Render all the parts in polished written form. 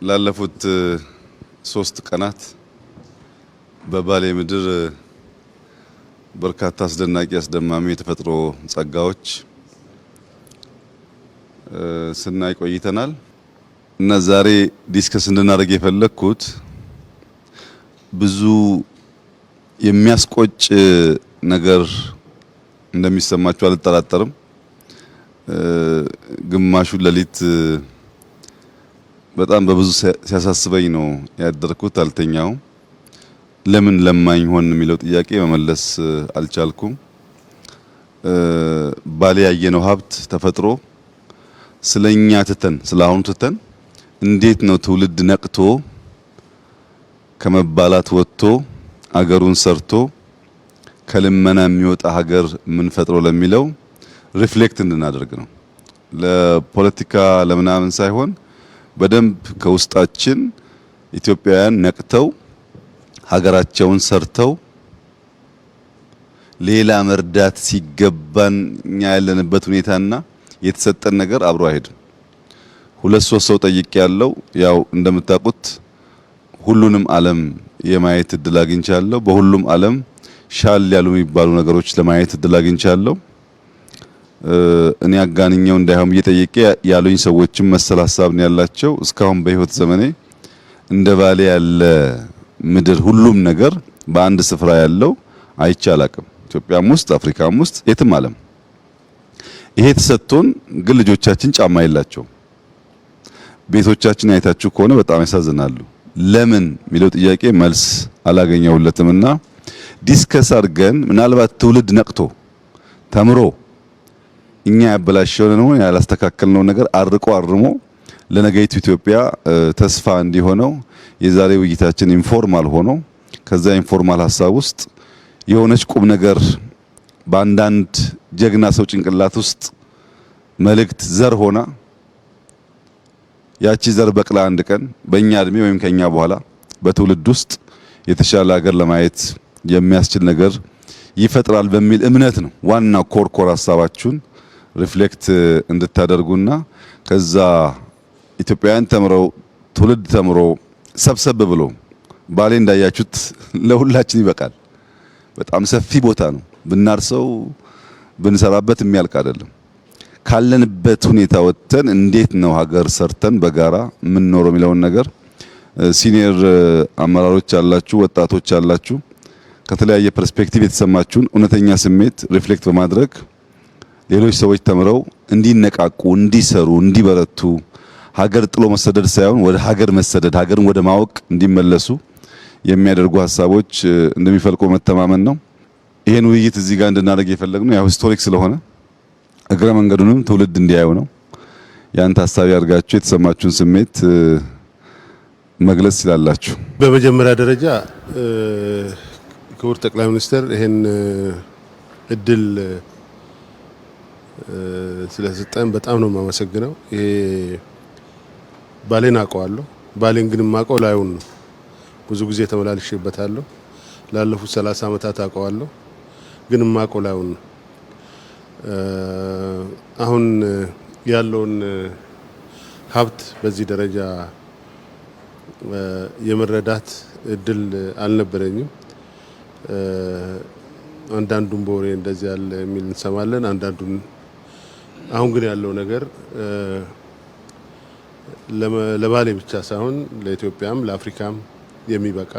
ላለፉት 3 ቀናት በባሌ ምድር በርካታ አስደናቂ አስደማሚ የተፈጥሮ ጸጋዎች ስናይ ቆይተናል እና ዛሬ ዲስከስ እንድናደርግ የፈለኩት ብዙ የሚያስቆጭ ነገር እንደሚሰማችሁ አልጠራጠርም። ግማሹ ለሊት በጣም በብዙ ሲያሳስበኝ ነው ያደርኩት። አልተኛውም። ለምን ለማኝ ሆን የሚለው ጥያቄ መመለስ አልቻልኩም። ባሌ ያየነው ሀብት ተፈጥሮ ስለኛ ትተን ስለአሁኑ ትተን እንዴት ነው ትውልድ ነቅቶ ከመባላት ወጥቶ አገሩን ሰርቶ ከልመና የሚወጣ ሀገር ምን ፈጥሮ ለሚለው ሪፍሌክት እንድናደርግ ነው። ለፖለቲካ ለምናምን ሳይሆን በደንብ ከውስጣችን ኢትዮጵያውያን ነቅተው ሀገራቸውን ሰርተው ሌላ መርዳት ሲገባን እኛ ያለንበት ሁኔታና የተሰጠን ነገር አብሮ አይሄድም። 2-3 ሰው ጠይቄ ያለው ያው እንደምታውቁት ሁሉንም ዓለም የማየት እድል አግኝቻለሁ። በሁሉም ዓለም ሻል ያሉ የሚባሉ ነገሮች ለማየት እድል አግኝቻለሁ። እኔ አጋንኛው እንዳይሆን እየጠየቀ ያሉኝ ሰዎችም መሰል ሐሳብ ነው ያላቸው። እስካሁን በህይወት ዘመኔ እንደ ባሌ ያለ ምድር ሁሉም ነገር በአንድ ስፍራ ያለው አይቼ አላቅም። ኢትዮጵያም ውስጥ አፍሪካም ውስጥ የትም ዓለም ይሄ ተሰጥቶን ግን ልጆቻችን ጫማ የላቸውም። ቤቶቻችን አይታችሁ ከሆነ በጣም ያሳዝናሉ። ለምን የሚለው ጥያቄ መልስ አላገኘሁለትምና ዲስከስ አድርገን ምናልባት ትውልድ ነቅቶ ተምሮ እኛ ያበላሸውን ነው ያላስተካከልነው ነገር አርቆ አርሞ ለነገይቱ ኢትዮጵያ ተስፋ እንዲሆነው የዛሬ ውይይታችን ኢንፎርማል ሆኖ ከዛ ኢንፎርማል ሐሳብ ውስጥ የሆነች ቁም ነገር በአንዳንድ ጀግና ሰው ጭንቅላት ውስጥ መልእክት ዘር ሆና ያቺ ዘር በቅላ አንድ ቀን በእኛ እድሜ ወይም ከኛ በኋላ በትውልድ ውስጥ የተሻለ ሀገር ለማየት የሚያስችል ነገር ይፈጥራል በሚል እምነት ነው። ዋና ኮርኮር ሐሳባችሁን ሪፍሌክት እንድታደርጉና ከዛ ኢትዮጵያውያን ተምረው ትውልድ ተምሮ ሰብሰብ ብሎ ባሌ እንዳያችሁት ለሁላችን ይበቃል። በጣም ሰፊ ቦታ ነው። ብናርሰው ብንሰራበት የሚያልቅ አይደለም። ካለንበት ሁኔታ ወጥተን እንዴት ነው ሀገር ሰርተን በጋራ ምን ኖረው የሚለውን ነገር ሲኒየር አመራሮች አላችሁ፣ ወጣቶች አላችሁ፣ ከተለያየ ፐርስፔክቲቭ የተሰማችሁን እውነተኛ ስሜት ሪፍሌክት በማድረግ ሌሎች ሰዎች ተምረው እንዲነቃቁ፣ እንዲሰሩ፣ እንዲበረቱ ሀገር ጥሎ መሰደድ ሳይሆን ወደ ሀገር መሰደድ ሀገርን ወደ ማወቅ እንዲመለሱ የሚያደርጉ ሀሳቦች እንደሚፈልቁ መተማመን ነው። ይሄን ውይይት እዚህ ጋር እንድናደርግ የፈለግነው ያው ሂስቶሪክ ስለሆነ እግረ መንገዱንም ትውልድ እንዲያዩ ነው። ያን ታሳቢ አድርጋችሁ የተሰማችሁን ስሜት መግለጽ ይላላችሁ። በመጀመሪያ ደረጃ ክቡር ጠቅላይ ሚኒስትር ይሄን እድል ስለሰጠን በጣም ነው የማመሰግነው። ይሄ ባሌን አውቀዋለሁ። ባሌን ግን የማውቀው ላዩን ነው። ብዙ ጊዜ ተመላልሼበታለሁ። ላለፉት 30 ዓመታት አውቀዋለሁ፣ ግን የማውቀው ላዩን ነው። አሁን ያለውን ሀብት በዚህ ደረጃ የመረዳት እድል አልነበረኝም። አንዳንዱን በወሬ እንደዚህ ያለ የሚል እንሰማለን፣ አንዳንዱን አሁን ግን ያለው ነገር ለባሌ ብቻ ሳይሆን ለኢትዮጵያም ለአፍሪካም የሚበቃ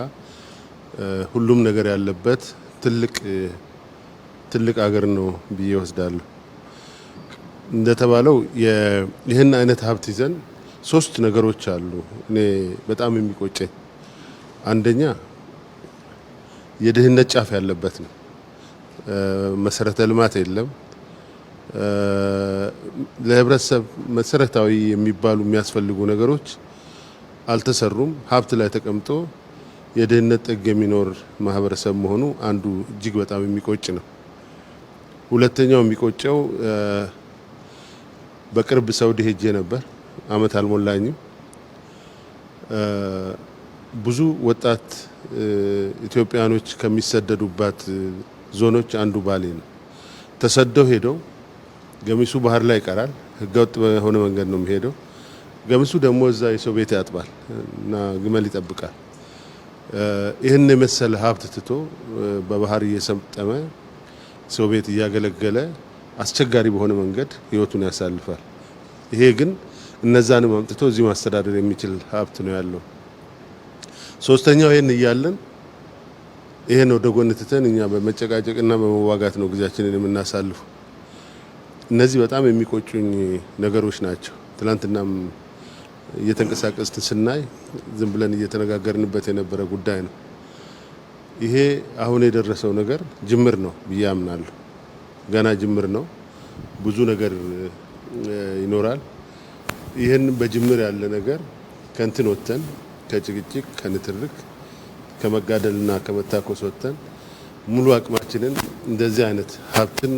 ሁሉም ነገር ያለበት ትልቅ ሀገር ነው ብዬ ወስዳለሁ። እንደተባለው ይህን አይነት ሀብት ይዘን 3 ነገሮች አሉ እኔ በጣም የሚቆጨኝ። አንደኛ የድህነት ጫፍ ያለበት ነው። መሰረተ ልማት የለም። ለህብረተሰብ መሰረታዊ የሚባሉ የሚያስፈልጉ ነገሮች አልተሰሩም። ሀብት ላይ ተቀምጦ የድህነት ጥግ የሚኖር ማህበረሰብ መሆኑ አንዱ እጅግ በጣም የሚቆጭ ነው። ሁለተኛው የሚቆጨው በቅርብ ሳውዲ ሄጄ ነበር። አመት አልሞላኝም። ብዙ ወጣት ኢትዮጵያኖች ከሚሰደዱባት ዞኖች አንዱ ባሌ ነው። ተሰደው ሄደው ገሚሱ ባህር ላይ ይቀራል። ህገወጥ በሆነ መንገድ ነው የሚሄደው። ገምሱ ደግሞ እዛ የሰው ቤት ያጥባል እና ግመል ይጠብቃል። ይህን የመሰለ ሀብት ትቶ በባህር እየሰጠመ ሰው ቤት እያገለገለ አስቸጋሪ በሆነ መንገድ ህይወቱን ያሳልፋል። ይሄ ግን እነዛንም አምጥቶ እዚህ ማስተዳደር የሚችል ሀብት ነው ያለው። ሶስተኛው ይሄን እያለን ይሄን ወደ ጎን ትተን እኛ በመጨቃጨቅና በመዋጋት ነው ጊዜያችንን የምናሳልፈው። እነዚህ በጣም የሚቆጩኝ ነገሮች ናቸው። ትናንትናም እየተንቀሳቀስን ስናይ ዝም ብለን እየተነጋገርንበት የነበረ ጉዳይ ነው። ይሄ አሁን የደረሰው ነገር ጅምር ነው ብዬ አምናለሁ። ገና ጅምር ነው። ብዙ ነገር ይኖራል። ይሄን በጅምር ያለ ነገር ከንትን ወተን ከጭቅጭቅ ከንትርክ ከመጋደልና ከመታኮስ ወተን ሙሉ አቅማችንን እንደዚህ አይነት ሀብትን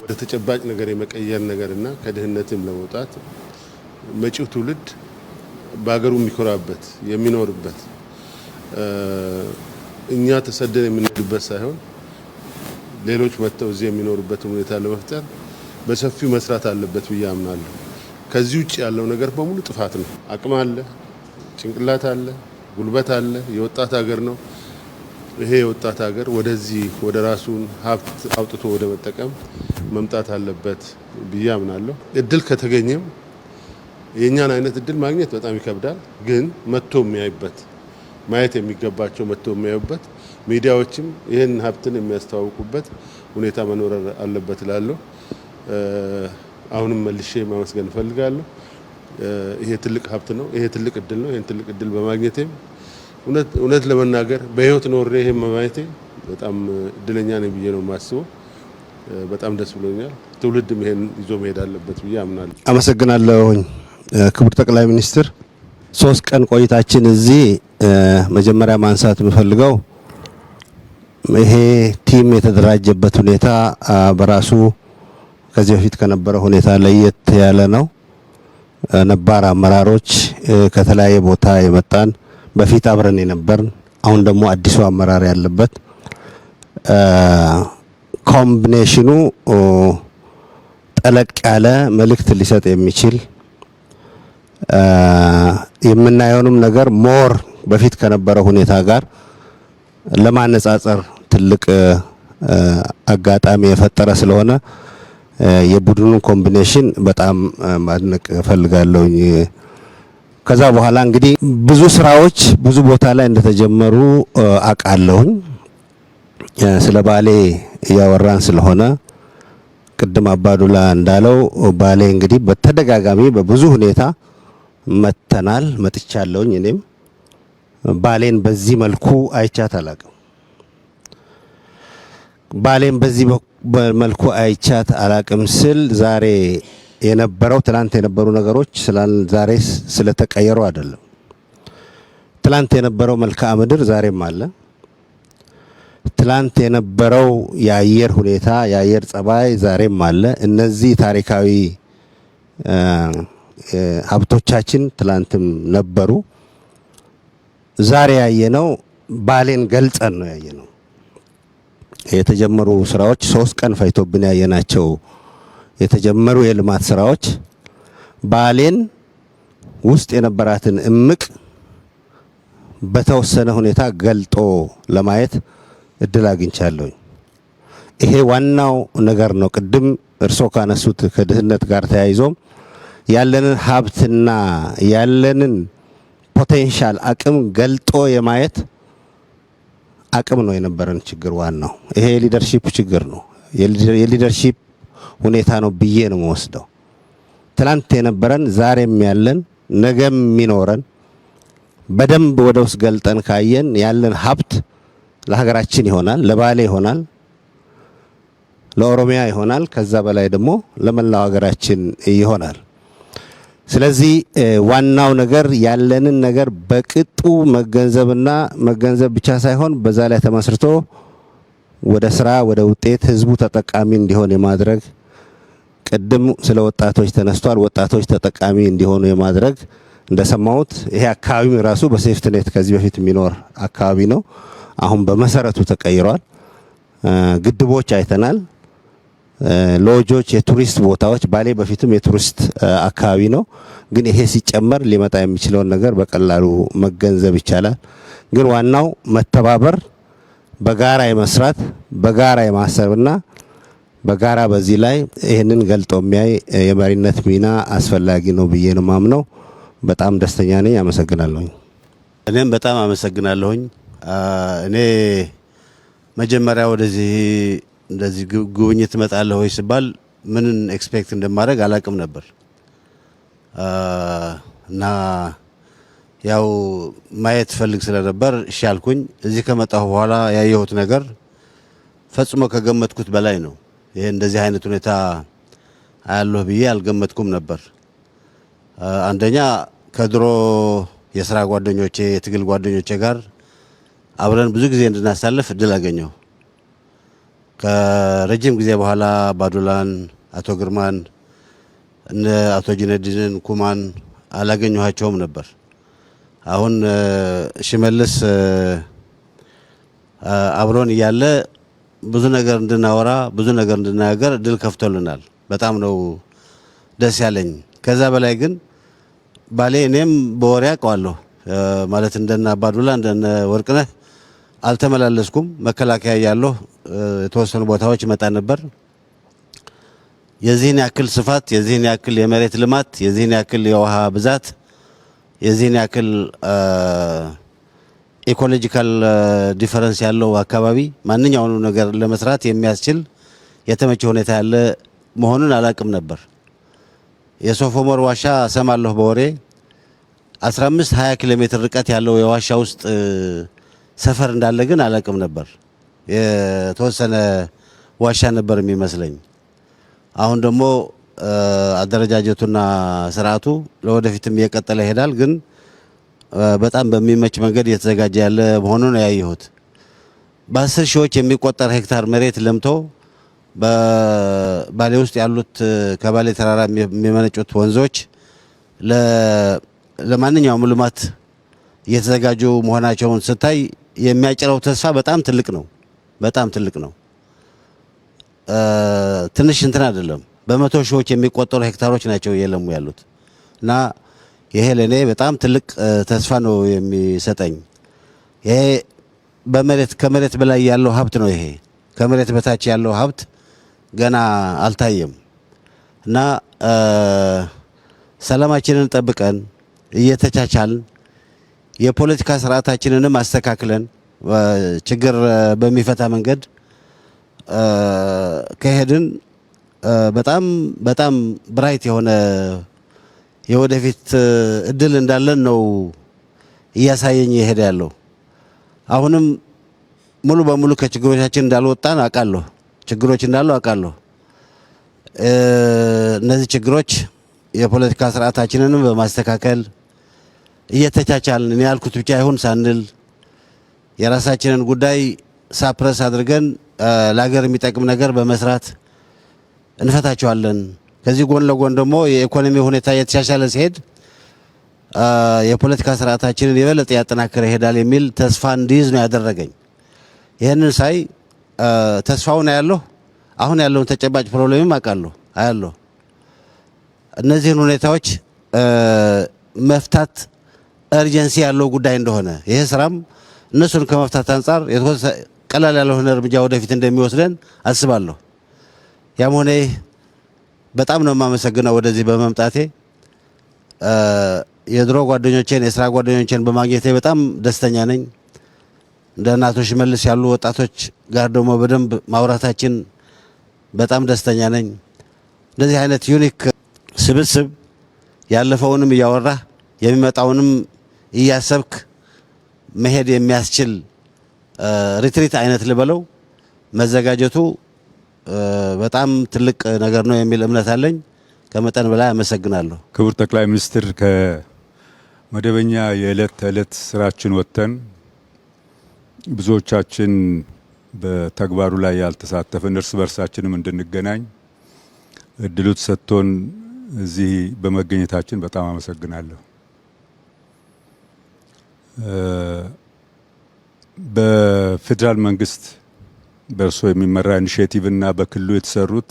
ወደ ተጨባጭ ነገር የመቀየር ነገርና ከድህነትም ለመውጣት መጪው ትውልድ በአገሩ የሚኮራበት የሚኖርበት እኛ ተሰደን የምንሄድበት ሳይሆን ሌሎች መጥተው እዚህ የሚኖሩበት ሁኔታ ለመፍጠር በሰፊው መስራት አለበት ብዬ አምናለሁ። ከዚህ ውጭ ያለው ነገር በሙሉ ጥፋት ነው። አቅም አለ፣ ጭንቅላት አለ፣ ጉልበት አለ። የወጣት ሀገር ነው። ይሄ የወጣት ሀገር ወደዚህ ወደ ራሱን ሀብት አውጥቶ ወደ መጠቀም መምጣት አለበት ብዬ አምናለሁ። እድል ከተገኘም የኛን አይነት እድል ማግኘት በጣም ይከብዳል። ግን መጥቶ የሚያይበት ማየት የሚገባቸው መጥቶ የሚያዩበት ሚዲያዎችም ይህን ሀብትን የሚያስተዋውቁበት ሁኔታ መኖር አለበት እላለሁ። አሁንም መልሼ ማመስገን እፈልጋለሁ። ይሄ ትልቅ ሀብት ነው። ይሄ ትልቅ እድል ነው። ይሄን ትልቅ እድል በማግኘቴም እውነት ለመናገር በህይወት ኖሬ ይሄን በማየቴ በጣም እድለኛ ነኝ ብዬ ነው የማስበው። በጣም ደስ ብሎኛል። ትውልድም ይሄን ይዞ መሄድ አለበት ብዬ አምናለሁ። አመሰግናለሁኝ ክቡር ጠቅላይ ሚኒስትር። 3 ቀን ቆይታችን እዚህ መጀመሪያ ማንሳት የምፈልገው ይሄ ቲም የተደራጀበት ሁኔታ በራሱ ከዚህ በፊት ከነበረ ሁኔታ ለየት ያለ ነው። ነባር አመራሮች ከተለያየ ቦታ የመጣን በፊት አብረን የነበርን አሁን ደግሞ አዲሱ አመራር ያለበት ኮምቢኔሽኑ ጠለቅ ያለ መልእክት ሊሰጥ የሚችል የምናየውንም ነገር ሞር በፊት ከነበረ ሁኔታ ጋር ለማነጻጸር ትልቅ አጋጣሚ የፈጠረ ስለሆነ የቡድኑ ኮምቢኔሽን በጣም ማድነቅ እፈልጋለሁኝ። ከዛ በኋላ እንግዲህ ብዙ ስራዎች ብዙ ቦታ ላይ እንደተጀመሩ አውቃለሁኝ። ስለ ባሌ እያወራን ስለሆነ ቅድም አባዱላ እንዳለው ባሌ እንግዲህ በተደጋጋሚ በብዙ ሁኔታ መጥቻለሁኝ። እኔም ባሌን በዚህ መልኩ አይቻት አላቅም። ባሌን በዚህ መልኩ አይቻት አላቅም ስል ዛሬ የነበረው ትላንት የነበሩ ነገሮች ዛሬ ስለተቀየሩ አይደለም። ትላንት የነበረው መልክዓ ምድር ዛሬም አለ። ትላንት የነበረው የአየር ሁኔታ የአየር ጸባይ ዛሬም አለ። እነዚህ ታሪካዊ ሀብቶቻችን ትላንትም ነበሩ። ዛሬ ያየነው ባሌን ገልጸን ነው ያየነው። የተጀመሩ ስራዎች 3 ቀን ፈይቶብን ያየናቸው የተጀመሩ የልማት ስራዎች ባሌን ውስጥ የነበራትን እምቅ በተወሰነ ሁኔታ ገልጦ ለማየት እድል አግኝቻለሁ። ይሄ ዋናው ነገር ነው። ቅድም እርሶ ካነሱት ከድህነት ጋር ተያይዞም ያለንን ሀብትና ያለንን ፖቴንሻል አቅም ገልጦ የማየት አቅም ነው የነበረን ችግር። ዋናው ይሄ የሊደርሺፕ ችግር ነው፣ የሊደርሺፕ ሁኔታ ነው ብዬ ነው የምወስደው። ትላንት የነበረን ዛሬም ያለን ነገም የሚኖረን በደንብ ወደ ውስጥ ገልጠን ካየን ያለን ሀብት ለሀገራችን ይሆናል፣ ለባሌ ይሆናል፣ ለኦሮሚያ ይሆናል፣ ከዛ በላይ ደግሞ ለመላው ሀገራችን ይሆናል። ስለዚህ ዋናው ነገር ያለንን ነገር በቅጡ መገንዘብና መገንዘብ ብቻ ሳይሆን በዛ ላይ ተመስርቶ ወደ ስራ ወደ ውጤት ህዝቡ ተጠቃሚ እንዲሆን የማድረግ ቅድም ስለ ወጣቶች ተነስቷል። ወጣቶች ተጠቃሚ እንዲሆኑ የማድረግ እንደሰማሁት ይሄ አካባቢ ራሱ በሴፍትኔት ከዚህ በፊት የሚኖር አካባቢ ነው። አሁን በመሰረቱ ተቀይሯል። ግድቦች አይተናል። ሎጆች፣ የቱሪስት ቦታዎች ባሌ በፊትም የቱሪስት አካባቢ ነው። ግን ይሄ ሲጨመር ሊመጣ የሚችለውን ነገር በቀላሉ መገንዘብ ይቻላል። ግን ዋናው መተባበር፣ በጋራ የመስራት በጋራ የማሰብና በጋራ በዚህ ላይ ይህንን ገልጦ የሚያይ የመሪነት ሚና አስፈላጊ ነው ብዬ ነው ማምነው። በጣም ደስተኛ ነኝ። አመሰግናለሁኝ። እኔም በጣም አመሰግናለሁኝ። እኔ መጀመሪያ ወደዚህ እንደዚህ ጉብኝት እመጣለሁ ወይ ሲባል ምን ኤክስፔክት እንደማድረግ አላቅም ነበር እና ያው ማየት ፈልግ ስለነበር እሺ አልኩኝ። እዚህ ከመጣሁ በኋላ ያየሁት ነገር ፈጽሞ ከገመትኩት በላይ ነው። ይሄ እንደዚህ አይነት ሁኔታ አያለሁ ብዬ አልገመትኩም ነበር። አንደኛ ከድሮ የስራ ጓደኞቼ የትግል ጓደኞቼ ጋር አብረን ብዙ ጊዜ እንድናሳልፍ እድል አገኘሁ። ከረጅም ጊዜ በኋላ ባዱላን፣ አቶ ግርማን፣ እነ አቶ ጁነዲንን፣ ኩማን አላገኘኋቸውም ነበር። አሁን ሽመልስ አብሮን እያለ ብዙ ነገር እንድናወራ ብዙ ነገር እንድናገር እድል ከፍቶልናል። በጣም ነው ደስ ያለኝ። ከዛ በላይ ግን ባሌ እኔም በወሬ አውቀዋለሁ ማለት እንደነ አባዱላ እንደነ ወርቅነህ አልተመላለስኩም። መከላከያ ያለሁ የተወሰኑ ቦታዎች ይመጣ ነበር። የዚህን ያክል ስፋት፣ የዚህን ያክል የመሬት ልማት፣ የዚህን ያክል የውሃ ብዛት፣ የዚህን ያክል ኢኮሎጂካል ዲፈረንስ ያለው አካባቢ ማንኛውንም ነገር ለመስራት የሚያስችል የተመቸ ሁኔታ ያለ መሆኑን አላቅም ነበር። የሶፍ ዑመር ዋሻ ሰማለሁ በወሬ 15-20 ኪሎ ሜትር ርቀት ያለው የዋሻ ውስጥ ሰፈር እንዳለ ግን አላቅም ነበር። የተወሰነ ዋሻ ነበር የሚመስለኝ። አሁን ደግሞ አደረጃጀቱና ስርዓቱ ለወደፊትም እየቀጠለ ይሄዳል። ግን በጣም በሚመች መንገድ እየተዘጋጀ ያለ መሆኑን ያየሁት። በ10 ሺዎች የሚቆጠር ሄክታር መሬት ለምቶ በባሌ ውስጥ ያሉት ከባሌ ተራራ የሚመነጩት ወንዞች ለማንኛውም ልማት እየተዘጋጁ መሆናቸውን ስታይ የሚያጭረው ተስፋ በጣም ትልቅ ነው። በጣም ትልቅ ነው። ትንሽ እንትን አይደለም። በመቶ ሺዎች የሚቆጠሩ ሄክታሮች ናቸው እየለሙ ያሉት እና ይሄ ለኔ በጣም ትልቅ ተስፋ ነው የሚሰጠኝ። ይሄ ከመሬት በላይ ያለው ሀብት ነው። ይሄ ከመሬት በታች ያለው ሀብት ገና አልታየም እና ሰላማችንን ጠብቀን እየተቻቻልን የፖለቲካ ስርዓታችንንም አስተካክለን ችግር በሚፈታ መንገድ ከሄድን በጣም በጣም ብራይት የሆነ የወደፊት እድል እንዳለን ነው እያሳየኝ ይሄድ ያለው። አሁንም ሙሉ በሙሉ ከችግሮቻችን እንዳልወጣን አውቃለሁ። ችግሮች እንዳሉ አውቃለሁ። እነዚህ ችግሮች የፖለቲካ ስርዓታችንንም በማስተካከል እየተቻቻልን እኔ ያልኩት ብቻ ይሁን ሳንል የራሳችንን ጉዳይ ሳፕረስ አድርገን ለሀገር የሚጠቅም ነገር በመስራት እንፈታቸዋለን። ከዚህ ጎን ለጎን ደግሞ የኢኮኖሚ ሁኔታ እየተሻሻለ ሲሄድ የፖለቲካ ስርዓታችንን የበለጠ ያጠናክረ ይሄዳል የሚል ተስፋ እንዲይዝ ነው ያደረገኝ። ይህንን ሳይ ተስፋውን አያለሁ። አሁን ያለውን ተጨባጭ ፕሮብሌምም አውቃለሁ አያለሁ። እነዚህን ሁኔታዎች መፍታት እርጀንሲ ያለው ጉዳይ እንደሆነ ይሄ ስራም እነሱን ከመፍታት አንጻር ቀላል ያልሆነ እርምጃ ወደፊት እንደሚወስደን አስባለሁ። ያም ሆነ በጣም ነው የማመሰግነው ወደዚህ በመምጣቴ። የድሮ ጓደኞቼን የስራ ጓደኞቼን በማግኘቴ በጣም ደስተኛ ነኝ። እንደ አቶ ሽመልስ ያሉ ወጣቶች ጋር ደግሞ በደንብ ማውራታችን በጣም ደስተኛ ነኝ። እንደዚህ አይነት ዩኒክ ስብስብ ያለፈውንም እያወራህ የሚመጣውንም እያሰብክ መሄድ የሚያስችል ሪትሪት አይነት ልበለው መዘጋጀቱ በጣም ትልቅ ነገር ነው የሚል እምነት አለኝ። ከመጠን በላይ አመሰግናለሁ። ክቡር ጠቅላይ ሚኒስትር፣ ከመደበኛ የዕለት ተዕለት ስራችን ወጥተን ብዙዎቻችን በተግባሩ ላይ ያልተሳተፍን እርስ በርሳችንም እንድንገናኝ እድሉ ተሰጥቶን እዚህ በመገኘታችን በጣም አመሰግናለሁ። በፌዴራል መንግስት በእርሶ የሚመራ ኢኒሼቲቭ እና በክልሉ የተሰሩት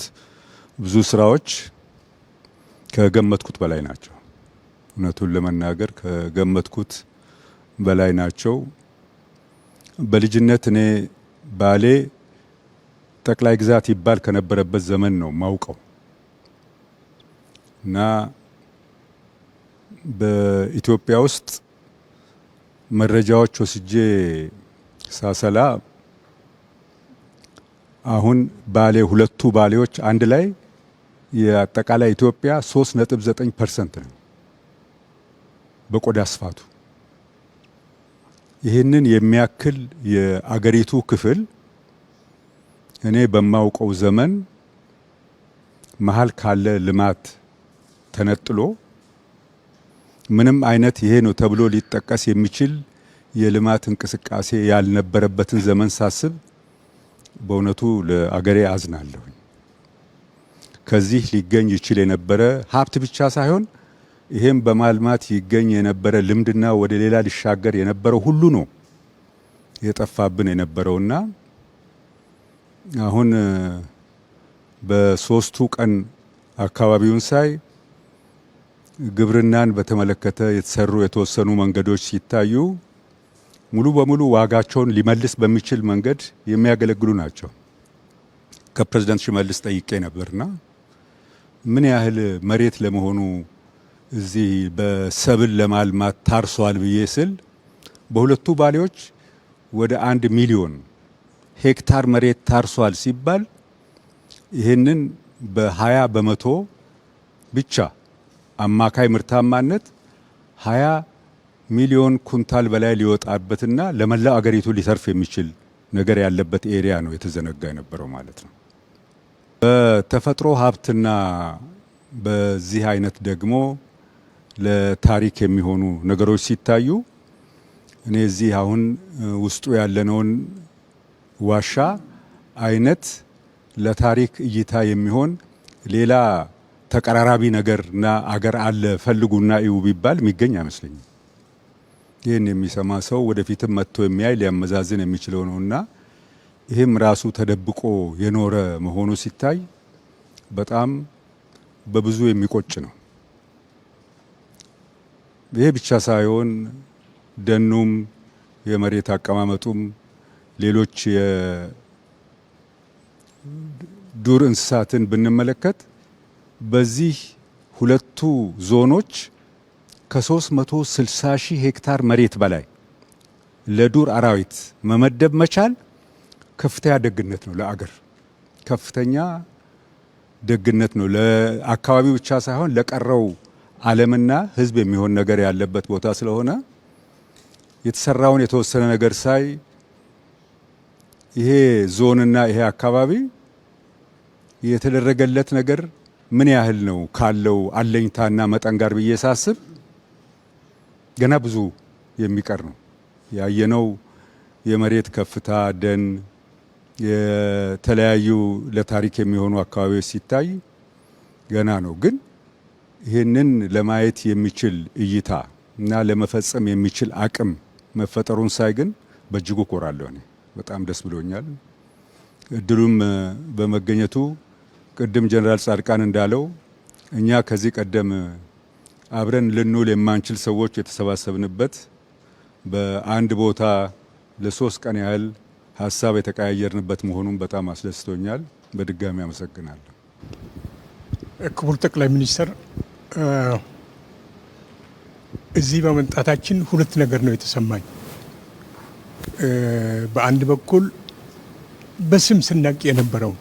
ብዙ ስራዎች ከገመትኩት በላይ ናቸው። እውነቱን ለመናገር ከገመትኩት በላይ ናቸው። በልጅነት እኔ ባሌ ጠቅላይ ግዛት ይባል ከነበረበት ዘመን ነው ማውቀው እና በኢትዮጵያ ውስጥ መረጃዎች ወስጄ ሳሰላ አሁን ባሌ ሁለቱ ባሌዎች አንድ ላይ የአጠቃላይ ኢትዮጵያ 3.9% ነው በቆዳ ስፋቱ። ይህንን የሚያክል የአገሪቱ ክፍል እኔ በማውቀው ዘመን መሀል ካለ ልማት ተነጥሎ ምንም አይነት ይሄ ነው ተብሎ ሊጠቀስ የሚችል የልማት እንቅስቃሴ ያልነበረበትን ዘመን ሳስብ በእውነቱ ለአገሬ አዝናለሁ። ከዚህ ሊገኝ ይችል የነበረ ሀብት ብቻ ሳይሆን ይሄም በማልማት ይገኝ የነበረ ልምድና ወደ ሌላ ሊሻገር የነበረው ሁሉ ነው የጠፋብን የነበረውና አሁን በሶስቱ ቀን አካባቢውን ሳይ ግብርናን በተመለከተ የተሰሩ የተወሰኑ መንገዶች ሲታዩ ሙሉ በሙሉ ዋጋቸውን ሊመልስ በሚችል መንገድ የሚያገለግሉ ናቸው። ከፕሬዝዳንት ሽመልስ ጠይቄ ነበርና ምን ያህል መሬት ለመሆኑ እዚህ በሰብል ለማልማት ታርሷል ብዬ ስል በሁለቱ ባሌዎች ወደ 1 ሚሊዮን ሄክታር መሬት ታርሷል ሲባል ይህንን በ20 በመቶ ብቻ አማካይ ምርታማነት 20 ሚሊዮን ኩንታል በላይ ሊወጣበትና ለመላው አገሪቱ ሊሰርፍ የሚችል ነገር ያለበት ኤሪያ ነው የተዘነጋ የነበረው ማለት ነው። በተፈጥሮ ሀብትና በዚህ አይነት ደግሞ ለታሪክ የሚሆኑ ነገሮች ሲታዩ እኔ እዚህ አሁን ውስጡ ያለነውን ዋሻ አይነት ለታሪክ እይታ የሚሆን ሌላ ተቀራራቢ ነገርና አገር አለ ፈልጉና እዩ ቢባል የሚገኝ አይመስለኝም። ይህን የሚሰማ ሰው ወደፊትም መጥቶ የሚያይ ሊያመዛዝን የሚችለው ነውና ይህም ራሱ ተደብቆ የኖረ መሆኑ ሲታይ በጣም በብዙ የሚቆጭ ነው። ይሄ ብቻ ሳይሆን ደኑም የመሬት አቀማመጡም ሌሎች የዱር እንስሳትን ብንመለከት በዚህ ሁለቱ ዞኖች ከ360 ሺህ ሄክታር መሬት በላይ ለዱር አራዊት መመደብ መቻል ከፍተኛ ደግነት ነው። ለአገር ከፍተኛ ደግነት ነው። ለአካባቢው ብቻ ሳይሆን ለቀረው ዓለምና ሕዝብ የሚሆን ነገር ያለበት ቦታ ስለሆነ የተሰራውን የተወሰነ ነገር ሳይ ይሄ ዞንና ይሄ አካባቢ የተደረገለት ነገር ምን ያህል ነው ካለው አለኝታና መጠን ጋር ብዬ ሳስብ ገና ብዙ የሚቀር ነው። ያየነው የመሬት ከፍታ፣ ደን፣ የተለያዩ ለታሪክ የሚሆኑ አካባቢዎች ሲታይ ገና ነው። ግን ይህንን ለማየት የሚችል እይታ እና ለመፈጸም የሚችል አቅም መፈጠሩን ሳይ ግን በእጅጉ ኮራለሁ። እኔ በጣም ደስ ብሎኛል። እድሉም በመገኘቱ ቅድም ጀነራል ጻድቃን እንዳለው እኛ ከዚህ ቀደም አብረን ልንውል የማንችል ሰዎች የተሰባሰብንበት በአንድ ቦታ ለ3 ቀን ያህል ሀሳብ የተቀያየርንበት መሆኑን በጣም አስደስቶኛል። በድጋሚ አመሰግናለሁ። ክቡር ጠቅላይ ሚኒስትር፣ እዚህ በመምጣታችን ሁለት ነገር ነው የተሰማኝ። በአንድ በኩል በስም ስናቅ የነበረው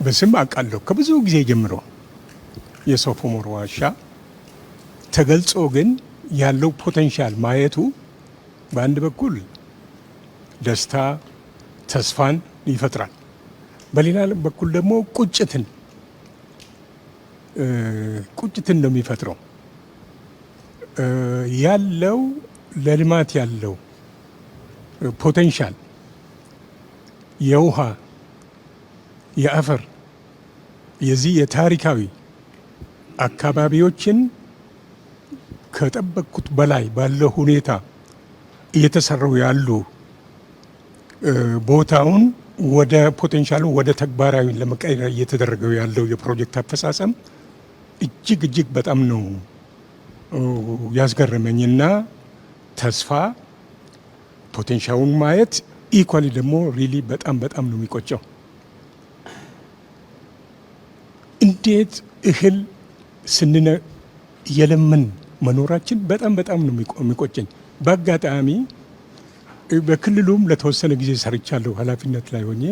በስም አውቃለሁ ከብዙ ጊዜ ጀምሮ የሶፍ ዑመር ዋሻ ተገልጾ ግን ያለው ፖቴንሻል ማየቱ በአንድ በኩል ደስታ፣ ተስፋን ይፈጥራል። በሌላ በኩል ደግሞ ቁጭትን ነው የሚፈጥረው። ያለው ለልማት ያለው ፖቴንሻል የውሃ፣ የአፈር፣ የዚህ የታሪካዊ አካባቢዎችን ከጠበቅኩት በላይ ባለው ሁኔታ እየተሰሩ ያሉ ቦታውን ወደ ፖቴንሻሉ ወደ ተግባራዊ ለመቀየር እየተደረገው ያለው የፕሮጀክት አፈጻጸም እጅግ በጣም ነው ያስገረመኝና ተስፋ ፖቴንሻሉን ማየት ኢኳሊ ደግሞ ሪሊ በጣም ነው የሚቆጨው። እንዴት እህል ስንነ የለምን መኖራችን በጣም ነው የሚቆጨኝ። በአጋጣሚ በክልሉም ለተወሰነ ጊዜ ሰርቻለሁ ኃላፊነት ላይ ሆኜ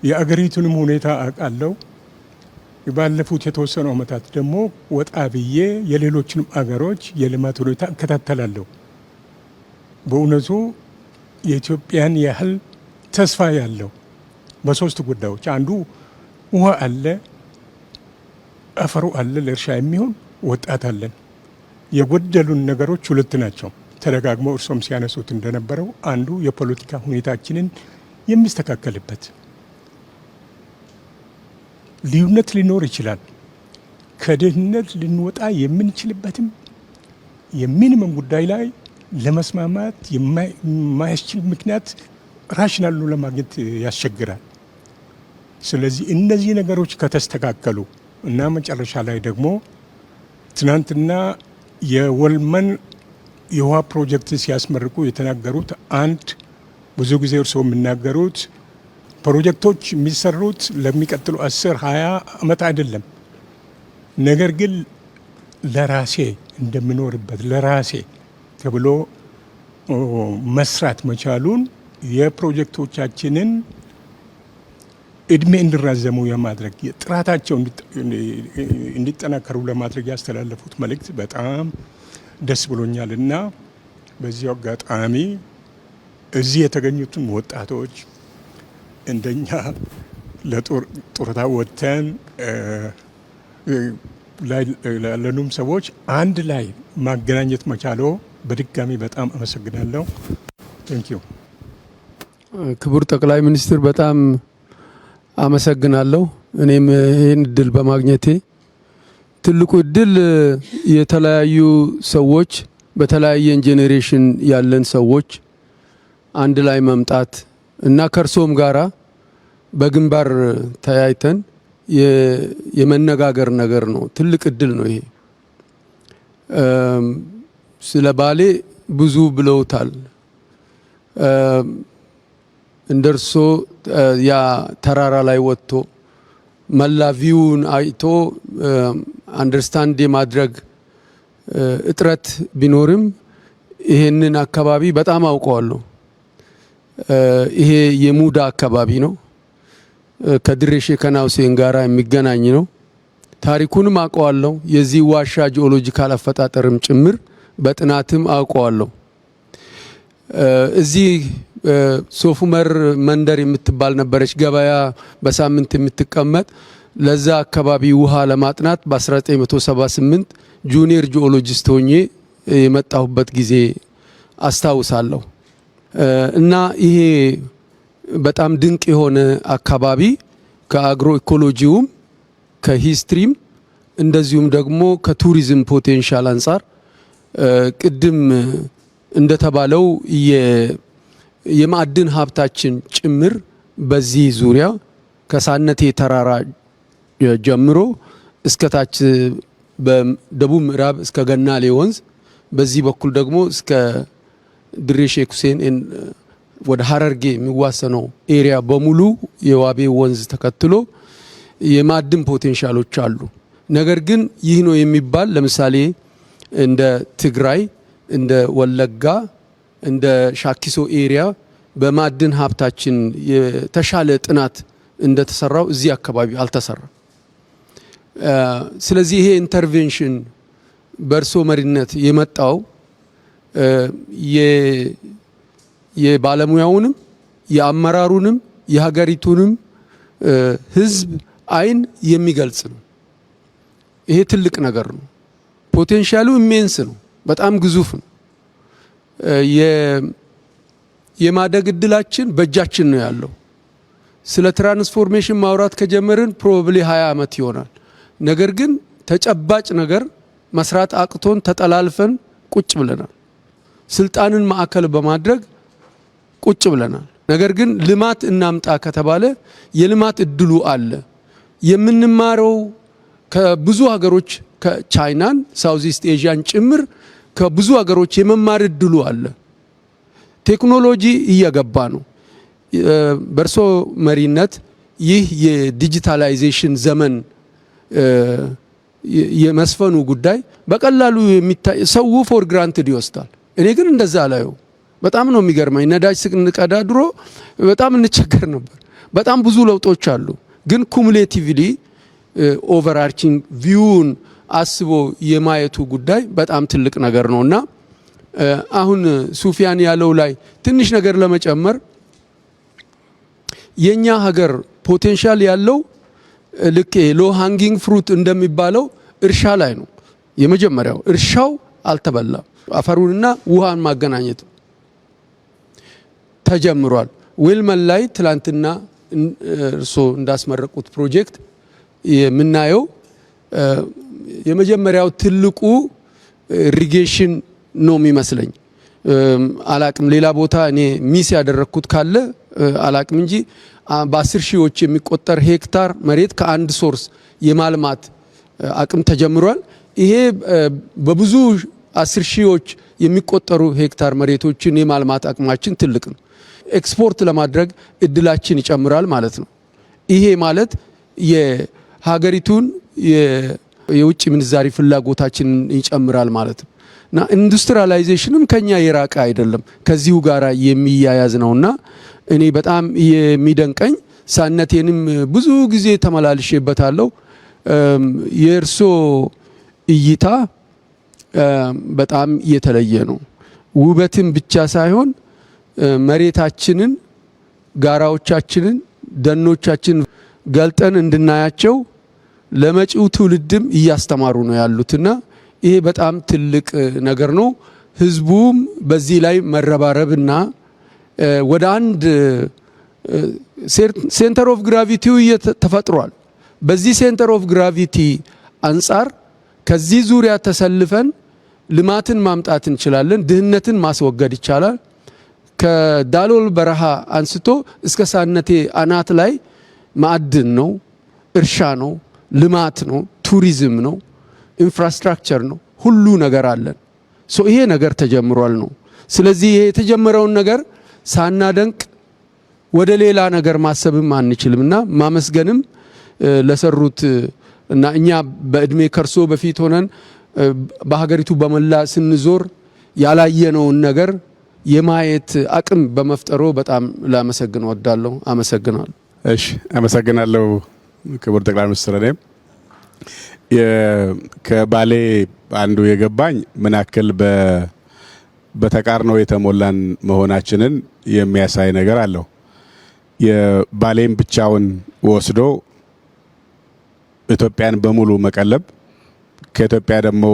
የአገሪቱንም ሁኔታ አውቃለሁ። ባለፉት የተወሰኑ ዓመታት ደግሞ ወጣ ብዬ የሌሎችንም አገሮች የልማት ሁኔታ እከታተላለሁ። በእውነቱ የኢትዮጵያን ያህል ተስፋ ያለው በሶስት ጉዳዮች አንዱ ውሃ አለ፣ አፈሩ አለ፣ ለእርሻ የሚሆን ወጣት አለን። የጎደሉን ነገሮች ሁለት ናቸው። ተደጋግመው እርሶም ሲያነሱት እንደነበረው አንዱ የፖለቲካ ሁኔታችንን የሚስተካከልበት ልዩነት ሊኖር ይችላል። ከድህነት ልንወጣ የምንችልበትም የሚኒመም ጉዳይ ላይ ለመስማማት የማያስችል ምክንያት ራሽናሉ ለማግኘት ያስቸግራል። ስለዚህ እነዚህ ነገሮች ከተስተካከሉ እና መጨረሻ ላይ ደግሞ ትናንትና የወልመን የውሃ ፕሮጀክት ሲያስመርቁ የተናገሩት አንድ ብዙ ጊዜ እርስዎ የሚናገሩት ፕሮጀክቶች የሚሰሩት ለሚቀጥሉ 10-20 ዓመት አይደለም። ነገር ግን ለራሴ እንደምኖርበት ለራሴ ተብሎ መስራት መቻሉን የፕሮጀክቶቻችንን እድሜ እንዲራዘሙ የማድረግ ጥራታቸው እንዲጠናከሩ ለማድረግ ያስተላለፉት መልእክት በጣም ደስ ብሎኛል እና በዚህ አጋጣሚ እዚህ የተገኙትን ወጣቶች እንደኛ ለጡረታ ወጥተን ላለኑም ሰዎች አንድ ላይ ማገናኘት መቻሎ በድጋሚ በጣም አመሰግናለሁ። ቴንኪዩ። ክቡር ጠቅላይ ሚኒስትር በጣም አመሰግናለሁ። እኔም ይህን እድል በማግኘቴ ትልቁ እድል የተለያዩ ሰዎች በተለያየ ጄኔሬሽን ያለን ሰዎች አንድ ላይ መምጣት እና ከርሶም ጋራ በግንባር ተያይተን የመነጋገር ነገር ነው። ትልቅ እድል ነው ይሄ። ስለ ባሌ ብዙ ብለውታል። እንደርሶ ያ ተራራ ላይ ወጥቶ መላ ቪውን አይቶ አንደርስታንድ የማድረግ እጥረት ቢኖርም ይሄንን አካባቢ በጣም አውቀዋለሁ። ይሄ የሙዳ አካባቢ ነው። ከድሬ ሼከና ሁሴን ጋራ የሚገናኝ ነው። ታሪኩንም አውቀዋለሁ። የዚህ ዋሻ ጂኦሎጂካል አፈጣጠርም ጭምር በጥናትም አውቀዋለሁ። እዚህ ሶፍ ዑመር መንደር የምትባል ነበረች ገበያ በሳምንት የምትቀመጥ። ለዛ አካባቢ ውሃ ለማጥናት በ1978 ጁኒየር ጂኦሎጂስት ሆኜ የመጣሁበት ጊዜ አስታውሳለሁ። እና ይሄ በጣም ድንቅ የሆነ አካባቢ ከአግሮ ኢኮሎጂውም ከሂስትሪም እንደዚሁም ደግሞ ከቱሪዝም ፖቴንሻል አንጻር ቅድም እንደተባለው የማዕድን ሀብታችን ጭምር በዚህ ዙሪያ ከሳነቴ ተራራ ጀምሮ እስከታች በደቡብ ምዕራብ እስከ ገናሌ ወንዝ በዚህ በኩል ደግሞ እስከ ድሬ ሼክ ሁሴን ወደ ሀረርጌ የሚዋሰነው ኤሪያ በሙሉ የዋቤ ወንዝ ተከትሎ የማዕድን ፖቴንሻሎች አሉ። ነገር ግን ይህ ነው የሚባል ለምሳሌ እንደ ትግራይ፣ እንደ ወለጋ፣ እንደ ሻኪሶ ኤሪያ በማዕድን ሀብታችን የተሻለ ጥናት እንደተሰራው እዚህ አካባቢ አልተሰራም። ስለዚህ ይሄ ኢንተርቬንሽን በእርሶ መሪነት የመጣው የባለሙያውንም የአመራሩንም የሀገሪቱንም ሕዝብ አይን የሚገልጽ ነው። ይሄ ትልቅ ነገር ነው። ፖቴንሻሉ ኢሜንስ ነው። በጣም ግዙፍ ነው። የማደግ እድላችን በእጃችን ነው ያለው። ስለ ትራንስፎርሜሽን ማውራት ከጀመርን ፕሮባብሊ 20 ዓመት ይሆናል። ነገር ግን ተጨባጭ ነገር መስራት አቅቶን ተጠላልፈን ቁጭ ብለናል። ስልጣንን ማዕከል በማድረግ ቁጭ ብለናል። ነገር ግን ልማት እናምጣ ከተባለ የልማት እድሉ አለ። የምንማረው ከብዙ ሀገሮች ከቻይናን ሳውዝ ኢስት ኤዥያን ጭምር ከብዙ ሀገሮች የመማር እድሉ አለ። ቴክኖሎጂ እየገባ ነው። በእርሶ መሪነት ይህ የዲጂታላይዜሽን ዘመን የመስፈኑ ጉዳይ በቀላሉ የሚታይ ሰው ፎር ግራንትድ ይወስዳል። እኔ ግን እንደዛ አላየው። በጣም ነው የሚገርመኝ። ነዳጅ ስንቀዳ ድሮ በጣም እንቸገር ነበር። በጣም ብዙ ለውጦች አሉ። ግን ኩሙሌቲቭሊ ኦቨርአርቺንግ ቪውን አስቦ የማየቱ ጉዳይ በጣም ትልቅ ነገር ነውና አሁን ሱፊያን ያለው ላይ ትንሽ ነገር ለመጨመር የኛ ሀገር ፖቴንሻል ያለው ልክ ሎ ሃንጊንግ ፍሩት እንደሚባለው እርሻ ላይ ነው። የመጀመሪያው እርሻው አልተበላም። አፈሩንና ውሃን ማገናኘት ተጀምሯል። ዌልመን ላይ ትላንትና እርሶ እንዳስመረቁት ፕሮጀክት የምናየው የመጀመሪያው ትልቁ ኢሪጌሽን ነው የሚመስለኝ። አላቅም ሌላ ቦታ እኔ ሚስ ያደረኩት ካለ አላቅም እንጂ በ10 ሺዎች የሚቆጠር ሄክታር መሬት ከአንድ ሶርስ የማልማት አቅም ተጀምሯል። ይሄ በብዙ 10 ሺዎች የሚቆጠሩ ሄክታር መሬቶችን የማልማት አቅማችን ትልቅ ነው። ኤክስፖርት ለማድረግ እድላችን ይጨምራል ማለት ነው። ይሄ ማለት የሀገሪቱን የውጭ ምንዛሪ ፍላጎታችን ይጨምራል ማለት ነው እና ኢንዱስትሪያላይዜሽንም ከኛ የራቀ አይደለም፣ ከዚሁ ጋር የሚያያዝ ነውና እኔ በጣም የሚደንቀኝ ሳነቴንም ብዙ ጊዜ ተመላልሼበታለሁ። የእርሶ እይታ በጣም የተለየ ነው። ውበትን ብቻ ሳይሆን መሬታችንን፣ ጋራዎቻችንን፣ ደኖቻችንን ገልጠን እንድናያቸው ለመጪው ትውልድም እያስተማሩ ነው ያሉትና ይሄ በጣም ትልቅ ነገር ነው። ህዝቡም በዚህ ላይ መረባረብና ወደ አንድ ሴንተር ኦፍ ግራቪቲው ተፈጥሯል። በዚህ ሴንተር ኦፍ ግራቪቲ አንጻር ከዚህ ዙሪያ ተሰልፈን ልማትን ማምጣት እንችላለን። ድህነትን ማስወገድ ይቻላል። ከዳሎል በረሃ አንስቶ እስከ ሳነቴ አናት ላይ ማዕድን ነው፣ እርሻ ነው፣ ልማት ነው፣ ቱሪዝም ነው፣ ኢንፍራስትራክቸር ነው። ሁሉ ነገር አለን። ይሄ ነገር ተጀምሯል ነው። ስለዚህ ይሄ የተጀመረውን ነገር ሳናደንቅ ወደ ሌላ ነገር ማሰብም አንችልም እና ማመስገንም ለሰሩት እና እኛ በእድሜ ከርሶ በፊት ሆነን በሀገሪቱ በመላ ስንዞር ያላየነውን ነገር የማየት አቅም በመፍጠሩ በጣም ላመሰግን ወዳለሁ። አመሰግናለሁ። እሺ፣ አመሰግናለሁ ክቡር ጠቅላይ ሚኒስትር። እኔም ከባሌ አንዱ የገባኝ ምን ያክል በተቃርኖ የተሞላን መሆናችንን የሚያሳይ ነገር አለው። የባሌም ብቻውን ወስዶ ኢትዮጵያን በሙሉ መቀለብ ከኢትዮጵያ ደግሞ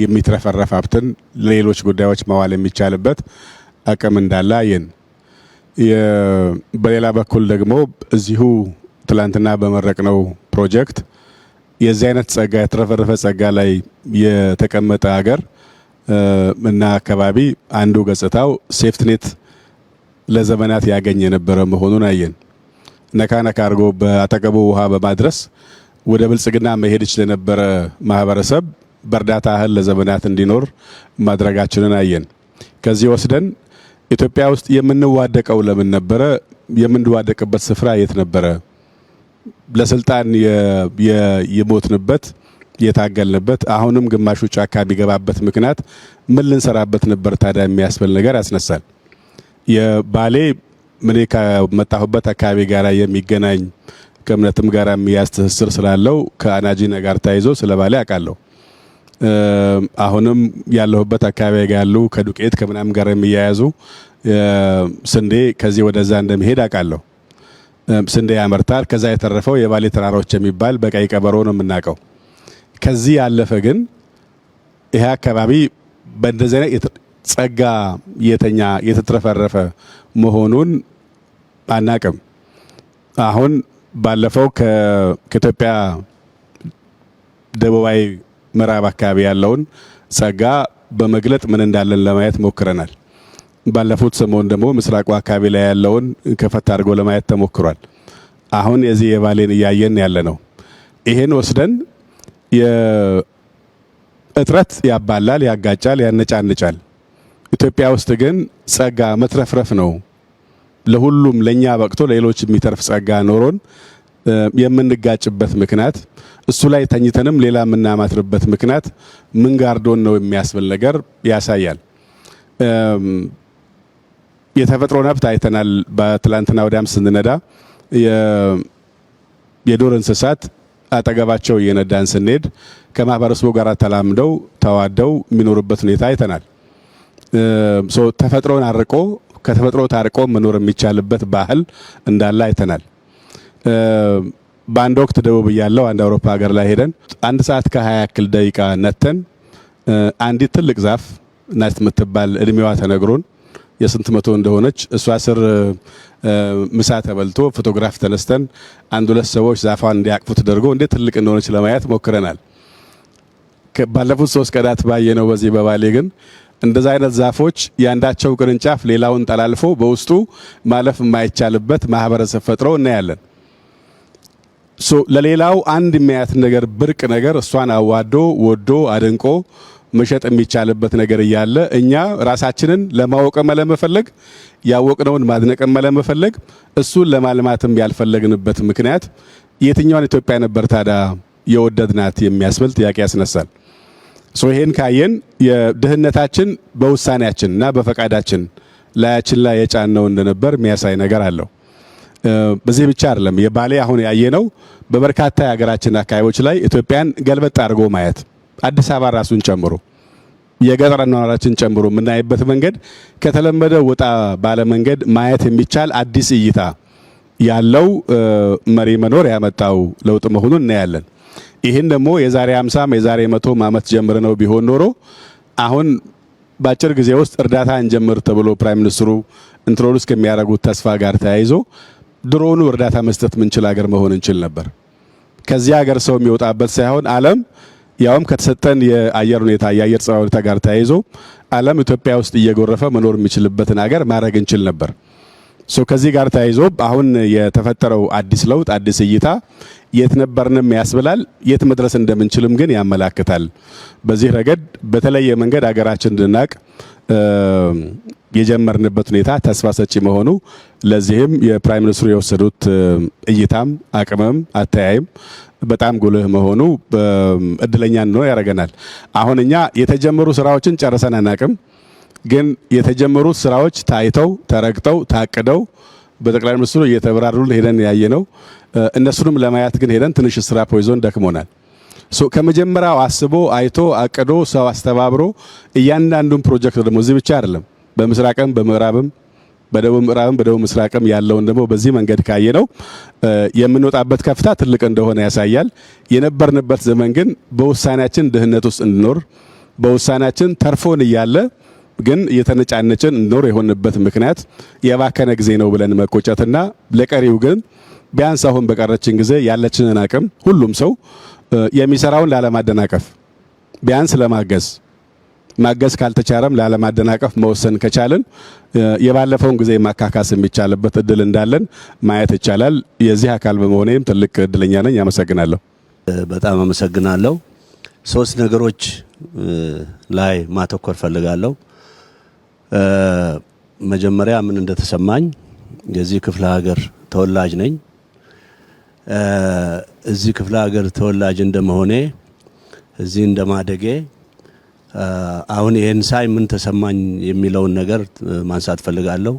የሚትረፈረፍ ሀብትን ለሌሎች ጉዳዮች ማዋል የሚቻልበት አቅም እንዳለ አየን። በሌላ በኩል ደግሞ እዚሁ ትላንትና በመረቅነው ፕሮጀክት የዚህ አይነት ጸጋ የተረፈረፈ ጸጋ ላይ የተቀመጠ ሀገር እና አካባቢ አንዱ ገጽታው ሴፍትኔት ለዘመናት ያገኝ የነበረ መሆኑን አየን። ነካ ነካ አድርጎ በአጠገቡ ውሃ በማድረስ ወደ ብልጽግና መሄድ ይችል የነበረ ማህበረሰብ በእርዳታ እህል ለዘመናት እንዲኖር ማድረጋችንን አየን። ከዚህ ወስደን ኢትዮጵያ ውስጥ የምንዋደቀው ለምን ነበረ? የምንዋደቅበት ስፍራ የት ነበረ? ለስልጣን የሞትንበት የታገልንበት አሁንም ግማሹ ጫካ የሚገባበት ምክንያት ምን ልንሰራበት ነበር ታዲያ የሚያስብል ነገር ያስነሳል። የባሌ ምን ከመጣሁበት አካባቢ ጋር የሚገናኝ ከእምነትም ጋር የሚያዝ ትስስር ስላለው ከአናጂና ጋር ተያይዞ ስለ ባሌ አውቃለሁ። አሁንም ያለሁበት አካባቢ ጋር ያሉ ከዱቄት ከምናም ጋር የሚያያዙ ስንዴ ከዚህ ወደዛ እንደሚሄድ አውቃለሁ። ስንዴ ያመርታል። ከዛ የተረፈው የባሌ ተራሮች የሚባል በቀይ ቀበሮ ነው የምናውቀው። ከዚህ ያለፈ ግን ይሄ አካባቢ በእንደዚህ አይነት ጸጋ የተትረፈረፈ መሆኑን አናቅም። አሁን ባለፈው ከኢትዮጵያ ደቡባዊ ምዕራብ አካባቢ ያለውን ጸጋ በመግለጥ ምን እንዳለን ለማየት ሞክረናል። ባለፉት ሰሞን ደግሞ ምስራቁ አካባቢ ላይ ያለውን ከፈት አድርጎ ለማየት ተሞክሯል። አሁን የዚህ የባሌን እያየን ያለ ነው። ይሄን ወስደን የእጥረት ያባላል፣ ያጋጫል፣ ያነጫንጫል። ኢትዮጵያ ውስጥ ግን ጸጋ መትረፍረፍ ነው። ለሁሉም ለኛ በቅቶ ለሌሎች የሚተርፍ ጸጋ ኖሮን የምንጋጭበት ምክንያት እሱ ላይ ተኝተንም ሌላ የምናማትርበት ምክንያት ምን ጋርዶን ነው የሚያስብል ነገር ያሳያል። የተፈጥሮ ነብት አይተናል። በትላንትና ወዲያም ስንነዳ የዱር እንስሳት አጠገባቸው እየነዳን ስንሄድ ከማህበረሰቡ ጋር ተላምደው ተዋደው የሚኖሩበት ሁኔታ አይተናል። ተፈጥሮን አርቆ ከተፈጥሮ ታርቆ መኖር የሚቻልበት ባህል እንዳለ አይተናል። በአንድ ወቅት ደቡብ ያለው አንድ አውሮፓ ሀገር ላይ ሄደን 1 ሰዓት ከ20 ያክል ደቂቃ ነተን አንዲት ትልቅ ዛፍ ናት የምትባል እድሜዋ ተነግሮን የስንት መቶ እንደሆነች እሷ ስር ምሳ ተበልቶ ፎቶግራፍ ተነስተን 1-2 ሰዎች ዛፏን እንዲያቅፉ ተደርጎ እንዴት ትልቅ እንደሆነች ለማየት ሞክረናል። ባለፉት 3 ቀናት ባየነው በዚህ በባሌ ግን እንደዛ አይነት ዛፎች ያንዳቸው ቅርንጫፍ ሌላውን ጠላልፎ በውስጡ ማለፍ የማይቻልበት ማህበረሰብ ፈጥረው እናያለን። ለሌላው አንድ የሚያያት ነገር ብርቅ ነገር እሷን አዋዶ ወዶ አድንቆ መሸጥ የሚቻልበት ነገር እያለ እኛ ራሳችንን ለማወቅም ለመፈለግ ያወቅነውን ማድነቅም ለመፈለግ እሱን ለማልማትም ያልፈለግንበት ምክንያት የትኛውን ኢትዮጵያ ነበር ታዲያ የወደድናት የሚያስብል ጥያቄ ያስነሳል። ይሄን ካየን የድህነታችን በውሳኔያችንና በፈቃዳችን ላያችን ላይ የጫነው እንደነበር የሚያሳይ ነገር አለው። በዚህ ብቻ አይደለም። የባሌ አሁን ያየነው በበርካታ የሀገራችን አካባቢዎች ላይ ኢትዮጵያን ገልበጥ አድርጎ ማየት አዲስ አበባ ራሱን ጨምሮ የገጠር አኗኗራችን ጨምሮ የምናይበት መንገድ ከተለመደ ወጣ ባለ መንገድ ማየት የሚቻል አዲስ እይታ ያለው መሪ መኖር ያመጣው ለውጥ መሆኑን እናያለን። ይህን ደግሞ የዛሬ 50 የዛሬ 100 ዓመት ጀምረ ነው ቢሆን ኖሮ አሁን በአጭር ጊዜ ውስጥ እርዳታ እንጀምር ተብሎ ፕራይም ሚኒስትሩ ኢንትሮዱስ ከሚያደርጉት ተስፋ ጋር ተያይዞ ድሮኑ እርዳታ መስጠት ምንችል ሀገር መሆን እንችል ነበር። ከዚህ ሀገር ሰው የሚወጣበት ሳይሆን ዓለም ያውም ከተሰጠን የአየር ሁኔታ የአየር ጸባይ ሁኔታ ጋር ተያይዞ ዓለም ኢትዮጵያ ውስጥ እየጎረፈ መኖር የሚችልበትን ሀገር ማድረግ እንችል ነበር። ከዚህ ጋር ተያይዞ አሁን የተፈጠረው አዲስ ለውጥ አዲስ እይታ የት ነበርንም ያስብላል፣ የት መድረስ እንደምንችልም ግን ያመላክታል። በዚህ ረገድ በተለየ መንገድ ሀገራችን እንድናቅ የጀመርንበት ሁኔታ ተስፋ ሰጪ መሆኑ ለዚህም የፕራይም ሚኒስትሩ የወሰዱት እይታም አቅምም አተያይም በጣም ጉልህ መሆኑ እድለኛ ነው ያደርገናል። አሁን እኛ የተጀመሩ ስራዎችን ጨርሰን አናቅም፣ ግን የተጀመሩት ስራዎች ታይተው ተረግጠው ታቅደው በጠቅላይ ሚኒስትሩ እየተበራሩልን ሄደን ያየነው እነሱንም ለማየት ግን ሄደን ትንሽ ስራ ፖይዞን ደክሞናል። ከመጀመሪያው አስቦ አይቶ አቅዶ ሰው አስተባብሮ እያንዳንዱን ፕሮጀክት ደግሞ እዚህ ብቻ አይደለም በምስራቅም በምዕራብም በደቡብ ምዕራብም በደቡብ ምስራቅም ያለውን ደግሞ በዚህ መንገድ ካየነው የምንወጣበት ከፍታ ትልቅ እንደሆነ ያሳያል። የነበርንበት ዘመን ግን በውሳኔያችን ድህነት ውስጥ እንድኖር በውሳኔያችን ተርፎን እያለ ግን የተነጫነችን እንድኖር የሆንበት ምክንያት የባከነ ጊዜ ነው ብለን መቆጨትና ለቀሪው ግን ቢያንስ አሁን በቀረችን ጊዜ ያለችንን አቅም ሁሉም ሰው የሚሰራውን ላለማደናቀፍ ቢያንስ ለማገዝ ማገዝ ካልተቻለም ላለማደናቀፍ መወሰን ከቻለን የባለፈውን ጊዜ ማካካስ የሚቻልበት እድል እንዳለን ማየት ይቻላል። የዚህ አካል በመሆኔም ትልቅ እድለኛ ነኝ። አመሰግናለሁ። በጣም አመሰግናለሁ። 3 ነገሮች ላይ ማተኮር ፈልጋለሁ። መጀመሪያ ምን እንደተሰማኝ የዚህ ክፍለ ሀገር ተወላጅ ነኝ። እዚህ ክፍለ ሀገር ተወላጅ እንደመሆኔ እዚህ እንደማደጌ አሁን ይሄን ሳይ ምን ተሰማኝ የሚለውን ነገር ማንሳት ፈልጋለሁ።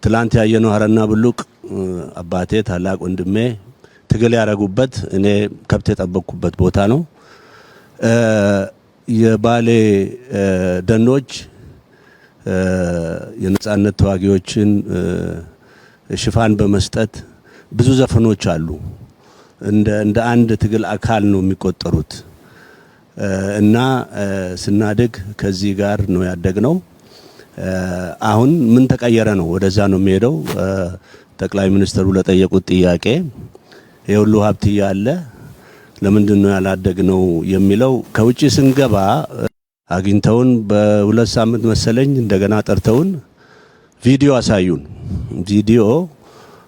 ትላንት ያየነው ሀረና ብሉቅ አባቴ ታላቅ ወንድሜ ትግል ያረጉበት እኔ ከብት የጠበቅኩበት ቦታ ነው። የባሌ ደኖች የነጻነት ተዋጊዎችን ሽፋን በመስጠት ብዙ ዘፈኖች አሉ። እንደ አንድ ትግል አካል ነው የሚቆጠሩት እና ስናድግ ከዚህ ጋር ነው ያደግነው። አሁን ምን ተቀየረ ነው ወደዛ ነው የሚሄደው። ጠቅላይ ሚኒስትሩ ለጠየቁት ጥያቄ የሁሉ ሀብት ያለ ለምንድን ነው ያላደግነው የሚለው ከውጪ ስንገባ አግኝተውን በ2 ሳምንት መሰለኝ እንደገና ጠርተውን ቪዲዮ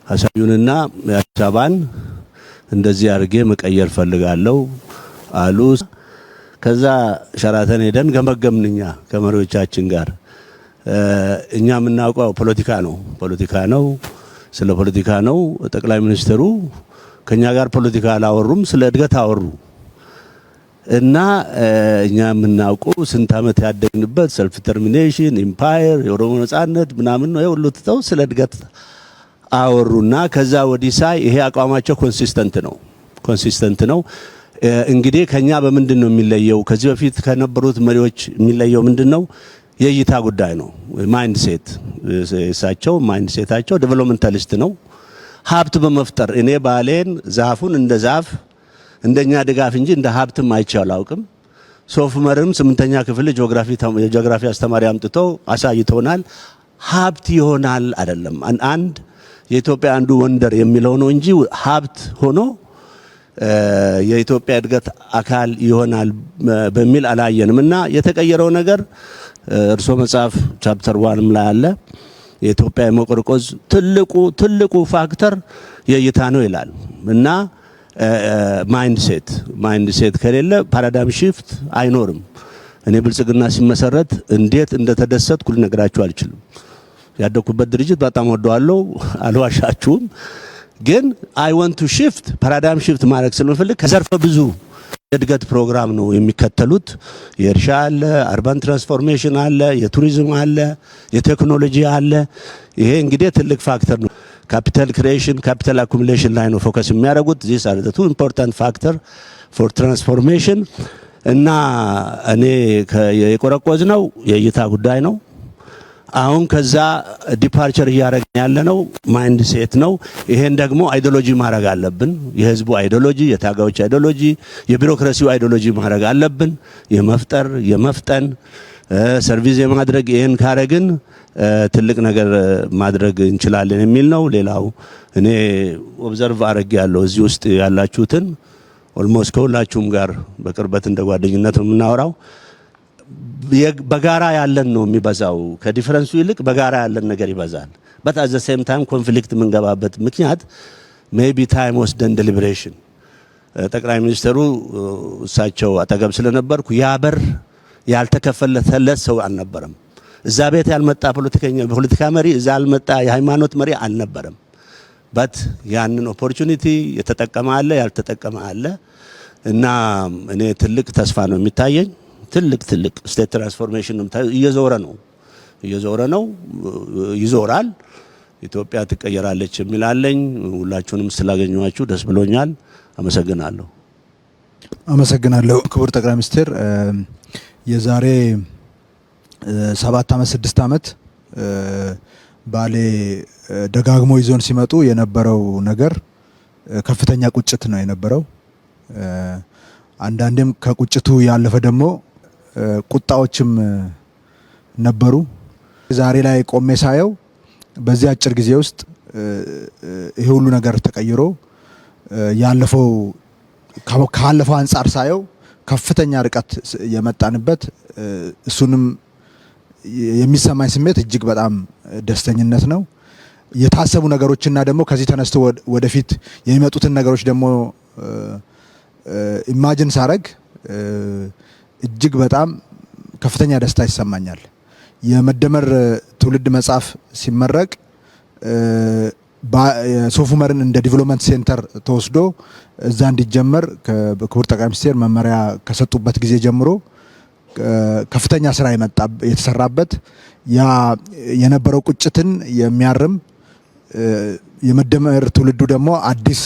አሳዩንና አዲስ አበባን እንደዚህ አድርጌ መቀየር ፈልጋለሁ አሉ። ከዛ ሸራተን ሄደን ገመገምንኛ ከመሪዎቻችን ጋር። እኛ የምናውቀው ፖለቲካ ነው፣ ስለ ፖለቲካ ነው። ጠቅላይ ሚኒስትሩ ከኛ ጋር ፖለቲካ አላወሩም፣ ስለ እድገት አወሩ። እና እኛ የምናውቀው ስንት ዓመት ያደግንበት ሰልፍ ተርሚኔሽን ኢምፓየር የኦሮሞ ነጻነት ምናምን ነው ሁሉ ትተው ስለ እድገት አወሩና ከዛ ወዲህ ሳይ ይሄ አቋማቸው ኮንሲስተንት ነው። እንግዲህ ከኛ በምንድን ነው የሚለየው? ከዚህ በፊት ከነበሩት መሪዎች የሚለየው ምንድነው? የእይታ ጉዳይ ነው። ማይንድሴት እሳቸው ማይንድሴታቸው ዴቨሎፕመንታሊስት ነው። ሀብት በመፍጠር እኔ ባሌን ዛፉን እንደ ዛፍ እንደኛ ድጋፍ እንጂ እንደ ሀብትም አይቼው አላውቅም። ሶፍ ዑመርም 8ኛ ክፍል የጂኦግራፊ አስተማሪ አምጥቶ አሳይቶናል። ሀብት ይሆናል አይደለም አንድ የኢትዮጵያ አንዱ ወንደር የሚለው ነው እንጂ ሀብት ሆኖ የኢትዮጵያ እድገት አካል ይሆናል በሚል አላየንም። እና የተቀየረው ነገር እርሶ መጽሐፍ ቻፕተር 1 ላይ አለ። የኢትዮጵያ የመቆርቆዝ ትልቁ ፋክተር የእይታ ነው ይላል። እና ማይንድሴት ከሌለ ፓራዳይም ሺፍት አይኖርም። እኔ ብልጽግና ሲመሰረት እንዴት እንደተደሰትኩ ልነግራችሁ አልችልም። ያደኩበት ድርጅት በጣም ወደዋለሁ፣ አልዋሻችሁም። ግን አይ ዋንት ቱ ሺፍት ፓራዳይም ሺፍት ማድረግ ስለምፈልግ ከዘርፈ ብዙ የእድገት ፕሮግራም ነው የሚከተሉት። የእርሻ አለ፣ አርባን ትራንስፎርሜሽን አለ፣ የቱሪዝም አለ፣ የቴክኖሎጂ አለ። ይሄ እንግዲህ ትልቅ ፋክተር ነው። ካፒታል ክሪኤሽን፣ ካፒታል አኩሙሌሽን ላይ ነው ፎከስ የሚያደርጉት። ዚስ አር ዘ ቱ ኢምፖርታንት ፋክተር ፎር ትራንስፎርሜሽን። እና እኔ የቆረቆዝ ነው የእይታ ጉዳይ ነው። አሁን ከዛ ዲፓርቸር እያደረግን ያለነው ማይንድ ሴት ነው። ይሄን ደግሞ አይዲዮሎጂ ማድረግ አለብን። የህዝቡ አይዲዮሎጂ፣ የታጋዮች አይዲዮሎጂ፣ የቢሮክራሲው አይዲዮሎጂ ማድረግ አለብን። የመፍጠር የመፍጠን ሰርቪስ የማድረግ ይሄን ካረግን ትልቅ ነገር ማድረግ እንችላለን የሚል ነው። ሌላው እኔ ኦብዘርቭ አረግ ያለው እዚህ ውስጥ ያላችሁትን ኦልሞስት ከሁላችሁም ጋር በቅርበት እንደ ጓደኝነት ነው የምናወራው። በጋራ ያለን ነው የሚበዛው። ከዲፈረንሱ ይልቅ በጋራ ያለን ነገር ይበዛል። በት አት ዘ ሴም ታይም ኮንፍሊክት የምንገባበት ምክንያት ሜቢ ታይም ወስደን ዴሊብሬሽን ጠቅላይ ሚኒስትሩ እሳቸው አጠገብ ስለነበርኩ ያበር ያልተከፈለለት ሰው አልነበረም። እዛ ቤት ያልመጣ ፖለቲካ መሪ፣ እዛ ያልመጣ የሃይማኖት መሪ አልነበረም። በት ያንን ኦፖርቹኒቲ የተጠቀመ አለ፣ ያልተጠቀመ አለ። እና እኔ ትልቅ ተስፋ ነው የሚታየኝ። ትልቅ ስቴት ትራንስፎርሜሽን እየዞረ ነው ይዞራል። ኢትዮጵያ ትቀየራለች የሚላለኝ። ሁላችሁንም ስላገኘኋችሁ ደስ ብሎኛል። አመሰግናለሁ። ክቡር ጠቅላይ ሚኒስትር፣ የዛሬ 7 ዓመት 6 ዓመት ባሌ ደጋግሞ ይዞን ሲመጡ የነበረው ነገር ከፍተኛ ቁጭት ነው የነበረው። አንዳንዴም ከቁጭቱ ያለፈ ደግሞ ቁጣዎችም ነበሩ። ዛሬ ላይ ቆሜ ሳየው በዚህ አጭር ጊዜ ውስጥ ይሄ ሁሉ ነገር ተቀይሮ ካለፈው አንጻር ሳየው ከፍተኛ ርቀት የመጣንበት እሱንም የሚሰማኝ ስሜት እጅግ በጣም ደስተኝነት ነው። የታሰቡ ነገሮችና ደግሞ ከዚህ ተነስቶ ወደፊት የሚመጡትን ነገሮች ደግሞ ኢማጂን ሳረግ እጅግ በጣም ከፍተኛ ደስታ ይሰማኛል። የመደመር ትውልድ መጽሐፍ ሲመረቅ ሶፍ ዑመርን እንደ ዲቨሎፕመንት ሴንተር ተወስዶ እዛ እንዲጀመር ክቡር ጠቅላይ ሚኒስትር መመሪያ ከሰጡበት ጊዜ ጀምሮ ከፍተኛ ስራ የተሰራበት ያ የነበረው ቁጭትን የሚያርም የመደመር ትውልዱ ደግሞ አዲስ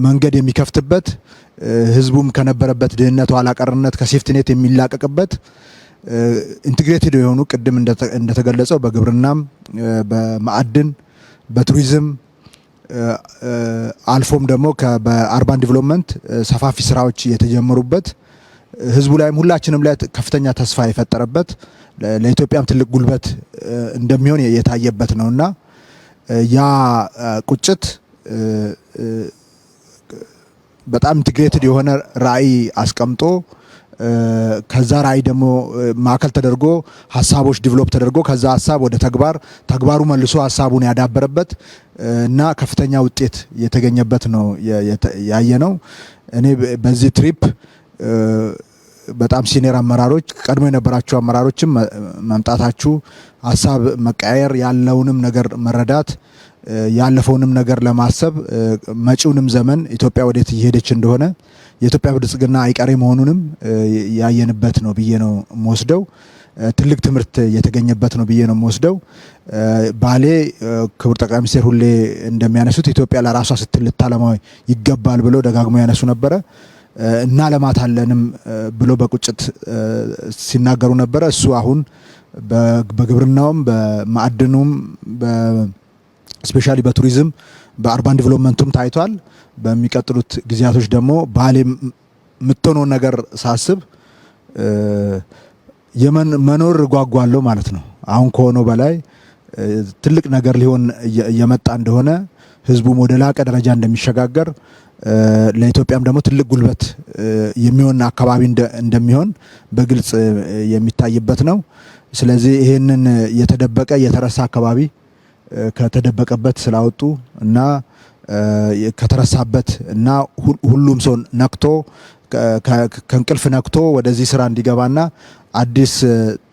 መንገድ የሚከፍትበት ህዝቡም ከነበረበት ድህነት፣ ኋላ ቀርነት ከሴፍቲኔት የሚላቀቅበት ኢንቴግሬትድ የሆኑ ቅድም እንደተገለጸው በግብርናም፣ በማዕድን፣ በቱሪዝም አልፎም ደግሞ በአርባን ዲቨሎፕመንት ሰፋፊ ስራዎች የተጀመሩበት ህዝቡ ላይም ሁላችንም ላይ ከፍተኛ ተስፋ የፈጠረበት ለኢትዮጵያም ትልቅ ጉልበት እንደሚሆን የታየበት ነውና ያ ቁጭት በጣም ኢንቴግሬትድ የሆነ ራዕይ አስቀምጦ ከዛ ራዕይ ደግሞ ማዕከል ተደርጎ ሀሳቦች ዲቨሎፕ ተደርጎ ከዛ ሀሳብ ወደ ተግባሩ መልሶ ሀሳቡን ያዳበረበት እና ከፍተኛ ውጤት የተገኘበት ነው ያየነው። እኔ በዚህ ትሪፕ በጣም ሲኒየር አመራሮች ቀድሞ የነበራችሁ አመራሮችም መምጣታችሁ ሀሳብ መቀያየር ያለውንም ነገር መረዳት ያለፈውንም ነገር ለማሰብ መጪውንም ዘመን ኢትዮጵያ ወዴት እየሄደች እንደሆነ የኢትዮጵያ ብልጽግና አይቀሬ መሆኑንም ያየንበት ነው ብዬ ነው የምወስደው። ትልቅ ትምህርት የተገኘበት ነው ብዬ ነው የምወስደው። ባሌ ክቡር ጠቅላይ ሚኒስትር ሁሌ እንደሚያነሱት ኢትዮጵያ ለራሷ ስትል ልታለማው ይገባል ብለው ደጋግሞ ያነሱ ነበረ እና ለማታለንም ብሎ በቁጭት ሲናገሩ ነበረ። እሱ አሁን በግብርናውም በማዕድኑም ስፔሻሊ በቱሪዝም በአርባን ዲቨሎፕመንቱም ታይቷል። በሚቀጥሉት ጊዜያቶች ደግሞ ባሌ የምትሆነውን ነገር ሳስብ መኖር ጓጓለሁ ማለት ነው። አሁን ከሆነው በላይ ትልቅ ነገር ሊሆን እየመጣ እንደሆነ ህዝቡም ወደ ላቀ ደረጃ እንደሚሸጋገር ለኢትዮጵያም ደግሞ ትልቅ ጉልበት የሚሆን አካባቢ እንደሚሆን በግልጽ የሚታይበት ነው። ስለዚህ ይሄንን የተደበቀ የተረሳ አካባቢ ከተደበቀበት ስላወጡ እና ከተረሳበት እና ሁሉም ሰው ነክቶ ከእንቅልፍ ነክቶ ወደዚህ ስራ እንዲገባና አዲስ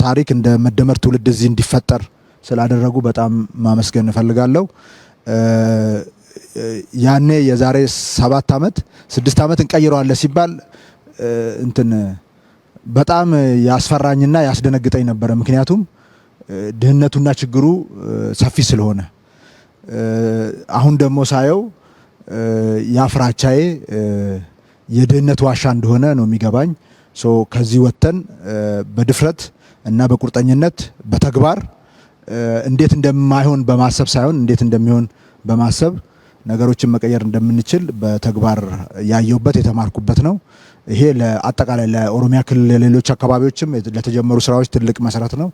ታሪክ እንደ መደመር ትውልድ እዚህ እንዲፈጠር ስላደረጉ በጣም ማመስገን እፈልጋለሁ። ያኔ የዛሬ 7 ዓመት 6 ዓመት እንቀይረዋለን ሲባል በጣም ያስፈራኝና ያስደነግጠኝ ነበረ። ምክንያቱም ድህነቱና ችግሩ ሰፊ ስለሆነ አሁን ደግሞ ሳየው ያፍራቻዬ የድህነት ዋሻ እንደሆነ ነው የሚገባኝ። ከዚህ ወጥተን በድፍረት እና በቁርጠኝነት በተግባር እንዴት እንደማይሆን በማሰብ ሳይሆን እንዴት እንደሚሆን በማሰብ ነገሮችን መቀየር እንደምንችል በተግባር ያየሁበት የተማርኩበት ነው። ይሄ ለአጠቃላይ ለኦሮሚያ ክልል ለሌሎች አካባቢዎችም ለተጀመሩ ስራዎች ትልቅ መሰረት ነው።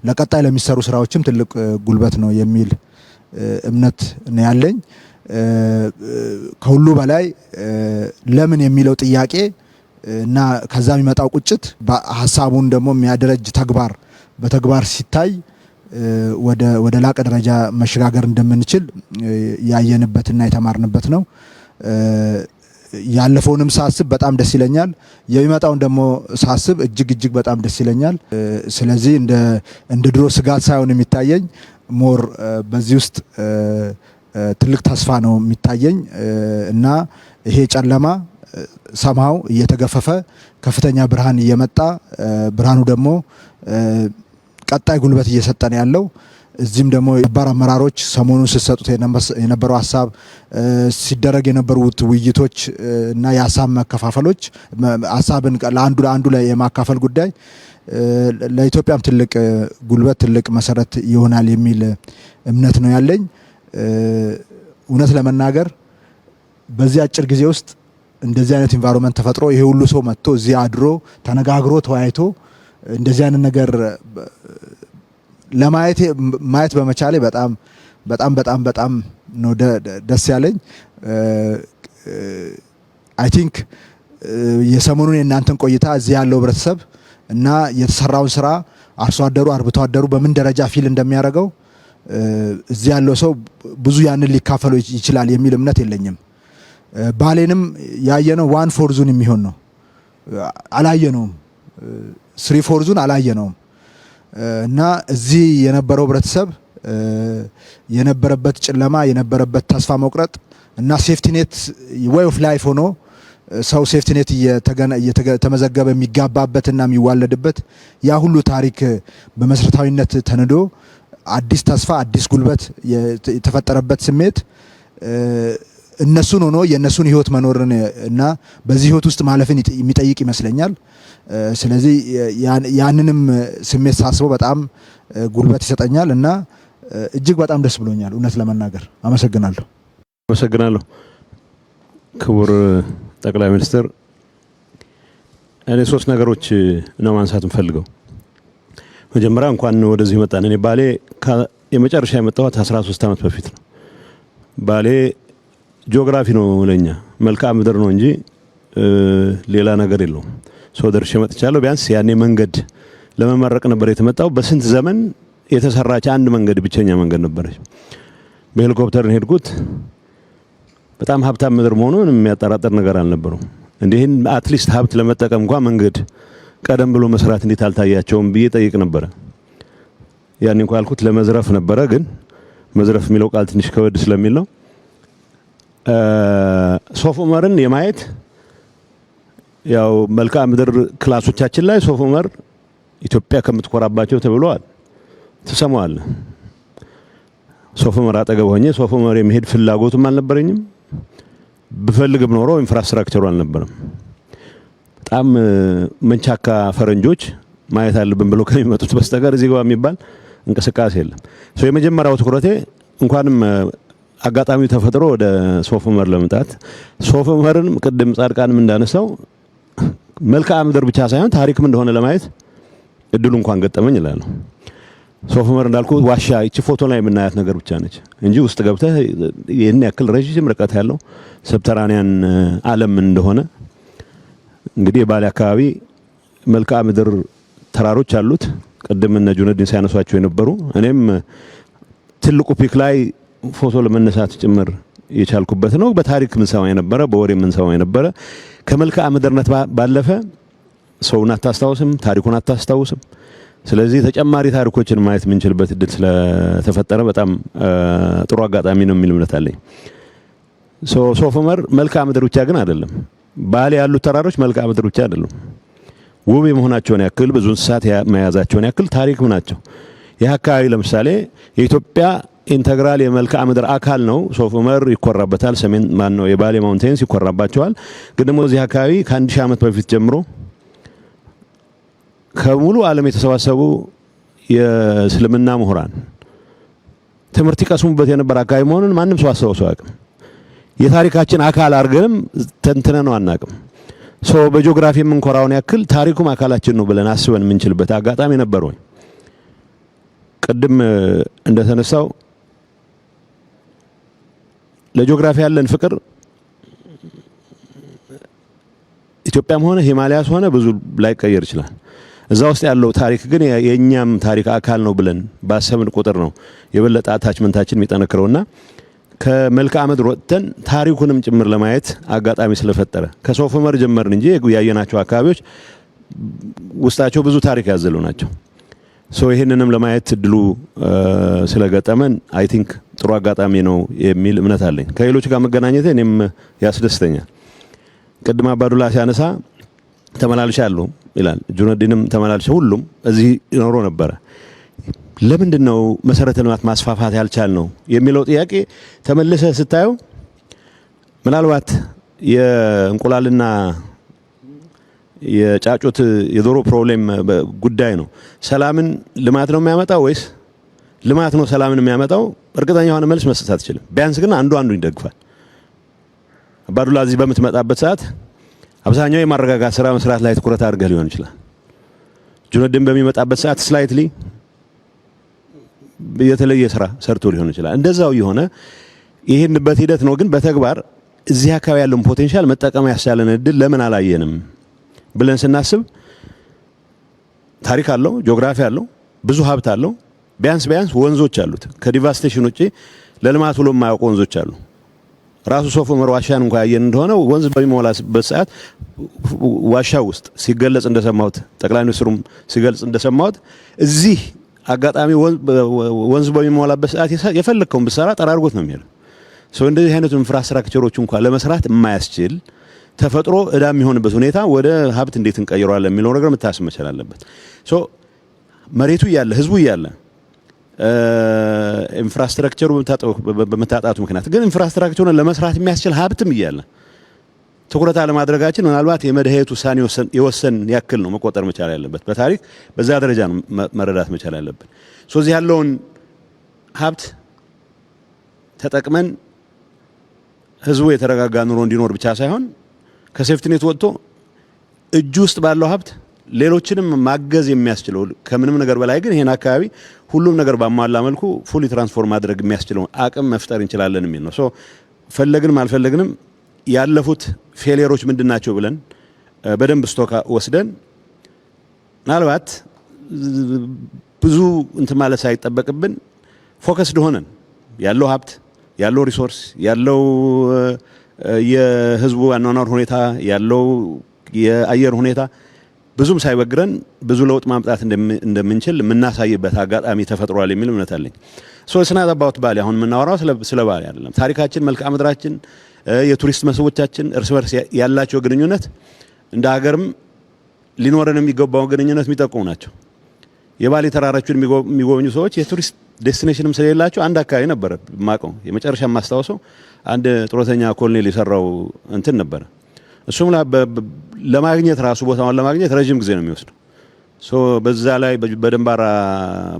ለቀጣይ ለሚሰሩ ስራዎችም ትልቅ ጉልበት ነው የሚል እምነት ነው ያለኝ። ከሁሉ በላይ ለምን የሚለው ጥያቄ እና ከዛ የሚመጣው ቁጭት ሀሳቡን ደግሞ የሚያደረጅ በተግባር ሲታይ ወደ ላቀ ደረጃ መሸጋገር እንደምንችል ያየንበትና የተማርንበት ነው። ያለፈውንም ሳስብ በጣም ደስ ይለኛል። የሚመጣውን ደግሞ ሳስብ እጅግ በጣም ደስ ይለኛል። ስለዚህ እንደ ድሮ ስጋት ሳይሆን የሚታየኝ ሞር በዚህ ውስጥ ትልቅ ተስፋ ነው የሚታየኝ እና ይሄ ጨለማ ሰማው እየተገፈፈ ከፍተኛ ብርሃን እየመጣ ብርሃኑ ደግሞ ቀጣይ ጉልበት እየሰጠን ያለው እዚህም ደግሞ የባር አመራሮች ሰሞኑን ሲሰጡት የነበረው ሀሳብ ሲደረግ የነበሩት ውይይቶች እና የሀሳብ መከፋፈሎች ሀሳብን ለአንዱ ላይ የማካፈል ጉዳይ ለኢትዮጵያም ትልቅ ጉልበት ትልቅ መሰረት ይሆናል የሚል እምነት ነው ያለኝ። እውነት ለመናገር በዚህ አጭር ጊዜ ውስጥ እንደዚህ አይነት ኢንቫይሮንመንት ተፈጥሮ ይሄ ሁሉ ሰው መጥቶ እዚህ አድሮ ተነጋግሮ ተወያይቶ እንደዚህ አይነት ነገር ማየት በመቻሌ በጣም ነው ደስ ያለኝ። አይ ቲንክ የሰሞኑን የእናንተን ቆይታ እዚህ ያለው ህብረተሰብ እና የተሰራውን ስራ አርሶ አደሩ አርብቶ አደሩ በምን ደረጃ ፊል እንደሚያደርገው እዚህ ያለው ሰው ብዙ ያንን ሊካፈለው ይችላል የሚል እምነት የለኝም። ባሌንም ያየነው 1/4 ዙን የሚሆን ነው፣ አላየነውም። 3/4 ዙን አላየነውም። እና እዚህ የነበረው ህብረተሰብ የነበረበት ጨለማ የነበረበት ተስፋ መቁረጥ እና ሴፍቲኔት ዌይ ኦፍ ላይፍ ሆኖ ሰው ሴፍቲኔት እየተመዘገበ የሚጋባበትና የሚዋለድበት ያ ሁሉ ታሪክ በመሰረታዊነት ተንዶ አዲስ ተስፋ አዲስ ጉልበት የተፈጠረበት ስሜት እነሱን ሆኖ የነሱን ህይወት መኖርን እና በዚህ ህይወት ውስጥ ማለፍን የሚጠይቅ ይመስለኛል። ስለዚህ ያንንም ስሜት ሳስበው በጣም ጉልበት ይሰጠኛል እና እጅግ በጣም ደስ ብሎኛል እውነት ለመናገር። አመሰግናለሁ። ክቡር ጠቅላይ ሚኒስትር፣ እኔ 3 ነገሮች ነው ማንሳት እንፈልገው። መጀመሪያ እንኳን ወደዚህ መጣን። እኔ ባሌ የመጨረሻ የመጣሁት 13 ዓመት በፊት ነው። ባሌ ጂኦግራፊ ነው ለኛ መልክዓ ምድር ነው እንጂ ሌላ ነገር የለውም። ደርሼ መጥቻለሁ። ቢያንስ ያኔ መንገድ ለመመረቅ ነበር የተመጣው። በስንት ዘመን የተሰራች አንድ መንገድ ብቸኛ መንገድ ነበረች። በሄሊኮፕተር ሄድኩት። በጣም ሀብታም ምድር መሆኑን የሚያጠራጥር ነገር አልነበረው። እንዲህን አትሊስት ሀብት ለመጠቀም እንኳን መንገድ ቀደም ብሎ መስራት እንዴት አልታያቸውም ብዬ ጠይቅ ነበረ። ያኔ እንኳን ያልኩት ለመዝረፍ ነበረ፣ ግን መዝረፍ የሚለው ቃል ትንሽ ከወድ ስለሚል ነው። ሶፍ ዑመርን የማየት ያው መልክዓ ምድር ክላሶቻችን ላይ ሶፍ ዑመር ኢትዮጵያ ከምትኮራባቸው ተብሏል። ተሰማዋለህ። ሶፍ ዑመር አጠገብ ሆኜ ሶፍ ዑመር የመሄድ ፍላጎቱም አልነበረኝም። ብፈልግም ኖሮ ኢንፍራስትራክቸሩ አልነበረም። በጣም መንቻካ ፈረንጆች ማየት አለብን ብሎ ከሚመጡት በስተቀር እዚህ ጋር የሚባል እንቅስቃሴ የለም። የመጀመሪያው ትኩረቴ እንኳንም አጋጣሚው ተፈጥሮ ወደ ሶፍ ዑመር ለመምጣት ሶፍ ዑመርን ቅድም ጻድቃንም እንዳነሳው መልክዓ ምድር ብቻ ሳይሆን ታሪክም እንደሆነ ለማየት እድሉ እንኳን ገጠመኝ ይላል። ሶፍ ዑመር እንዳልኩ ዋሻ እቺ ፎቶ ላይ የምናያት ነገር ብቻ ነች እንጂ ውስጥ ገብተህ ይሄን ያክል ረጅም ርቀት ያለው ሰብተራኒያን ዓለም እንደሆነ እንግዲህ የባሌ አካባቢ መልክዓ ምድር ተራሮች አሉት። ቅድም እነ ጁነዲን ሲያነሷቸው የነበሩ እኔም ትልቁ ፒክ ላይ ፎቶ ለመነሳት ጭምር የቻልኩበት ነው። በታሪክ ምን ሰማይ ነበረ፣ በወሬ ምን ሰማይ ነበረ። ከመልክዓ ምድርነት ባለፈ ሰውን አታስታውስም፣ ታሪኩን አታስታውስም። ስለዚህ ተጨማሪ ታሪኮችን ማየት የምንችልበት እድል ስለተፈጠረ በጣም ጥሩ አጋጣሚ ነው የሚል እምነት አለኝ። ሶፍ ዑመር መልክዓ ምድር ብቻ ግን አይደለም። ባሌ ያሉት ተራሮች መልክዓ ምድር ብቻ አይደሉም። ውብ የመሆናቸውን ያክል ብዙ እንስሳት መያዛቸውን ያክል ታሪክም ናቸው። ይህ አካባቢ ለምሳሌ የኢትዮጵያ ኢንተግራል የመልክዓ ምድር አካል ነው። ሶፍ ዑመር ይኮራበታል። ሰሜን ማነው የባሌ ማውንቴንስ ይኮራባቸዋል። ግን ደግሞ እዚህ አካባቢ ከ1000 ዓመት በፊት ጀምሮ ከሙሉ ዓለም የተሰባሰቡ የእስልምና ምሁራን ትምህርት ይቀስሙበት የነበረ አካባቢ መሆኑን ማንም ሰው አስታውሶ አያውቅም። የታሪካችን አካል አድርገንም ተንትነነው አናውቅም። በጂኦግራፊ የምንኮራውን ያክል ታሪኩም አካላችን ነው ብለን አስበን የምንችልበት አጋጣሚ ነበር ወይ? ቅድም እንደተነሳው ለጂኦግራፊ ያለን ፍቅር ኢትዮጵያም ሆነ ሂማሊያስ ሆነ ብዙ ላይቀየር ይችላል። እዛ ውስጥ ያለው ታሪክ ግን የኛም ታሪክ አካል ነው ብለን ባሰብን ቁጥር ነው የበለጠ አታችመንታችን የሚጠነክረውና ከመልክዓ ምድር ወጥተን ታሪኩንም ጭምር ለማየት አጋጣሚ ስለፈጠረ ከሶፍ ዑመር ጀመርን እንጂ ያየናቸው አካባቢዎች ውስጣቸው ብዙ ታሪክ ያዘሉ ናቸው። ይሄንንም ለማየት እድሉ ስለገጠመን አይ ቲንክ ጥሩ አጋጣሚ ነው የሚል እምነት አለኝ። ከሌሎች ጋር መገናኘት እኔም ያስደስተኛል። ቅድም አባዱላ ሲያነሳ ተመላልሻለሁ ይላል። ጁነዲንም ተመላልሻ ሁሉም እዚህ ይኖሩ ነበረ። ለምንድን ነው መሰረተ ልማት ማስፋፋት ያልቻል ነው የሚለው ጥያቄ ተመልሰ ስታየው ምናልባት የእንቁላልና የጫጩት የዶሮ ፕሮብሌም ጉዳይ ነው። ሰላምን ልማት ነው የሚያመጣው ወይስ ልማት ነው ሰላምን የሚያመጣው? እርግጠኛ የሆነ መልስ መስጠት አትችልም። ቢያንስ ግን አንዱ ይደግፋል። አባዱላ እዚህ በምትመጣበት ሰዓት አብዛኛው የማረጋጋት ስራ መስራት ላይ ትኩረት አድርገህ ሊሆን ይችላል። ጁነዲን በሚመጣበት ሰዓት ስላይትሊ የተለየ ስራ ሰርቶ ሊሆን ይችላል። እንደዛው የሆነ ይሄንበት ሂደት ነው። ግን በተግባር እዚህ አካባቢ ያለውን ፖቴንሻል መጠቀም ያስቻለን እድል ለምን አላየንም ብለን ስናስብ ታሪክ አለው፣ ጂኦግራፊ አለው፣ ብዙ ሀብት አለው። ቢያንስ ወንዞች አሉት። ከዲቫስቴሽን ውጪ ለልማት ብሎ የማያውቁ ወንዞች አሉ። ራሱ ሶፍ ዑመር ዋሻን እንኳን ያየን እንደሆነ ወንዝ በሚሞላበት ሰዓት ዋሻው ውስጥ ሲገለጽ እንደሰማሁት ጠቅላይ ሚኒስትሩም ሲገልጽ እንደሰማሁት እዚህ አጋጣሚ ወንዝ በሚሞላበት ሰዓት የፈለከውን ብትሰራ ጠራርጎት ነው የሚሄደው። እንደዚህ አይነቱ ኢንፍራስትራክቸሮች እንኳን ለመስራት የማያስችል ተፈጥሮ እዳ የሚሆንበት ሁኔታ ወደ ሀብት እንዴት እንቀይረዋለን የሚለው ነገር መታሰብ መቻል አለበት። መሬቱ እያለ ህዝቡ እያለ ኢንፍራስትራክቸሩ በመታጣቱ ምክንያት ግን ኢንፍራስትራክቸሩን ለመስራት የሚያስችል ሀብትም እያለ ትኩረት አለማድረጋችን ምናልባት የመድኃኒት ውሳኔ የወሰን ያክል ነው መቆጠር መቻል ያለበት። በታሪክ በዛ ደረጃ ነው መረዳት መቻል ያለበት። እዚህ ያለውን ሀብት ተጠቅመን ህዝቡ የተረጋጋ ኑሮ እንዲኖር ብቻ ሳይሆን ከሴፍቲኔት ወጥቶ እጁ ውስጥ ባለው ሀብት ሌሎችንም ማገዝ የሚያስችለው ከምንም ነገር በላይ ግን ይሄን አካባቢ ሁሉም ነገር ባሟላ መልኩ ፉሊ ትራንስፎርም ማድረግ የሚያስችለው አቅም መፍጠር እንችላለን የሚል ነው። ፈለግንም አልፈለግንም ያለፉት ፌሊየሮች ምንድናቸው ብለን በደንብ ስቶክ ወስደን ምናልባት ብዙ እንትን ማለት ሳይጠበቅብን ፎከስድ ሆነን ያለው ሀብት ያለው ሪሶርስ ያለው የህዝቡ አኗኗር ሁኔታ ያለው የአየር ሁኔታ ብዙም ሳይበግረን ብዙ ለውጥ ማምጣት እንደምንችል የምናሳይበት አጋጣሚ ተፈጥሯል የሚል እምነት አለኝ። ስናት አባውት ባሌ አሁን የምናወራው ስለ ባሌ አይደለም። ታሪካችን፣ መልክዓ ምድራችን፣ የቱሪስት መስህቦቻችን እርስ በርስ ያላቸው ግንኙነት እንደ ሀገርም ሊኖረን የሚገባው ግንኙነት የሚጠቁሙ ናቸው። የባሌ ተራራዎችን የሚጎበኙ ሰዎች የቱሪስት ዴስቲኔሽንም ስለሌላቸው አንድ አካባቢ ነበረ ማቀው የመጨረሻ ማስታወሰው አንድ ጡረተኛ ኮሎኔል የሰራው እንትን ነበረ። እሱም ለማግኘት ራሱ ቦታውን ለማግኘት ረጅም ጊዜ ነው የሚወስደው። በዛ ላይ በደንባራ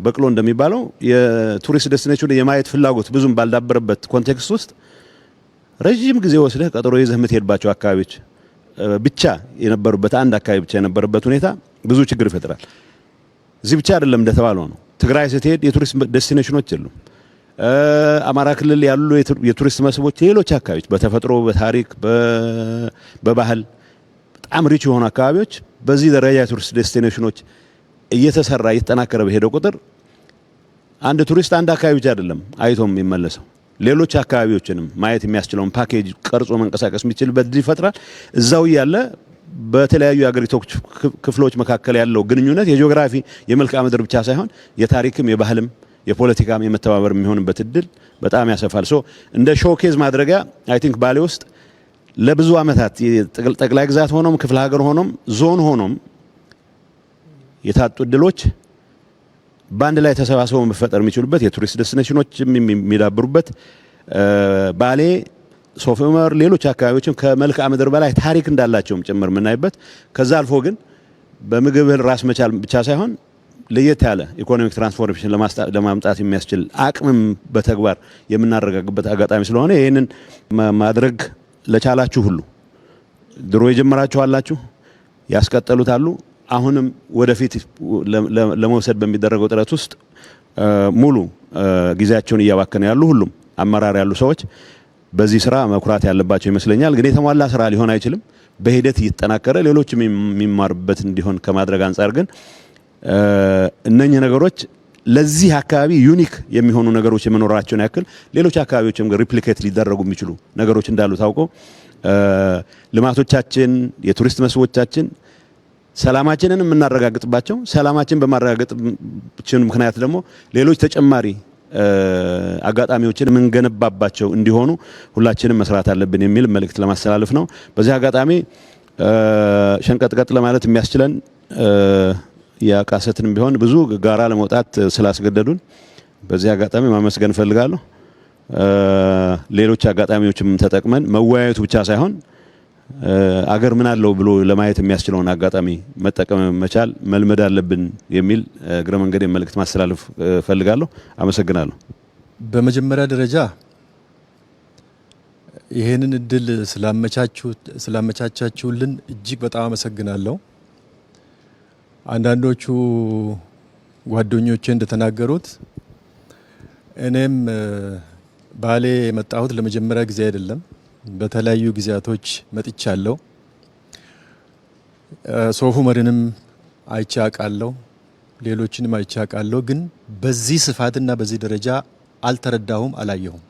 በቅሎ እንደሚባለው የቱሪስት ዴስቲኔሽን የማየት ፍላጎት ብዙም ባልዳበረበት ኮንቴክስት ውስጥ ረጅም ጊዜ ወስደህ ቀጠሮ ይዘህ የምትሄድባቸው አካባቢዎች ብቻ የነበሩበት አንድ አካባቢ ብቻ የነበረበት ሁኔታ ብዙ ችግር ይፈጥራል። እዚህ ብቻ አይደለም እንደተባለው ነው። ትግራይ ስትሄድ የቱሪስት ዴስቲኔሽኖች የሉም። አማራ ክልል ያሉ የቱሪስት መስህቦች ሌሎች አካባቢዎች በተፈጥሮ በታሪክ በባህል በጣም ሪች የሆኑ አካባቢዎች በዚህ ደረጃ የቱሪስት ዴስቲኔሽኖች እየተሰራ እየተጠናከረ በሄደው ቁጥር አንድ ቱሪስት አንድ አካባቢ ብቻ አይደለም አይቶም የሚመለሰው ሌሎች አካባቢዎችንም ማየት የሚያስችለውን ፓኬጅ ቀርጾ መንቀሳቀስ የሚችልበት እድል ይፈጥራል። እዛው ያለ በተለያዩ የአገሪቱ ክፍሎች መካከል ያለው ግንኙነት የጂኦግራፊ የመልክዓ ምድር ብቻ ሳይሆን የታሪክም የባህልም የፖለቲካም የመተባበር የሚሆንበት እድል በጣም ያሰፋል። እንደ ሾኬዝ ማድረጊያ አይ ቲንክ ባሌ ውስጥ ለብዙ ዓመታት ጠቅላይ ግዛት ሆኖም ክፍለ ሀገር ሆኖም ዞን ሆኖም የታጡ እድሎች በአንድ ላይ ተሰባስበው መፈጠር የሚችሉበት የቱሪስት ዴስቲኔሽኖች የሚዳብሩበት ባሌ ሶፍ ዑመር ሌሎች አካባቢዎችም ከመልክዓ ምድር በላይ ታሪክ እንዳላቸውም ጭምር የምናይበት ከዛ አልፎ ግን በምግብ እህል ራስ መቻል ብቻ ሳይሆን ለየት ያለ ኢኮኖሚክ ትራንስፎርሜሽን ለማምጣት የሚያስችል አቅምም በተግባር የምናረጋግበት አጋጣሚ ስለሆነ ይህንን ማድረግ ለቻላችሁ ሁሉ ድሮ የጀመራችሁ አላችሁ፣ ያስቀጠሉት አሉ። አሁንም ወደፊት ለመውሰድ በሚደረገው ጥረት ውስጥ ሙሉ ጊዜያቸውን እያባከኑ ያሉ ሁሉም አመራር ያሉ ሰዎች በዚህ ስራ መኩራት ያለባቸው ይመስለኛል። ግን የተሟላ ስራ ሊሆን አይችልም። በሂደት እየተጠናከረ ሌሎችም የሚማሩበት እንዲሆን ከማድረግ አንጻር ግን እነኚህ ነገሮች ለዚህ አካባቢ ዩኒክ የሚሆኑ ነገሮች የመኖራቸውን ያክል ሌሎች አካባቢዎችም ሪፕሊኬት ሊደረጉ የሚችሉ ነገሮች እንዳሉ ታውቆ ልማቶቻችን የቱሪስት መስህቦቻችን ሰላማችንን የምናረጋግጥባቸው ሰላማችን በማረጋገጥችን ምክንያት ደግሞ ሌሎች ተጨማሪ አጋጣሚዎችን የምንገነባባቸው እንዲሆኑ ሁላችንም መስራት አለብን የሚል መልእክት ለማስተላለፍ ነው። በዚህ አጋጣሚ ሸንቀጥቀጥ ለማለት የሚያስችለን ያቃሰትንም ቢሆን ብዙ ጋራ ለመውጣት ስላስገደዱን በዚህ አጋጣሚ ማመስገን ፈልጋለሁ። ሌሎች አጋጣሚዎችም ተጠቅመን መወያየቱ ብቻ ሳይሆን አገር ምን አለው ብሎ ለማየት የሚያስችለውን አጋጣሚ መጠቀም መቻል መልመድ አለብን የሚል እግረ መንገድ መልእክት ማስተላለፍ ፈልጋለሁ። አመሰግናለሁ። በመጀመሪያ ደረጃ ይሄንን እድል ስላመቻቻችሁልን እጅግ በጣም አመሰግናለሁ። አንዳንዶቹ ጓደኞቼ እንደተናገሩት እኔም ባሌ የመጣሁት ለመጀመሪያ ጊዜ አይደለም። በተለያዩ ጊዜያቶች መጥቻለሁ። ሶፍ ዑመርንም አይቼ አውቃለሁ፣ ሌሎችንም አይቼ አውቃለሁ። ግን በዚህ ስፋትና በዚህ ደረጃ አልተረዳሁም፣ አላየሁም።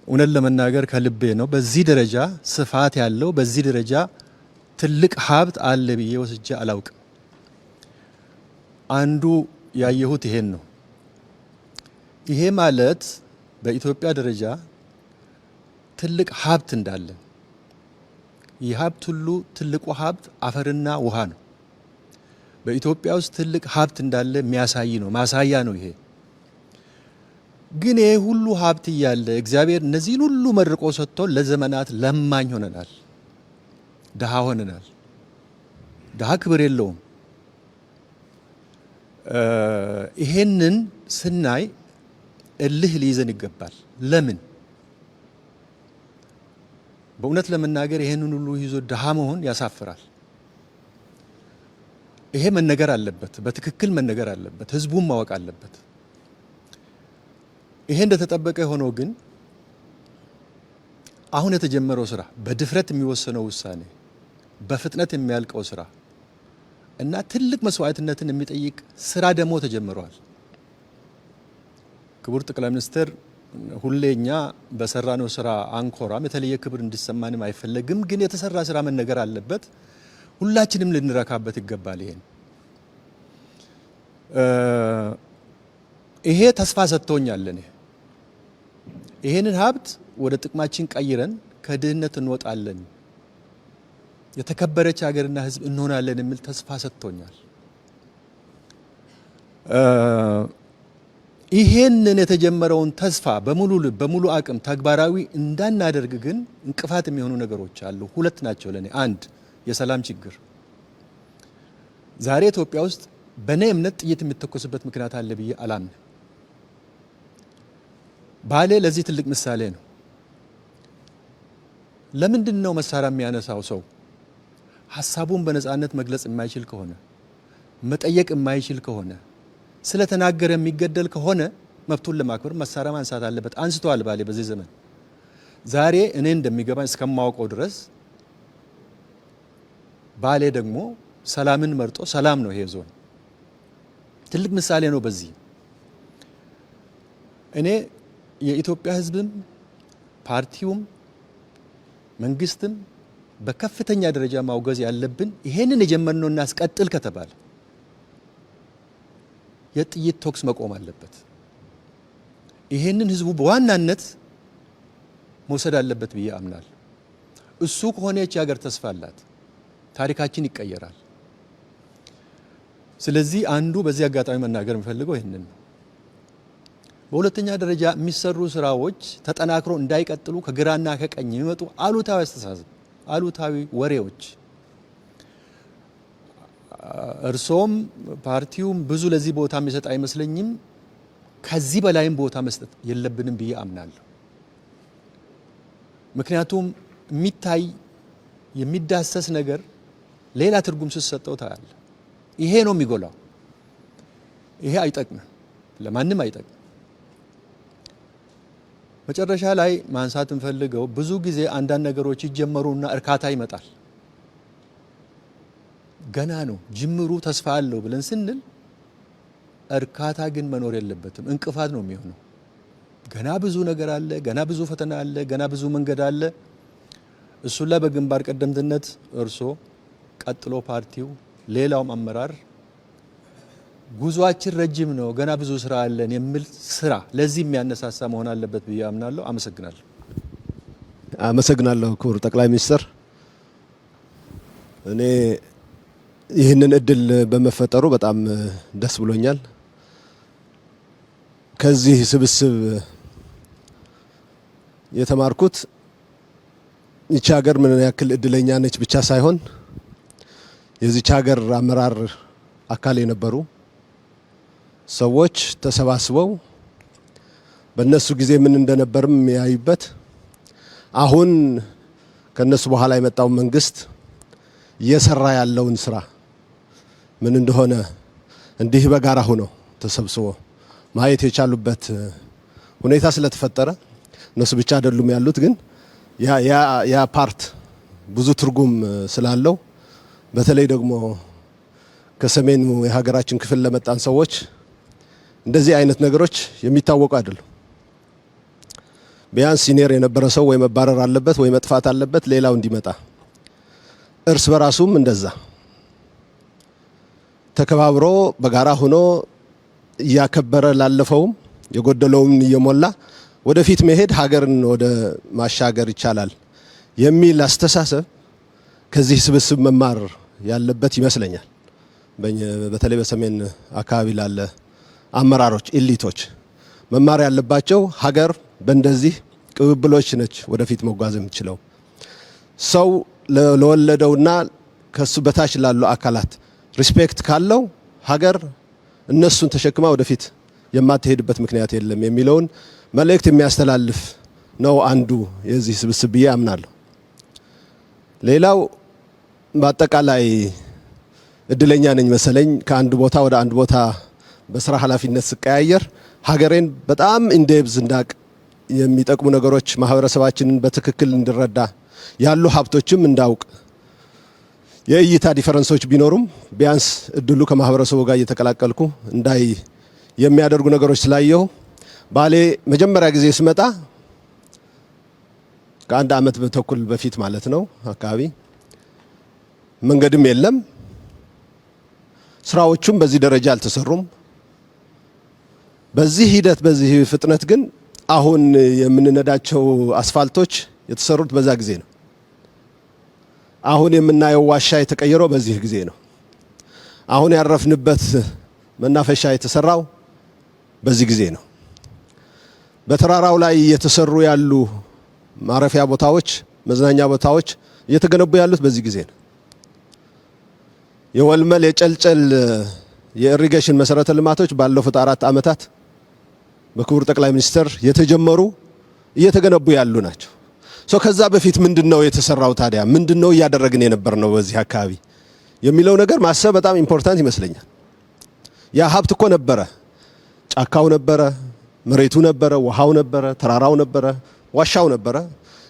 እውነት ለመናገር ከልቤ ነው። በዚህ ደረጃ ስፋት ያለው በዚህ ደረጃ ትልቅ ሀብት አለ ብዬ ወስጄ አላውቅም። አንዱ ያየሁት ይሄን ነው። ይሄ ማለት በኢትዮጵያ ደረጃ ትልቅ ሀብት እንዳለ፣ ይህ ሀብት ሁሉ ትልቁ ሀብት አፈርና ውሃ ነው። በኢትዮጵያ ውስጥ ትልቅ ሀብት እንዳለ የሚያሳይ ነው፣ ማሳያ ነው ይሄ። ግን ይሄ ሁሉ ሀብት እያለ እግዚአብሔር እነዚህን ሁሉ መርቆ ሰጥቶ ለዘመናት ለማኝ ሆነናል፣ ድሃ ሆነናል። ድሃ ክብር የለውም። ይሄንን ስናይ እልህ ሊይዘን ይገባል። ለምን? በእውነት ለመናገር ይሄንን ሁሉ ይዞ ድሃ መሆን ያሳፍራል። ይሄ መነገር አለበት፣ በትክክል መነገር አለበት፣ ህዝቡም ማወቅ አለበት። ይሄ እንደተጠበቀ ሆኖ ግን አሁን የተጀመረው ስራ በድፍረት የሚወሰነው ውሳኔ በፍጥነት የሚያልቀው ስራ እና ትልቅ መስዋዕትነትን የሚጠይቅ ስራ ደግሞ ተጀምሯል። ክቡር ጠቅላይ ሚኒስትር ሁሌኛ በሰራነው ስራ አንኮራም፣ የተለየ ክብር እንዲሰማንም አይፈለግም። ግን የተሰራ ስራ መነገር አለበት፣ ሁላችንም ልንረካበት ይገባል። ይሄ ተስፋ ሰጥቶኛል። ይሄንን ሀብት ወደ ጥቅማችን ቀይረን ከድህነት እንወጣለን፣ የተከበረች ሀገርና ህዝብ እንሆናለን የሚል ተስፋ ሰጥቶኛል። ይሄንን የተጀመረውን ተስፋ በሙሉ ልብ በሙሉ አቅም ተግባራዊ እንዳናደርግ ግን እንቅፋት የሚሆኑ ነገሮች አሉ። ሁለት ናቸው ለኔ። አንድ የሰላም ችግር። ዛሬ ኢትዮጵያ ውስጥ በእኔ እምነት ጥይት የሚተኮስበት ምክንያት አለ ብዬ አላምንም። ባሌ ለዚህ ትልቅ ምሳሌ ነው። ለምንድን ነው መሳሪያ የሚያነሳው ሰው ሀሳቡን በነጻነት መግለጽ የማይችል ከሆነ፣ መጠየቅ የማይችል ከሆነ፣ ስለተናገረ የሚገደል ከሆነ መብቱን ለማክበር መሳሪያ ማንሳት አለበት። አንስተዋል ባሌ በዚህ ዘመን። ዛሬ እኔ እንደሚገባኝ እስከማውቀው ድረስ ባሌ ደግሞ ሰላምን መርጦ ሰላም ነው ይሄ ዞን ትልቅ ምሳሌ ነው። በዚህ እኔ የኢትዮጵያ ህዝብም ፓርቲውም መንግስትም በከፍተኛ ደረጃ ማውገዝ ያለብን ይሄንን የጀመርነው እናስቀጥል ከተባለ የጥይት ተኩስ መቆም አለበት። ይሄንን ህዝቡ በዋናነት መውሰድ አለበት ብዬ አምናለሁ። እሱ ከሆነ ይህች ሀገር ተስፋ አላት፣ ታሪካችን ይቀየራል። ስለዚህ አንዱ በዚህ አጋጣሚ መናገር የሚፈልገው ይሄንን ነው። በሁለተኛ ደረጃ የሚሰሩ ስራዎች ተጠናክሮ እንዳይቀጥሉ ከግራና ከቀኝ የሚመጡ አሉታዊ አስተሳሰብ፣ አሉታዊ ወሬዎች እርሶም ፓርቲውም ብዙ ለዚህ ቦታ የሚሰጥ አይመስለኝም። ከዚህ በላይም ቦታ መስጠት የለብንም ብዬ አምናለሁ። ምክንያቱም የሚታይ የሚዳሰስ ነገር ሌላ ትርጉም ስትሰጠው ታያለ። ይሄ ነው የሚጎላው። ይሄ አይጠቅምም፣ ለማንም አይጠቅም። መጨረሻ ላይ ማንሳት እንፈልገው ብዙ ጊዜ አንዳንድ ነገሮች ይጀመሩና እርካታ ይመጣል። ገና ነው ጅምሩ፣ ተስፋ አለው ብለን ስንል እርካታ ግን መኖር የለበትም፣ እንቅፋት ነው የሚሆነው። ገና ብዙ ነገር አለ፣ ገና ብዙ ፈተና አለ፣ ገና ብዙ መንገድ አለ። እሱን ላይ በግንባር ቀደምትነት እርሶ፣ ቀጥሎ ፓርቲው፣ ሌላውም አመራር ጉዟችን ረጅም ነው፣ ገና ብዙ ስራ አለን የሚል ስራ ለዚህ የሚያነሳሳ መሆን አለበት ብዬ አምናለሁ። አመሰግናለሁ። አመሰግናለሁ ክቡር ጠቅላይ ሚኒስትር። እኔ ይህንን እድል በመፈጠሩ በጣም ደስ ብሎኛል። ከዚህ ስብስብ የተማርኩት ይቺ ሀገር ምን ያክል እድለኛ ነች ብቻ ሳይሆን የዚች ሀገር አመራር አካል የነበሩ ሰዎች ተሰባስበው በእነሱ ጊዜ ምን እንደነበርም የሚያዩበት፣ አሁን ከነሱ በኋላ የመጣው መንግስት እየሰራ ያለውን ስራ ምን እንደሆነ እንዲህ በጋራ ሆነው ተሰብስቦ ማየት የቻሉበት ሁኔታ ስለተፈጠረ እነሱ ብቻ አይደሉም ያሉት፣ ግን ያ ፓርት ብዙ ትርጉም ስላለው በተለይ ደግሞ ከሰሜኑ የሀገራችን ክፍል ለመጣን ሰዎች እንደዚህ አይነት ነገሮች የሚታወቁ አይደሉም። ቢያንስ ሲኒየር የነበረ ሰው ወይ መባረር አለበት ወይ መጥፋት አለበት ሌላው እንዲመጣ፣ እርስ በራሱም እንደዛ ተከባብሮ በጋራ ሆኖ እያከበረ ላለፈውም የጎደለውም እየሞላ ወደፊት መሄድ ሀገርን ወደ ማሻገር ይቻላል የሚል አስተሳሰብ ከዚህ ስብስብ መማር ያለበት ይመስለኛል። በተለይ በሰሜን አካባቢ ላለ አመራሮች ኢሊቶች መማር ያለባቸው ሀገር በእንደዚህ ቅብብሎች ነች ወደፊት መጓዝ የምትችለው። ሰው ለወለደውና ከሱ በታች ላሉ አካላት ሪስፔክት ካለው ሀገር እነሱን ተሸክማ ወደፊት የማትሄድበት ምክንያት የለም የሚለውን መልእክት የሚያስተላልፍ ነው አንዱ የዚህ ስብስብ ብዬ አምናለሁ። ሌላው በአጠቃላይ እድለኛ ነኝ መሰለኝ ከአንድ ቦታ ወደ አንድ ቦታ በስራ ኃላፊነት ስቀያየር ሀገሬን በጣም ኢንዴብዝ እንዳቅ የሚጠቅሙ ነገሮች ማህበረሰባችንን በትክክል እንድረዳ ያሉ ሀብቶችም እንዳውቅ የእይታ ዲፈረንሶች ቢኖሩም ቢያንስ እድሉ ከማህበረሰቡ ጋር እየተቀላቀልኩ እንዳይ የሚያደርጉ ነገሮች ስላየሁ ባሌ መጀመሪያ ጊዜ ስመጣ ከአንድ ዓመት ተኩል በፊት ማለት ነው አካባቢ መንገድም የለም፣ ስራዎቹም በዚህ ደረጃ አልተሰሩም። በዚህ ሂደት በዚህ ፍጥነት ግን አሁን የምንነዳቸው አስፋልቶች የተሰሩት በዛ ጊዜ ነው። አሁን የምናየው ዋሻ የተቀየረው በዚህ ጊዜ ነው። አሁን ያረፍንበት መናፈሻ የተሰራው በዚህ ጊዜ ነው። በተራራው ላይ የተሰሩ ያሉ ማረፊያ ቦታዎች፣ መዝናኛ ቦታዎች እየተገነቡ ያሉት በዚህ ጊዜ ነው። የወልመል የጨልጨል የኢሪጌሽን መሰረተ ልማቶች ባለፉት 4 ዓመታት በክቡር ጠቅላይ ሚኒስትር የተጀመሩ እየተገነቡ ያሉ ናቸው። ከዛ በፊት ምንድነው የተሰራው? ታዲያ ምንድነው እያደረግን የነበርነው በዚህ አካባቢ የሚለው ነገር ማሰብ በጣም ኢምፖርታንት ይመስለኛል። ያ ሀብት እኮ ነበረ፣ ጫካው ነበረ፣ መሬቱ ነበረ፣ ውሃው ነበረ፣ ተራራው ነበረ፣ ዋሻው ነበረ።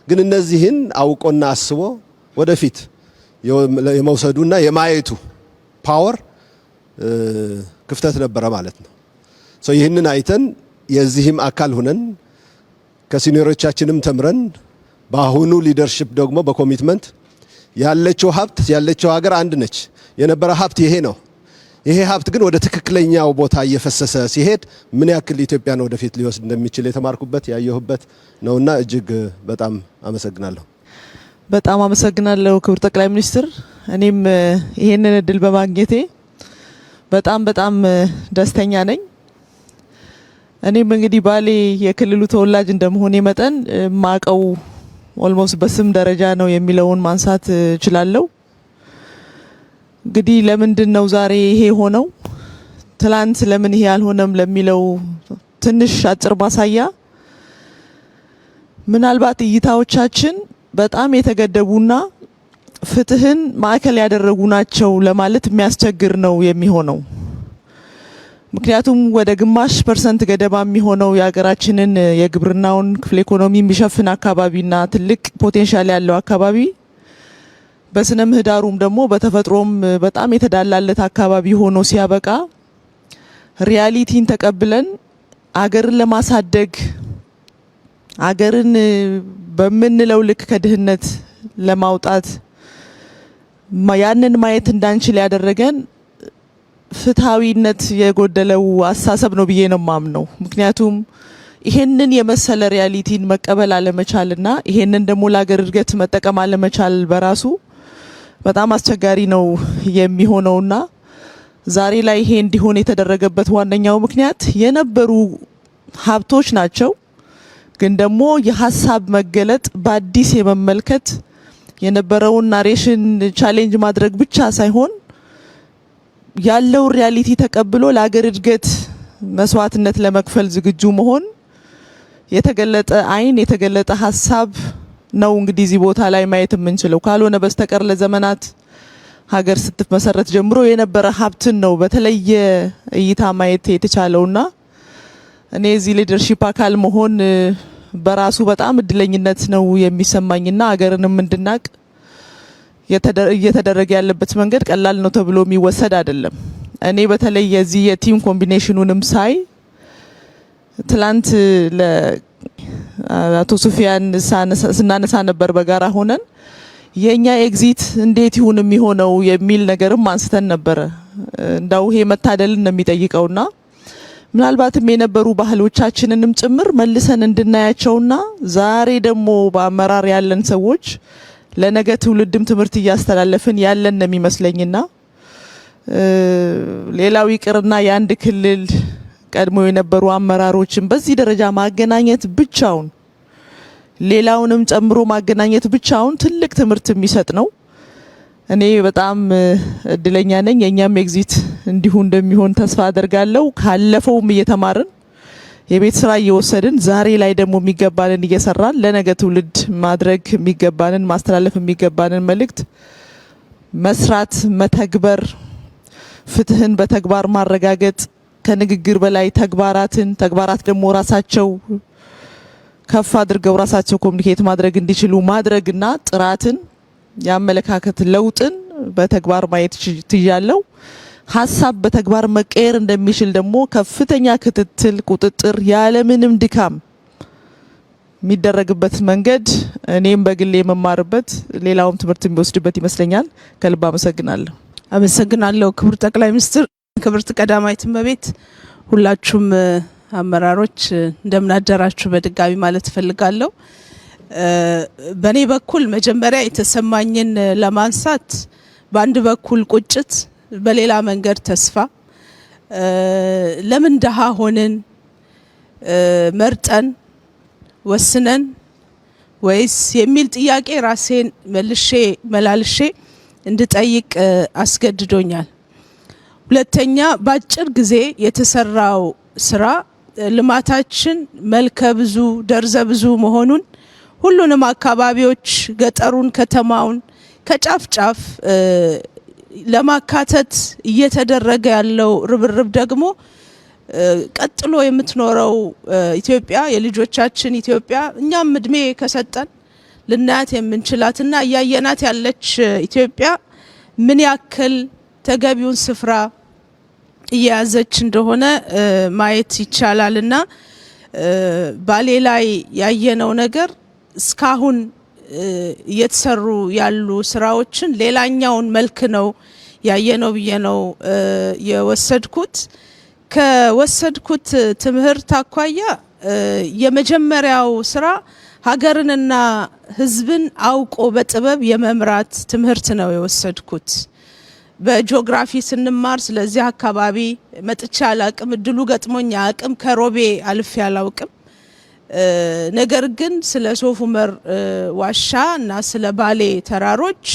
ግን እነዚህን አውቆና አስቦ ወደፊት የመውሰዱና የማየቱ ፓወር ክፍተት ነበረ ማለት ነው። ይህንን አይተን የዚህም አካል ሆነን ከሲኒየሮቻችንም ተምረን በአሁኑ ሊደርሺፕ ደግሞ በኮሚትመንት ያለችው ሀብት ያለችው ሀገር አንድ ነች። የነበረ ሀብት ይሄ ነው። ይሄ ሀብት ግን ወደ ትክክለኛው ቦታ እየፈሰሰ ሲሄድ ምን ያክል ኢትዮጵያን ወደፊት ሊወስድ እንደሚችል የተማርኩበት ያየሁበት ነውና እጅግ በጣም አመሰግናለሁ። በጣም አመሰግናለሁ ክቡር ጠቅላይ ሚኒስትር። እኔም ይሄንን እድል በማግኘቴ በጣም ደስተኛ ነኝ። እኔም እንግዲህ ባሌ የክልሉ ተወላጅ እንደመሆኔ መጠን ማቀው ኦልሞስት በስም ደረጃ ነው የሚለውን ማንሳት እችላለሁ። እንግዲህ ለምንድን ነው ዛሬ ይሄ ሆነው ትላንት ለምን ይሄ አልሆነም ለሚለው ትንሽ አጭር ማሳያ ምናልባት እይታዎቻችን በጣም የተገደቡና ፍትህን ማዕከል ያደረጉ ናቸው ለማለት የሚያስቸግር ነው የሚሆነው። ምክንያቱም ወደ ግማሽ % ገደማ የሚሆነው የሀገራችንን የግብርናውን ክፍለ ኢኮኖሚ የሚሸፍን አካባቢና ትልቅ ፖቴንሻል ያለው አካባቢ በስነ ምህዳሩም ደግሞ በተፈጥሮም በጣም የተዳላለት አካባቢ ሆኖ ሲያበቃ ሪያሊቲን ተቀብለን አገርን ለማሳደግ አገርን በምንለው ልክ ከድህነት ለማውጣት ያንን ማየት እንዳንችል ያደረገን ፍትሃዊነት የጎደለው አስተሳሰብ ነው ብዬ ነው ማምነው። ምክንያቱም ይሄንን የመሰለ ሪያሊቲን መቀበል አለመቻልና ይሄንን ደግሞ ለሀገር እድገት መጠቀም አለመቻል በራሱ በጣም አስቸጋሪ ነው የሚሆነውና ዛሬ ላይ ይሄ እንዲሆን የተደረገበት ዋነኛው ምክንያት የነበሩ ሀብቶች ናቸው። ግን ደግሞ የሀሳብ መገለጥ በአዲስ የመመልከት የነበረውን ናሬሽን ቻሌንጅ ማድረግ ብቻ ሳይሆን ያለው ሪያሊቲ ተቀብሎ ለሀገር እድገት መስዋዕትነት ለመክፈል ዝግጁ መሆን የተገለጠ አይን የተገለጠ ሀሳብ ነው እንግዲህ እዚህ ቦታ ላይ ማየት የምንችለው። ካልሆነ በስተቀር ለዘመናት ሀገር ስትመሰረት ጀምሮ የነበረ ሀብትን ነው በተለየ እይታ ማየት የተቻለውና እኔ እዚህ ሊደርሺፕ አካል መሆን በራሱ በጣም እድለኝነት ነው የሚሰማኝና ሀገርንም እንድናቅ እየተደረገ ያለበት መንገድ ቀላል ነው ተብሎ የሚወሰድ አይደለም። እኔ በተለይ የዚህ የቲም ኮምቢኔሽኑንም ሳይ ትላንት ለአቶ ሱፊያን ስናነሳ ነበር በጋራ ሆነን የኛ ኤግዚት እንዴት ይሁን የሚሆነው የሚል ነገርም አንስተን ነበረ። እንዳው ይሄ መታደልን ነው የሚጠይቀውና ምናልባትም የነበሩ ባህሎቻችንንም ጭምር መልሰን እንድናያቸውና ዛሬ ደግሞ በአመራር ያለን ሰዎች ለነገ ትውልድም ትምህርት እያስተላለፍን ያለን ነው የሚመስለኝና ሌላው ይቅርና የአንድ ክልል ቀድሞ የነበሩ አመራሮችን በዚህ ደረጃ ማገናኘት ብቻውን ሌላውንም ጨምሮ ማገናኘት ብቻውን ትልቅ ትምህርት የሚሰጥ ነው። እኔ በጣም እድለኛ ነኝ። የኛም ኤግዚት እንዲሁ እንደሚሆን ተስፋ አደርጋለሁ። ካለፈውም እየተማርን የቤት ስራ እየወሰድን ዛሬ ላይ ደግሞ የሚገባንን እየሰራን ለነገ ትውልድ ማድረግ የሚገባንን ማስተላለፍ የሚገባንን መልእክት መስራት፣ መተግበር፣ ፍትህን በተግባር ማረጋገጥ ከንግግር በላይ ተግባራት ደግሞ ራሳቸው ከፍ አድርገው ራሳቸው ኮሙኒኬት ማድረግ እንዲችሉ ማድረግና ጥራትን የአመለካከት ለውጥን በተግባር ማየት ትያለው። ሀሳብ በተግባር መቀየር እንደሚችል ደግሞ ከፍተኛ ክትትል፣ ቁጥጥር ያለምንም ድካም የሚደረግበት መንገድ እኔም በግሌ የመማርበት ሌላውም ትምህርት የሚወስድበት ይመስለኛል። ከልብ አመሰግናለሁ። አመሰግናለሁ ክቡር ጠቅላይ ሚኒስትር፣ ክብርት ቀዳማዊት እመቤት፣ ሁላችሁም አመራሮች እንደምን አደራችሁ በድጋሚ ማለት እፈልጋለሁ። በኔ በኩል መጀመሪያ የተሰማኝን ለማንሳት በአንድ በኩል ቁጭት፣ በሌላ መንገድ ተስፋ፣ ለምን ደሃ ሆንን መርጠን ወስነን ወይስ የሚል ጥያቄ ራሴን መላልሼ እንድጠይቅ አስገድዶኛል። ሁለተኛ በአጭር ጊዜ የተሰራው ስራ ልማታችን መልከ ብዙ ደርዘ ብዙ መሆኑን ሁሉንም አካባቢዎች ገጠሩን፣ ከተማውን ከጫፍ ጫፍ ለማካተት እየተደረገ ያለው ርብርብ ደግሞ ቀጥሎ የምትኖረው ኢትዮጵያ የልጆቻችን ኢትዮጵያ እኛም እድሜ ከሰጠን ልናያት የምንችላትና እያየናት ያለች ኢትዮጵያ ምን ያክል ተገቢውን ስፍራ እየያዘች እንደሆነ ማየት ይቻላልና ባሌ ላይ ያየነው ነገር እስካሁን እየተሰሩ ያሉ ስራዎችን ሌላኛውን መልክ ነው ያየነው ብዬ ነው የወሰድኩት። ከወሰድኩት ትምህርት አኳያ የመጀመሪያው ስራ ሀገርንና ሕዝብን አውቆ በጥበብ የመምራት ትምህርት ነው የወሰድኩት። በጂኦግራፊ ስንማር ስለዚህ አካባቢ መጥቻ አላቅም፣ እድሉ ገጥሞኛ አቅም ከሮቤ አልፌ አላውቅም። ነገር ግን ስለ ሶፍ ዑመር ዋሻ እና ስለ ባሌ ተራሮች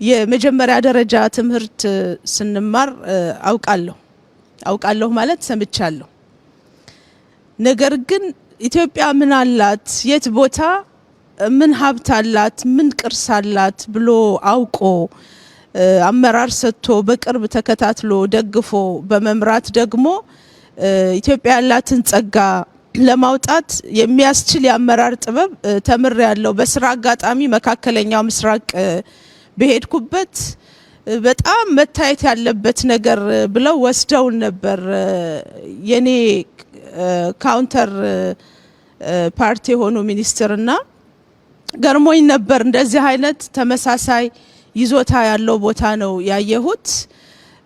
የመጀመሪያ ደረጃ ትምህርት ስንማር አውቃለሁ ማለት ሰምቻለሁ። ነገር ግን ኢትዮጵያ ምን አላት፣ የት ቦታ ምን ሀብት አላት፣ ምን ቅርስ አላት ብሎ አውቆ አመራር ሰጥቶ በቅርብ ተከታትሎ ደግፎ በመምራት ደግሞ ኢትዮጵያ ያላትን ጸጋ ለማውጣት የሚያስችል የአመራር ጥበብ ተምር ያለው በስራ አጋጣሚ መካከለኛው ምስራቅ በሄድኩበት በጣም መታየት ያለበት ነገር ብለው ወስደውን ነበር። የኔ ካውንተር ፓርቲ የሆኑ ሚኒስትርና ገርሞኝ ነበር። እንደዚህ አይነት ተመሳሳይ ይዞታ ያለው ቦታ ነው ያየሁት።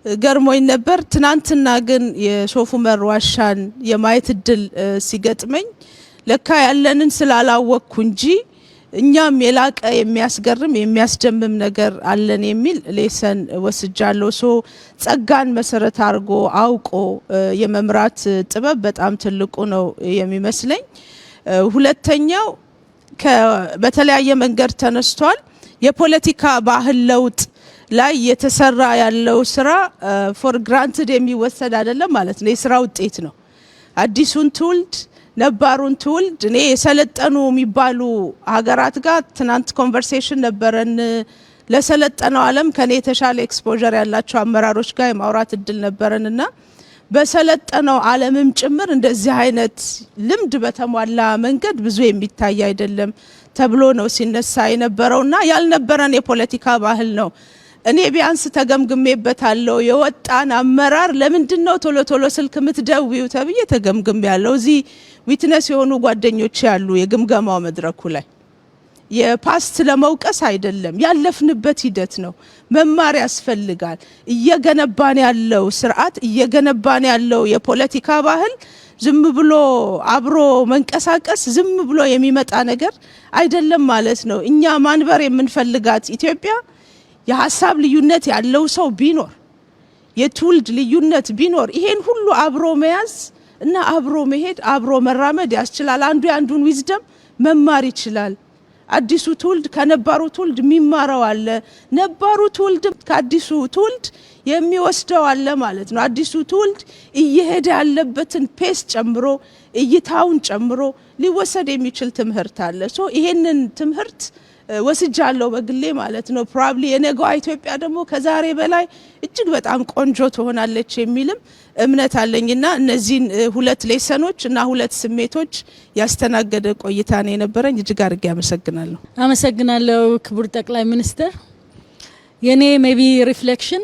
ገርሞኝ ነበር። ትናንትና ግን የሶፍ ዑመር ዋሻን የማየት እድል ሲገጥመኝ ለካ ያለንን ስላላወቅኩ እንጂ እኛም የላቀ የሚያስገርም የሚያስደምም ነገር አለን የሚል ሌሰን ወስጃለሁ። ጸጋን መሰረት አድርጎ አውቆ የመምራት ጥበብ በጣም ትልቁ ነው የሚመስለኝ። ሁለተኛው በተለያየ መንገድ ተነስቷል። የፖለቲካ ባህል ለውጥ ላይ የተሰራ ያለው ስራ ፎር ግራንትድ የሚወሰድ አይደለም ማለት ነው። የስራ ውጤት ነው። አዲሱን ትውልድ ነባሩን ትውልድ እኔ የሰለጠኑ የሚባሉ ሀገራት ጋር ትናንት ኮንቨርሴሽን ነበረን። ለሰለጠነው ዓለም ከኔ የተሻለ ኤክስፖዠር ያላቸው አመራሮች ጋር የማውራት እድል ነበረንና በሰለጠነው ዓለምም ጭምር እንደዚህ አይነት ልምድ በተሟላ መንገድ ብዙ የሚታይ አይደለም ተብሎ ነው ሲነሳ የነበረውና ያልነበረን የፖለቲካ ባህል ነው። እኔ ቢያንስ ተገምግሜበታለሁ። የወጣን አመራር ለምንድነው ቶሎ ቶሎ ስልክ ምትደውዩ ተብዬ ተገምግሜያለሁ። እዚህ ዊትነስ የሆኑ ጓደኞች ያሉ የግምገማው መድረኩ ላይ የፓስት ለመውቀስ አይደለም፣ ያለፍንበት ሂደት ነው። መማር ያስፈልጋል። እየገነባን ያለው ስርዓት እየገነባን ያለው የፖለቲካ ባህል ዝም ብሎ አብሮ መንቀሳቀስ ዝም ብሎ የሚመጣ ነገር አይደለም ማለት ነው። እኛ ማንበር የምንፈልጋት ኢትዮጵያ የሀሳብ ልዩነት ያለው ሰው ቢኖር የትውልድ ልዩነት ቢኖር ይሄን ሁሉ አብሮ መያዝ እና አብሮ መሄድ አብሮ መራመድ ያስችላል። አንዱ የአንዱን ዊዝደም መማር ይችላል። አዲሱ ትውልድ ከነባሩ ትውልድ የሚማረው አለ፣ ነባሩ ትውልድ ከአዲሱ ትውልድ የሚወስደው አለ ማለት ነው። አዲሱ ትውልድ እየሄደ ያለበትን ፔስ ጨምሮ እይታውን ጨምሮ ሊወሰድ የሚችል ትምህርት አለ። ይሄንን ትምህርት ወስጃለሁ በግሌ ማለት ነው። ፕሮባብሊ የነገዋ ኢትዮጵያ ደግሞ ከዛሬ በላይ እጅግ በጣም ቆንጆ ትሆናለች የሚልም እምነት አለኝና እነዚህን ሁለት ሌሰኖች እና ሁለት ስሜቶች ያስተናገደ ቆይታ ነው የነበረኝ። እጅግ አድርጌ አመሰግናለሁ። አመሰግናለሁ ክቡር ጠቅላይ ሚኒስትር። የኔ ሜቢ ሪፍሌክሽን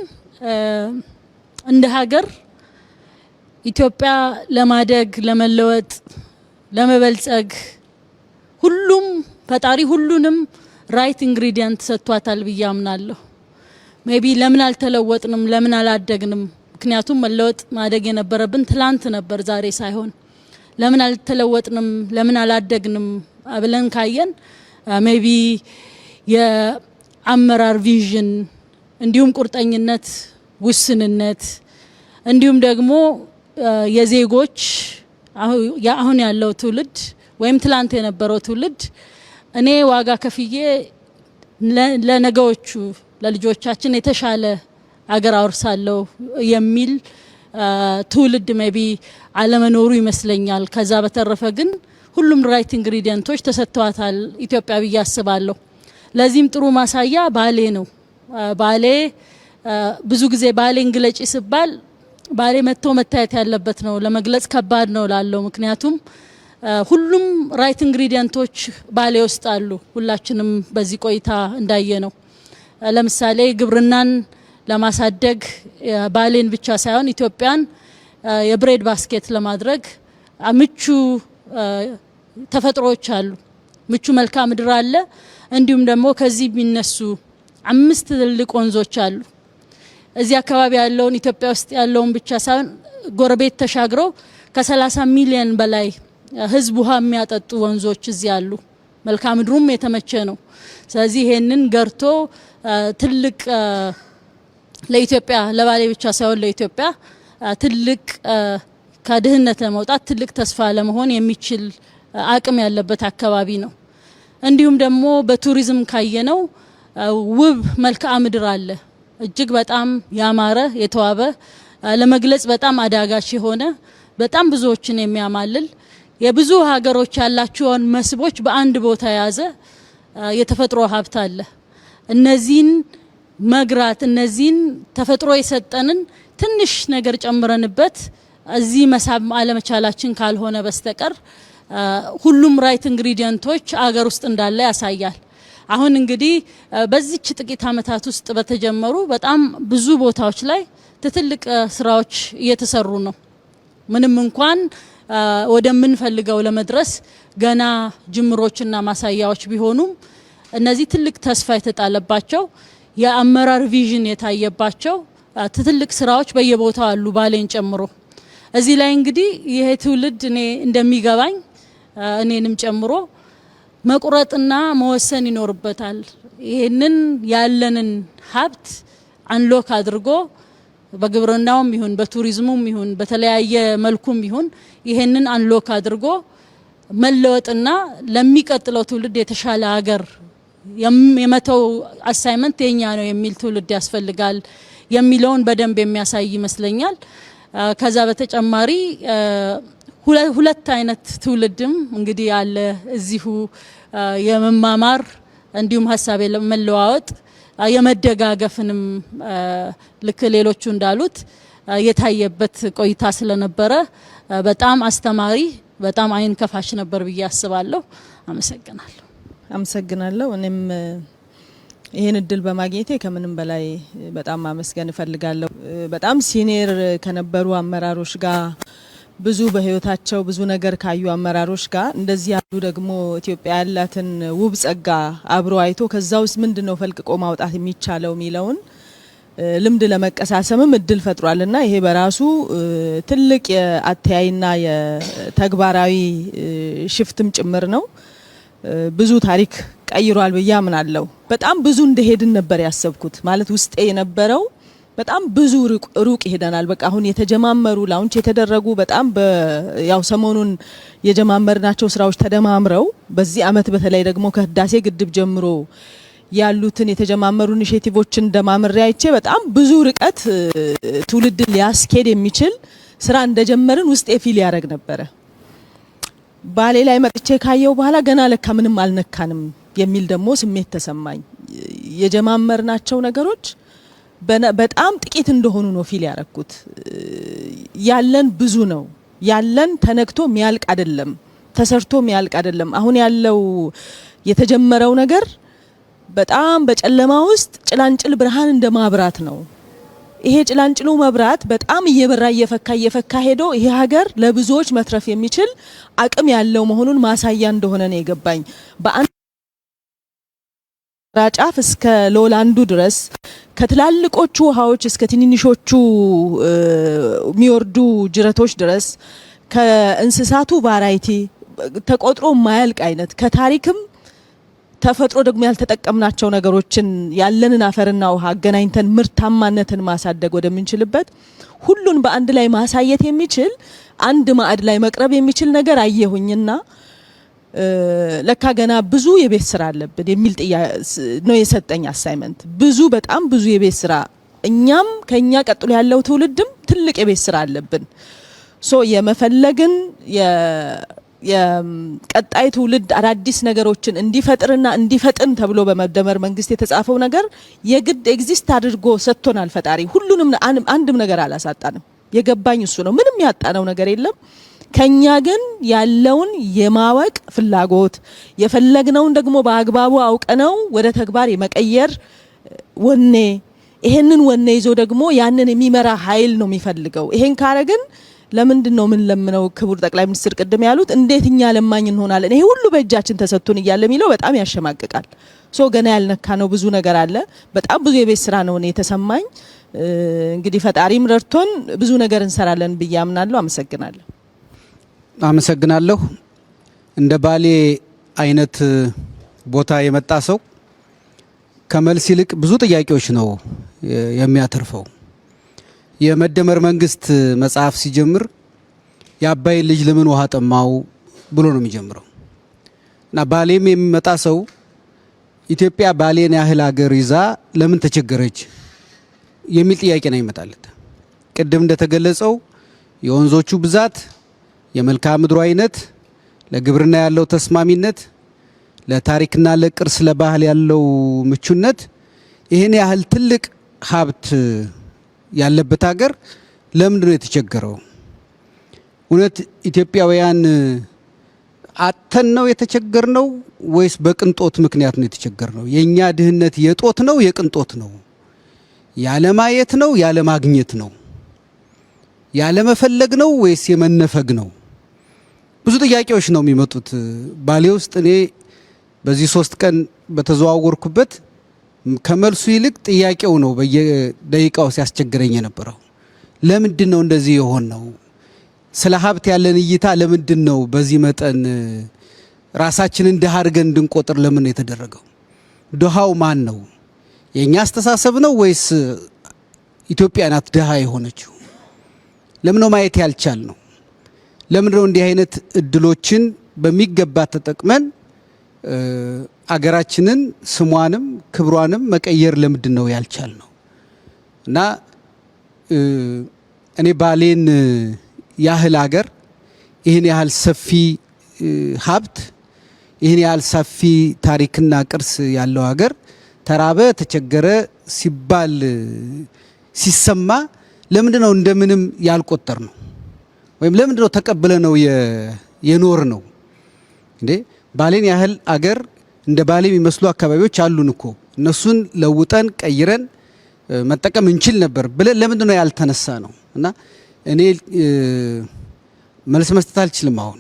እንደ ሀገር ኢትዮጵያ ለማደግ ለመለወጥ ለመበልጸግ ሁሉም ፈጣሪ ሁሉንም ራይት ኢንግሪዲየንት ሰጥቷታል ብዬ አምናለሁ። ሜቢ ለምን አልተለወጥንም ለምን አላደግንም? ምክንያቱም መለወጥ ማደግ የነበረብን ትላንት ነበር ዛሬ ሳይሆን። ለምን አልተለወጥንም ለምን አላደግንም ብለን ካየን ሜቢ የአመራር ቪዥን እንዲሁም ቁርጠኝነት ውስንነት እንዲሁም ደግሞ የዜጎች አሁን ያለው ትውልድ ወይም ትላንት የነበረው ትውልድ እኔ ዋጋ ከፍዬ ለነገዎቹ ለልጆቻችን የተሻለ አገር አውርሳለሁ የሚል ትውልድ ሜቢ አለመኖሩ ይመስለኛል። ከዛ በተረፈ ግን ሁሉም ራይት ኢንግሪዲየንቶች ተሰጥተዋታል ኢትዮጵያ ብዬ አስባለሁ። ለዚህም ጥሩ ማሳያ ባሌ ነው። ባሌ ብዙ ጊዜ ባሌን ግለጪ ሲባል ባሌ መጥቶ መታየት ያለበት ነው፣ ለመግለጽ ከባድ ነው ላለው። ምክንያቱም ሁሉም ራይት ኢንግሪዲየንቶች ባሌ ውስጥ አሉ። ሁላችንም በዚህ ቆይታ እንዳየ ነው። ለምሳሌ ግብርናን ለማሳደግ ባሌን ብቻ ሳይሆን ኢትዮጵያን የብሬድ ባስኬት ለማድረግ ምቹ ተፈጥሮዎች አሉ፣ ምቹ መልክዓ ምድር አለ። እንዲሁም ደግሞ ከዚህ የሚነሱ 5 ትልልቅ ወንዞች አሉ። እዚህ አካባቢ ያለውን ኢትዮጵያ ውስጥ ያለውን ብቻ ሳይሆን ጎረቤት ተሻግረው ከ30 ሚሊዮን በላይ ህዝብ ውሃ የሚያጠጡ ወንዞች እዚህ አሉ። መልክዓ ምድሩም የተመቸ ነው። ስለዚህ ይሄንን ገርቶ ትልቅ ለኢትዮጵያ ለባሌ ብቻ ሳይሆን ለኢትዮጵያ ትልቅ ከድህነት ለመውጣት ትልቅ ተስፋ ለመሆን የሚችል አቅም ያለበት አካባቢ ነው። እንዲሁም ደግሞ በቱሪዝም ካየነው ውብ መልክዓ ምድር አለ። እጅግ በጣም ያማረ የተዋበ ለመግለጽ በጣም አዳጋች የሆነ በጣም ብዙዎችን የሚያማልል የብዙ ሀገሮች ያላቸውን መስህቦች በአንድ ቦታ የያዘ የተፈጥሮ ሀብት አለ። እነዚህን መግራት እነዚህን ተፈጥሮ የሰጠንን ትንሽ ነገር ጨምረንበት እዚህ መሳብ አለመቻላችን ካልሆነ በስተቀር ሁሉም ራይት ኢንግሪዲየንቶች አገር ውስጥ እንዳለ ያሳያል። አሁን እንግዲህ በዚች ጥቂት አመታት ውስጥ በተጀመሩ በጣም ብዙ ቦታዎች ላይ ትልቅ ስራዎች እየተሰሩ ነው። ምንም እንኳን ወደምንፈልገው ለመድረስ ገና ጅምሮችና ማሳያዎች ቢሆኑም እነዚህ ትልቅ ተስፋ የተጣለባቸው የአመራር ቪዥን የታየባቸው ትልቅ ስራዎች በየቦታው አሉ ባሌን ጨምሮ። እዚህ ላይ እንግዲህ ይሄ ትውልድ እኔ እንደሚገባኝ እኔንም ጨምሮ መቁረጥና መወሰን ይኖርበታል። ይሄንን ያለንን ሀብት አንሎክ አድርጎ በግብርናውም ይሁን በቱሪዝሙም ይሁን በተለያየ መልኩም ይሁን ይሄንን አንሎክ አድርጎ መለወጥና ለሚቀጥለው ትውልድ የተሻለ ሀገር የመተው አሳይመንት የኛ ነው የሚል ትውልድ ያስፈልጋል የሚለውን በደንብ የሚያሳይ ይመስለኛል። ከዛ በተጨማሪ ሁለት አይነት ትውልድም እንግዲህ ያለ እዚሁ የመማማር እንዲሁም ሀሳብ የመለዋወጥ የመደጋገፍንም ልክ ሌሎቹ እንዳሉት የታየበት ቆይታ ስለነበረ በጣም አስተማሪ በጣም አይን ከፋሽ ነበር ብዬ አስባለሁ። አመሰግናለሁ። እኔም ይሄን እድል በማግኘቴ ከምንም በላይ በጣም ማመስገን እፈልጋለሁ። በጣም ሲኒየር ከነበሩ አመራሮች ጋር ብዙ በህይወታቸው ብዙ ነገር ካዩ አመራሮች ጋር እንደዚህ ያሉ ደግሞ ኢትዮጵያ ያላትን ውብ ጸጋ አብሮ አይቶ ከዛ ውስጥ ምንድነው ፈልቅቆ ማውጣት የሚቻለው ሚለውን ልምድ ለመቀሳሰምም እድል ፈጥሯልና ይሄ በራሱ ትልቅ የአተያይና የተግባራዊ ሽፍትም ጭምር ነው። ብዙ ታሪክ ቀይሯል ብዬ አምናለሁ። በጣም ብዙ እንደሄድን ነበር ያሰብኩት። ማለት ውስጤ የነበረው በጣም ብዙ ሩቅ ይሄዳናል። በቃ አሁን የተጀማመሩ ላውንች የተደረጉ በጣም ያው ሰሞኑን የጀማመርናቸው ስራዎች ተደማምረው በዚህ አመት በተለይ ደግሞ ከህዳሴ ግድብ ጀምሮ ያሉትን የተጀማመሩ ኢኒሼቲቮችን ደማምሬ አይቼ በጣም ብዙ ርቀት ትውልድ ሊያስኬድ የሚችል ስራ እንደጀመርን ውስጤ ፊል ያደርግ ነበረ። ባሌ ላይ መጥቼ ካየው በኋላ ገና ለካ ምንም አልነካንም የሚል ደግሞ ስሜት ተሰማኝ። የጀማመርናቸው ነገሮች በጣም ጥቂት እንደሆኑ ነው ፊል ያረኩት። ያለን ብዙ ነው። ያለን ተነክቶ ሚያልቅ አይደለም፣ ተሰርቶ ሚያልቅ አይደለም። አሁን ያለው የተጀመረው ነገር በጣም በጨለማ ውስጥ ጭላንጭል ብርሃን እንደማብራት ነው። ይሄ ጭላንጭሉ መብራት በጣም እየፈካ ሄዶ ይሄ ሀገር ለብዙዎች መትረፍ የሚችል አቅም ያለው መሆኑን ማሳያ እንደሆነ ነው የገባኝ። በአንድ ጫፍ እስከ ሎላንዱ ድረስ ከትላልቆቹ ውሃዎች እስከ ትንንሾቹ የሚወርዱ ጅረቶች ድረስ ከእንስሳቱ ቫራይቲ ተቆጥሮ ማያልቅ አይነት ከታሪክም ተፈጥሮ ደግሞ ያልተጠቀምናቸው ነገሮችን ያለንን አፈርና ውሃ አገናኝተን ምርታማነትን ማሳደግ ወደምንችልበት ሁሉን በአንድ ላይ ማሳየት የሚችል አንድ ማዕድ ላይ መቅረብ የሚችል ነገር አየሁኝና ለካ ገና ብዙ የቤት ስራ አለብን የሚል ነው የሰጠኝ አሳይመንት። ብዙ በጣም ብዙ የቤት ስራ እኛም ከኛ ቀጥሎ ያለው ትውልድም ትልቅ የቤት ስራ አለብን። የመፈለግን የቀጣይ ትውልድ አዳዲስ ነገሮችን እንዲፈጥርና እንዲፈጥን ተብሎ በመደመር መንግስት የተጻፈው ነገር የግድ ኤግዚስት አድርጎ ሰጥቶናል ፈጣሪ። ሁሉንም አንድም ነገር አላሳጣንም። የገባኝ እሱ ነው። ምንም ያጣነው ነገር የለም። ከኛ ግን ያለውን የማወቅ ፍላጎት የፈለግነውን ደግሞ በአግባቡ አውቀነው ወደ ተግባር የመቀየር ወኔ፣ ይሄንን ወኔ ይዞ ደግሞ ያንን የሚመራ ኃይል ነው የሚፈልገው። ይሄን ካረግን ለምንድን ነው ምን ለምነው ክቡር ጠቅላይ ሚኒስትር ቅድም ያሉት እንዴት እኛ ለማኝ እንሆናለን? ይሄ ሁሉ በእጃችን ተሰጥቶን እያለ የሚለው በጣም ያሸማቅቃል። ገና ያልነካ ነው ብዙ ነገር አለ። በጣም ብዙ የቤት ስራ ነው የተሰማኝ። እንግዲህ ፈጣሪም ረድቶን ብዙ ነገር እንሰራለን ብዬ አምናለሁ። አመሰግናለሁ። እንደ ባሌ አይነት ቦታ የመጣ ሰው ከመልስ ይልቅ ብዙ ጥያቄዎች ነው የሚያተርፈው። የመደመር መንግስት መጽሐፍ ሲጀምር የአባይ ልጅ ለምን ውሃ ጠማው ብሎ ነው የሚጀምረው እና ባሌም የሚመጣ ሰው ኢትዮጵያ ባሌን ያህል ሀገር ይዛ ለምን ተቸገረች የሚል ጥያቄ ነው ይመጣለት። ቅድም እንደተገለጸው የወንዞቹ ብዛት፣ የመልክዓ ምድሩ አይነት፣ ለግብርና ያለው ተስማሚነት፣ ለታሪክና ለቅርስ ለባህል ያለው ምቹነት ይሄን ያህል ትልቅ ሀብት ያለበት ሀገር ለምንድን ነው የተቸገረው? እውነት ኢትዮጵያውያን አተን ነው የተቸገርነው ወይስ በቅንጦት ምክንያት ነው የተቸገርነው? የኛ ድህነት የጦት ነው የቅንጦት ነው? ያለማየት ነው ያለማግኘት ነው? ያለመፈለግ ነው ወይስ የመነፈግ ነው? ብዙ ጥያቄዎች ነው የሚመጡት ባሌ ውስጥ። እኔ በዚህ 3 ቀን በተዘዋወርኩበት ከመልሱ ይልቅ ጥያቄው ነው በየደቂቃው ሲያስቸግረኝ የነበረው። ለምንድን ነው እንደዚህ የሆን ነው? ስለ ሀብት ያለን እይታ ለምንድን ነው በዚህ መጠን ራሳችንን ድሃ አድርገን እንድንቆጥር ለምን የተደረገው? ድሃው ማን ነው? የኛ አስተሳሰብ ነው ወይስ ኢትዮጵያ ናት ድሃ የሆነችው? ለምን ነው ማየት ያልቻል ነው? ለምን ነው እንዲህ አይነት እድሎችን በሚገባ ተጠቅመን አገራችንን ስሟንም ክብሯንም መቀየር ለምንድን ነው ያልቻል ነው? እና እኔ ባሌን ያህል ሀገር ይህን ያህል ሰፊ ሀብት ይህን ያህል ሰፊ ታሪክና ቅርስ ያለው ሀገር ተራበ ተቸገረ ሲባል ሲሰማ ለምንድን ነው እንደምንም ያልቆጠር ነው? ወይም ለምንድን ነው ተቀበለ ነው የኖር ነው እንዴ? ባሌን ያህል አገር እንደ ባሌ የሚመስሉ አካባቢዎች አሉን እኮ እነሱን ለውጠን ቀይረን መጠቀም እንችል ነበር ብለን ለምንድን ነው ያልተነሳ ነው? እና እኔ መልስ መስጠት አልችልም። አሁን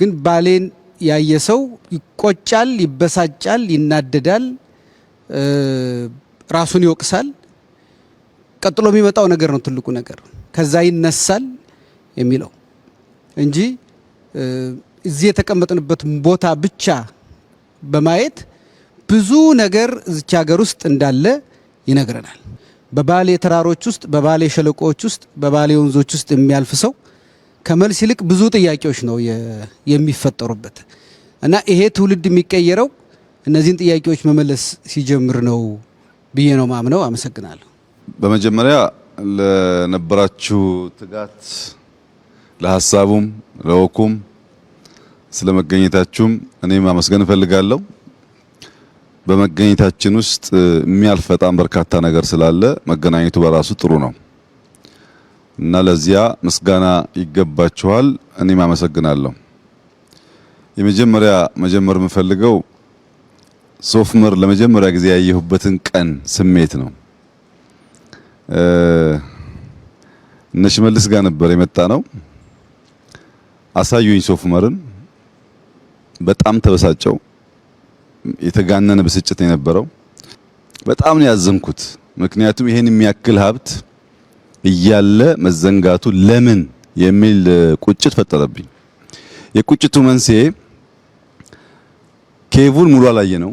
ግን ባሌን ያየ ሰው ይቆጫል፣ ይበሳጫል፣ ይናደዳል፣ ራሱን ይወቅሳል። ቀጥሎ የሚመጣው ነገር ነው ትልቁ ነገር፣ ከዛ ይነሳል የሚለው እንጂ እዚህ የተቀመጥንበት ቦታ ብቻ በማየት ብዙ ነገር እዚች ሀገር ውስጥ እንዳለ ይነግረናል። በባሌ ተራሮች ውስጥ፣ በባሌ ሸለቆዎች ውስጥ፣ በባሌ ወንዞች ውስጥ የሚያልፍ ሰው ከመልስ ይልቅ ብዙ ጥያቄዎች ነው የሚፈጠሩበት እና ይሄ ትውልድ የሚቀየረው እነዚህን ጥያቄዎች መመለስ ሲጀምር ነው ብዬ ነው ማምነው። አመሰግናለሁ። በመጀመሪያ ለነበራችሁ ትጋት፣ ለሀሳቡም ለወኩም ስለመገኘታችሁም እኔም ማመስገን እፈልጋለሁ። በመገኘታችን ውስጥ የሚያልፍ በጣም በርካታ ነገር ስላለ መገናኘቱ በራሱ ጥሩ ነው እና ለዚያ ምስጋና ይገባችኋል። እኔም አመሰግናለሁ። የመጀመሪያ መጀመር የምፈልገው ሶፍ ዑመር ለመጀመሪያ ጊዜ ያየሁበትን ቀን ስሜት ነው። እነ ሽመልስ ጋር ነበር የመጣ ነው። አሳዩኝ ሶፍ ዑመርን። በጣም ተበሳጨው። የተጋነነ ብስጭት ነው የነበረው። በጣም ነው ያዘንኩት። ምክንያቱም ይሄን የሚያክል ሀብት እያለ መዘንጋቱ ለምን የሚል ቁጭት ፈጠረብኝ። የቁጭቱ መንስኤ ኬቡን ሙሉ አላየ ነው።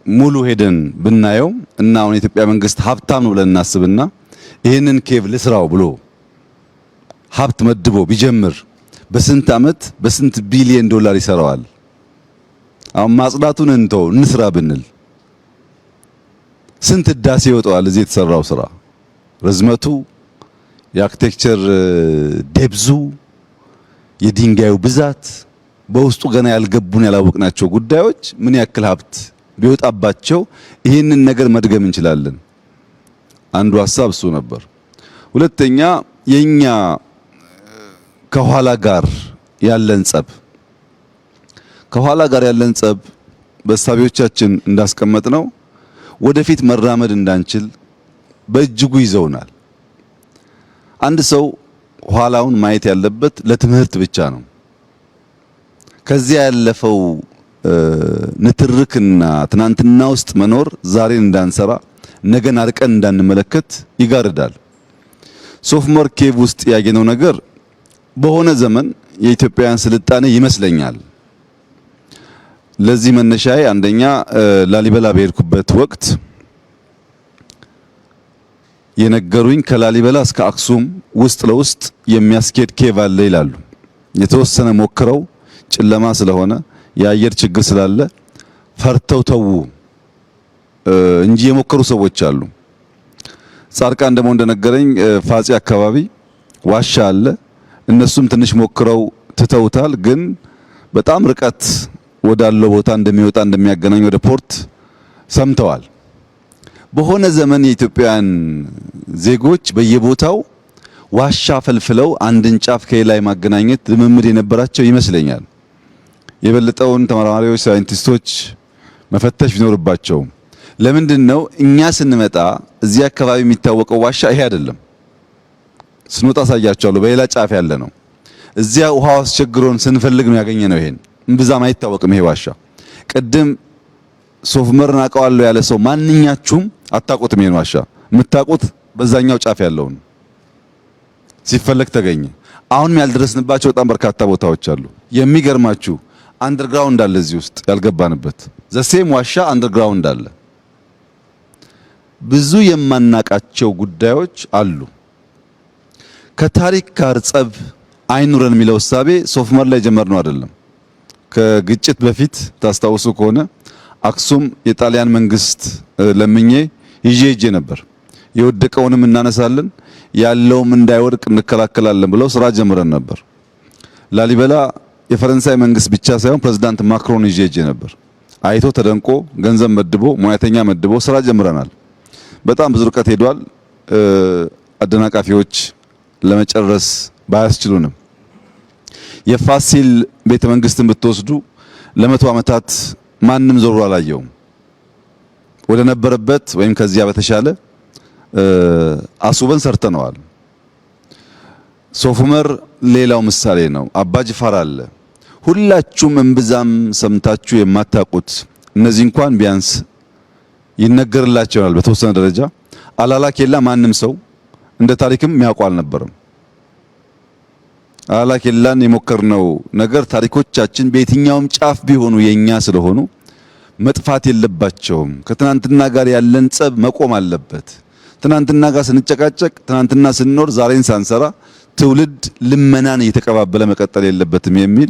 ሙሉ ሄደን ብናየው እና አሁን የኢትዮጵያ መንግስት ሀብታም ነው ብለን እናስብና ይሄንን ኬቭ ልስራው ብሎ ሀብት መድቦ ቢጀምር በስንት አመት በስንት ቢሊዮን ዶላር ይሰራዋል? አሁን ማጽዳቱን እንተው እንስራ ብንል ስንት ዳሴ ይወጣዋል? እዚህ የተሰራው ስራ ርዝመቱ፣ የአርኪቴክቸር ዴብዙ፣ የድንጋዩ ብዛት፣ በውስጡ ገና ያልገቡን ያላወቅናቸው ጉዳዮች ምን ያክል ሀብት ቢወጣባቸው ይህንን ነገር መድገም እንችላለን። አንዱ ሀሳብ እሱ ነበር። ሁለተኛ የኛ ከኋላ ጋር ያለን ጸብ በሳቢዎቻችን እንዳስቀመጥ ነው ወደፊት መራመድ እንዳንችል በእጅጉ ይዘውናል። አንድ ሰው ኋላውን ማየት ያለበት ለትምህርት ብቻ ነው። ከዚያ ያለፈው ንትርክና ትናንትና ውስጥ መኖር ዛሬን እንዳንሰራ ነገን አርቀን እንዳንመለከት ይጋርዳል። ሶፍ ዑመር ኬቭ ውስጥ ያገኘው ነገር በሆነ ዘመን የኢትዮጵያውያን ስልጣኔ ይመስለኛል። ለዚህ መነሻዬ አንደኛ ላሊበላ በሄድኩበት ወቅት የነገሩኝ ከላሊበላ እስከ አክሱም ውስጥ ለውስጥ የሚያስኬድ ኬቭ አለ ይላሉ። የተወሰነ ሞክረው ጨለማ ስለሆነ የአየር ችግር ስላለ ፈርተው ተው እንጂ የሞከሩ ሰዎች አሉ። ጻድቃን ደግሞ እንደነገረኝ ፋጺ አካባቢ ዋሻ አለ። እነሱም ትንሽ ሞክረው ትተውታል። ግን በጣም ርቀት ወዳለው ቦታ እንደሚወጣ እንደሚያገናኝ ወደ ፖርት ሰምተዋል። በሆነ ዘመን የኢትዮጵያውያን ዜጎች በየቦታው ዋሻ ፈልፍለው አንድን ጫፍ ከላይ ማገናኘት ልምምድ የነበራቸው ይመስለኛል። የበለጠውን ተመራማሪዎች፣ ሳይንቲስቶች መፈተሽ ቢኖርባቸው ለምንድን ነው እኛ ስንመጣ እዚህ አካባቢ የሚታወቀው ዋሻ ይሄ አይደለም። ስንወጣ አሳያቸዋለሁ። በሌላ ጫፍ ያለ ነው። እዚያ ውሃው አስቸግሮን ስንፈልግ ነው ያገኘነው። ይሄን እምብዛም አይታወቅም ይሄ ዋሻ። ቅድም ሶፍ ዑመርን አውቀዋለሁ ያለ ሰው ማንኛችሁም አታውቁትም ይሄን ዋሻ። የምታውቁት በዛኛው ጫፍ ያለውን ሲፈለግ ተገኘ። አሁንም ያልደረስንባቸው በጣም በርካታ ቦታዎች አሉ። የሚገርማችሁ አንደርግራውንድ አለ እዚህ ውስጥ ያልገባንበት። ዘሴም ዋሻ አንደርግራውንድ አለ። ብዙ የማናቃቸው ጉዳዮች አሉ። ከታሪክ ጋር ጸብ አይኑረን የሚለው እሳቤ ሶፍ ዑመር ላይ ጀመርነው አይደለም። ከግጭት በፊት ታስታውሱ ከሆነ አክሱም የጣሊያን መንግስት ለምኜ ይዤ ነበር። የወደቀውንም እናነሳለን ያለውም እንዳይወድቅ እንከላከላለን ብለው ስራ ጀምረን ነበር። ላሊበላ የፈረንሳይ መንግስት ብቻ ሳይሆን ፕሬዝዳንት ማክሮን ይዤ ነበር። አይቶ ተደንቆ ገንዘብ መድቦ ሙያተኛ መድቦ ስራ ጀምረናል። በጣም ብዙ ርቀት ሄዷል። አደናቃፊዎች ለመጨረስ ባያስችሉንም የፋሲል ቤተ መንግስትን ብትወስዱ ለመቶ ዓመታት ማንም ዞሮ አላየውም። ወደ ነበረበት ወይም ከዚያ በተሻለ አስውበን ሰርተነዋል። ሶፍ ዑመር ሌላው ምሳሌ ነው። አባ ጅፋር አለ። ሁላችሁም እምብዛም ሰምታችሁ የማታውቁት እነዚህ እንኳን ቢያንስ ይነገርላቸዋል በተወሰነ ደረጃ። አላላ ኬላ ማንም ሰው እንደ ታሪክም የሚያውቀው አልነበረም። አላላ ኬላን የሞከርነው ነገር ታሪኮቻችን በየትኛውም ጫፍ ቢሆኑ የኛ ስለሆኑ መጥፋት የለባቸውም። ከትናንትና ጋር ያለን ጸብ መቆም አለበት። ትናንትና ጋር ስንጨቃጨቅ፣ ትናንትና ስንኖር፣ ዛሬን ሳንሰራ ትውልድ ልመናን እየተቀባበለ መቀጠል የለበትም የሚል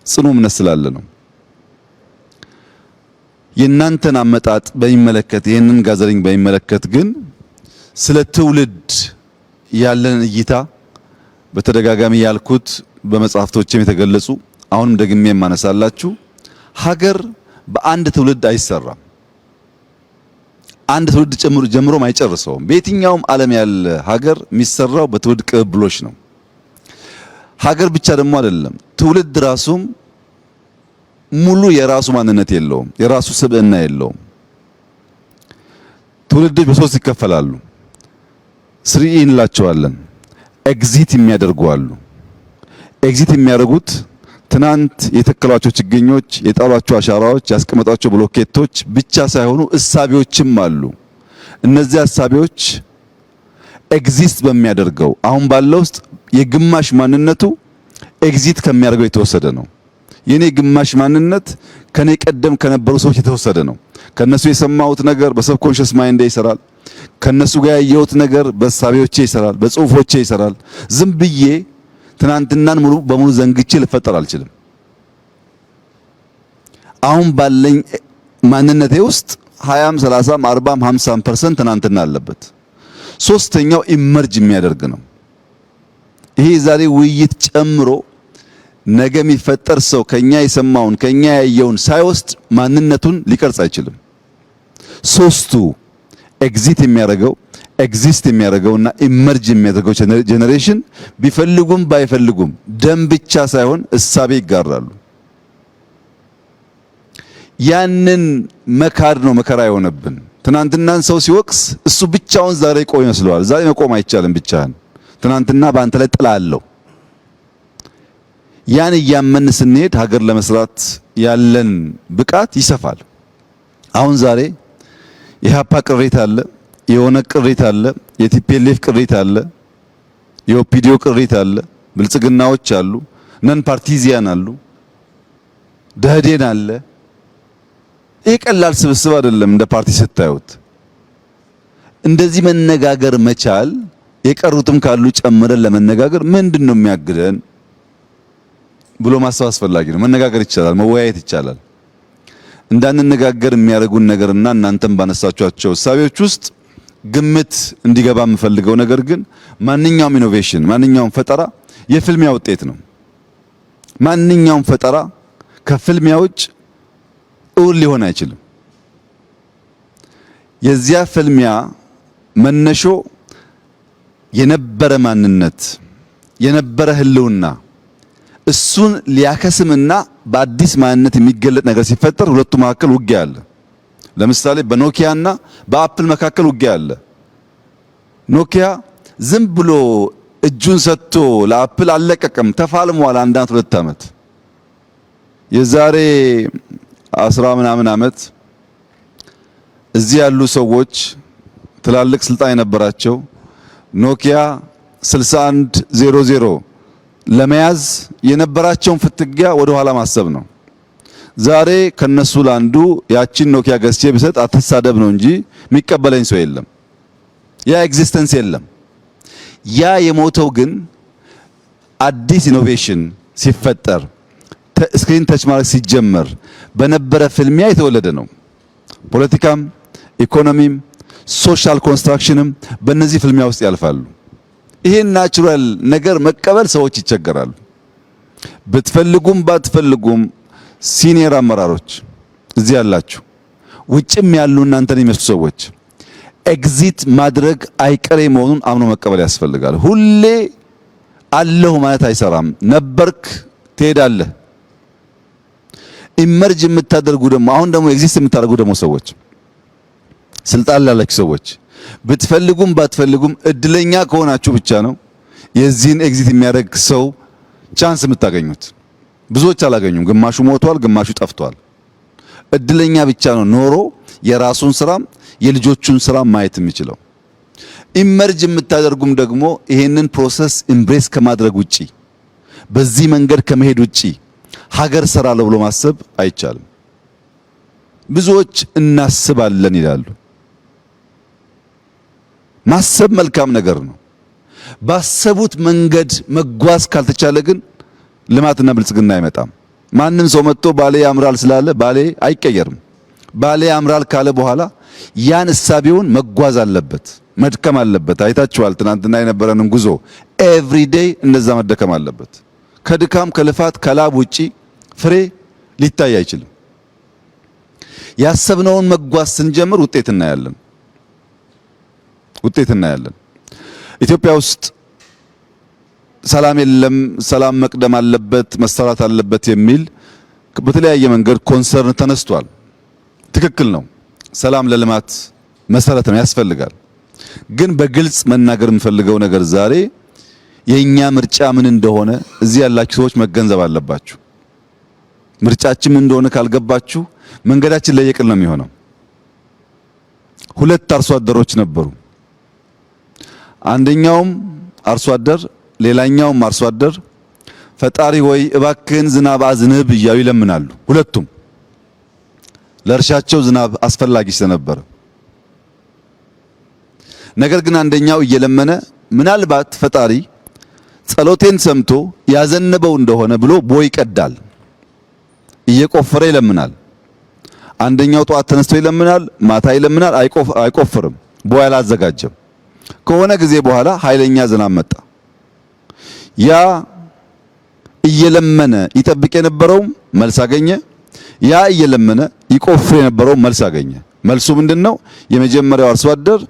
ጽኑ እምነት ስላለ ነው። የእናንተን አመጣጥ በሚመለከት ይህንን ጋዘሪንግ በሚመለከት ግን ስለ ትውልድ ያለን እይታ በተደጋጋሚ ያልኩት በመጽሐፍቶችም የተገለጹ አሁንም ደግሜ የማነሳላችሁ ሀገር በአንድ ትውልድ አይሰራም። አንድ ትውልድ ጀምሮም አይጨርሰውም። በየትኛውም ዓለም ያለ ሀገር የሚሰራው በትውልድ ቅብብሎች ነው። ሀገር ብቻ ደግሞ አይደለም፣ ትውልድ ራሱም ሙሉ የራሱ ማንነት የለውም፣ የራሱ ስብዕና የለውም። ትውልዶች በሶስት ይከፈላሉ። 3E እንላቸዋለን። ኤግዚት የሚያደርጉ አሉ። ኤግዚት የሚያደርጉት ትናንት የተከሏቸው ችግኞች፣ የጣሏቸው አሻራዎች፣ ያስቀመጧቸው ብሎኬቶች ብቻ ሳይሆኑ እሳቤዎችም አሉ። እነዚህ እሳቤዎች ኤግዚስት በሚያደርገው አሁን ባለው ውስጥ የግማሽ ማንነቱ ኤግዚት ከሚያደርገው የተወሰደ ነው። የኔ ግማሽ ማንነት ከኔ ቀደም ከነበሩ ሰዎች የተወሰደ ነው። ከነሱ የሰማሁት ነገር በሰብኮንሺየስ ማይንዴ ይሰራል። ከነሱ ጋር ያየሁት ነገር በሳቢዎቼ ይሰራል፣ በጽሁፎቼ ይሰራል። ዝም ብዬ ትናንትናን ሙሉ በሙሉ ዘንግቼ ልፈጠር አልችልም። አሁን ባለኝ ማንነቴ ውስጥ 20፣ 30፣ 40፣ 50% ትናንትና አለበት። ሶስተኛው ኢመርጅ የሚያደርግ ነው። ይሄ ዛሬ ውይይት ጨምሮ ነገ የሚፈጠር ሰው ከኛ የሰማውን ከኛ ያየውን ሳይወስድ ማንነቱን ሊቀርጽ አይችልም። ሶስቱ ኤግዚት የሚያደርገው ኤግዚስት የሚያደርገውና ኢመርጅ የሚያደርገው ጄኔሬሽን ቢፈልጉም ባይፈልጉም ደም ብቻ ሳይሆን እሳቤ ይጋራሉ። ያንን መካድ ነው መከራ የሆነብን። ትናንትናን ሰው ሲወቅስ እሱ ብቻውን ዛሬ ቆም ይመስለዋል። ዛሬ መቆም አይቻልም ብቻህን። ትናንትና በአንተ ላይ ጥላ አለው። ያን እያመን ስንሄድ ሀገር ለመስራት ያለን ብቃት ይሰፋል። አሁን ዛሬ የሀፓ ቅሬታ አለ፣ የሆነ ቅሬታ አለ፣ የቲፒኤልኤፍ ቅሬታ አለ፣ የኦፒዲዮ ቅሬታ አለ፣ ብልጽግናዎች አሉ፣ ነን ፓርቲዚያን አሉ፣ ደህዴን አለ። ይህ ቀላል ስብስብ አይደለም። እንደ ፓርቲ ስታዩት እንደዚህ መነጋገር መቻል፣ የቀሩትም ካሉ ጨምረን ለመነጋገር ምንድነው የሚያግደን ብሎ ማሰብ አስፈላጊ ነው። መነጋገር ይቻላል፣ መወያየት ይቻላል። እንዳንነጋገር የሚያደርጉን ነገርና እናንተም ባነሳችኋቸው እሳቤዎች ውስጥ ግምት እንዲገባ የምፈልገው ነገር ግን ማንኛውም ኢኖቬሽን፣ ማንኛውም ፈጠራ የፍልሚያ ውጤት ነው። ማንኛውም ፈጠራ ከፍልሚያ ውጭ እውን ሊሆን አይችልም። የዚያ ፍልሚያ መነሾ የነበረ ማንነት፣ የነበረ ህልውና እሱን ሊያከስምና በአዲስ ማንነት የሚገለጥ ነገር ሲፈጠር ሁለቱ መካከል ውጊያ አለ። ለምሳሌ በኖኪያና በአፕል መካከል ውጊያ አለ። ኖኪያ ዝም ብሎ እጁን ሰጥቶ ለአፕል አልለቀቀም፣ ተፋልሟል። 1-2 ዓመት የዛሬ 10 ምናምን ዓመት እዚህ ያሉ ሰዎች ትላልቅ ስልጣን የነበራቸው ኖኪያ 6100 ለመያዝ የነበራቸውን ፍትጊያ ወደ ኋላ ማሰብ ነው። ዛሬ ከነሱ ላንዱ ያቺን ኖኪያ ገዝቼ ብሰጥ አትሳደብ ነው እንጂ የሚቀበለኝ ሰው የለም። ያ ኤግዚስተንስ የለም። ያ የሞተው ግን አዲስ ኢኖቬሽን ሲፈጠር ስክሪን ተች ማድረግ ሲጀመር በነበረ ፍልሚያ የተወለደ ነው። ፖለቲካም፣ ኢኮኖሚም፣ ሶሻል ኮንስትራክሽንም በእነዚህ ፍልሚያ ውስጥ ያልፋሉ። ይሄን ናቹራል ነገር መቀበል ሰዎች ይቸገራሉ። ብትፈልጉም ባትፈልጉም ሲኒየር አመራሮች እዚህ ያላችሁ፣ ውጭም ያሉ እናንተን የሚመስሉ ሰዎች ኤግዚት ማድረግ አይቀሬ መሆኑን አምኖ መቀበል ያስፈልጋል። ሁሌ አለሁ ማለት አይሰራም። ነበርክ ትሄዳለህ። ኢመርጅ የምታደርጉ ደግሞ አሁን ደግሞ ኤግዚስት የምታደርጉ ደግሞ ሰዎች፣ ስልጣን ላላችሁ ሰዎች ብትፈልጉም ባትፈልጉም እድለኛ ከሆናችሁ ብቻ ነው የዚህን ኤግዚት የሚያደርግ ሰው ቻንስ የምታገኙት። ብዙዎች አላገኙም። ግማሹ ሞቷል፣ ግማሹ ጠፍቷል። እድለኛ ብቻ ነው ኖሮ የራሱን ስራም የልጆቹን ስራ ማየት የሚችለው። ኢመርጅ የምታደርጉም ደግሞ ይሄንን ፕሮሰስ ኢምብሬስ ከማድረግ ውጪ፣ በዚህ መንገድ ከመሄድ ውጪ ሀገር ሰራለሁ ብሎ ማሰብ አይቻልም። ብዙዎች እናስባለን ይላሉ። ማሰብ መልካም ነገር ነው። ባሰቡት መንገድ መጓዝ ካልተቻለ ግን ልማትና ብልጽግና አይመጣም። ማንም ሰው መጥቶ ባሌ ያምራል ስላለ ባሌ አይቀየርም። ባሌ ያምራል ካለ በኋላ ያን እሳቤውን መጓዝ አለበት፣ መድከም አለበት። አይታችኋል ትናንትና የነበረንን ጉዞ። ኤቭሪ ዴይ እንደዛ መደከም አለበት። ከድካም ከልፋት ከላብ ውጪ ፍሬ ሊታይ አይችልም። ያሰብነውን መጓዝ ስንጀምር ውጤት እናያለን። ኢትዮጵያ ውስጥ ሰላም የለም፣ ሰላም መቅደም አለበት፣ መሰራት አለበት የሚል በተለያየ መንገድ ኮንሰርን ተነስቷል። ትክክል ነው። ሰላም ለልማት መሰረት ነው፣ ያስፈልጋል። ግን በግልጽ መናገር የምፈልገው ነገር ዛሬ የኛ ምርጫ ምን እንደሆነ እዚህ ያላችሁ ሰዎች መገንዘብ አለባችሁ። ምርጫችን ምን እንደሆነ ካልገባችሁ መንገዳችን ለየቅል ነው የሚሆነው። ሁለት አርሶ አደሮች ነበሩ። አንደኛውም አርሶ አደር ሌላኛውም አርሶ አደር ፈጣሪ ወይ እባክህን ዝናብ አዝንብ እያሉ ይለምናሉ። ሁለቱም ለእርሻቸው ዝናብ አስፈላጊ ስለነበረ፣ ነገር ግን አንደኛው እየለመነ ምናልባት ፈጣሪ ጸሎቴን ሰምቶ ያዘነበው እንደሆነ ብሎ ቦይ ይቀዳል፣ እየቆፈረ ይለምናል። አንደኛው ጧት ተነስቶ ይለምናል፣ ማታ ይለምናል፣ አይቆፍርም፣ ቦይ አላዘጋጀም። ከሆነ ጊዜ በኋላ ኃይለኛ ዝናብ መጣ። ያ እየለመነ ይጠብቅ የነበረው መልስ አገኘ። ያ እየለመነ ይቆፍር የነበረው መልስ አገኘ። መልሱ ምንድነው? የመጀመሪያው አርሶ አደር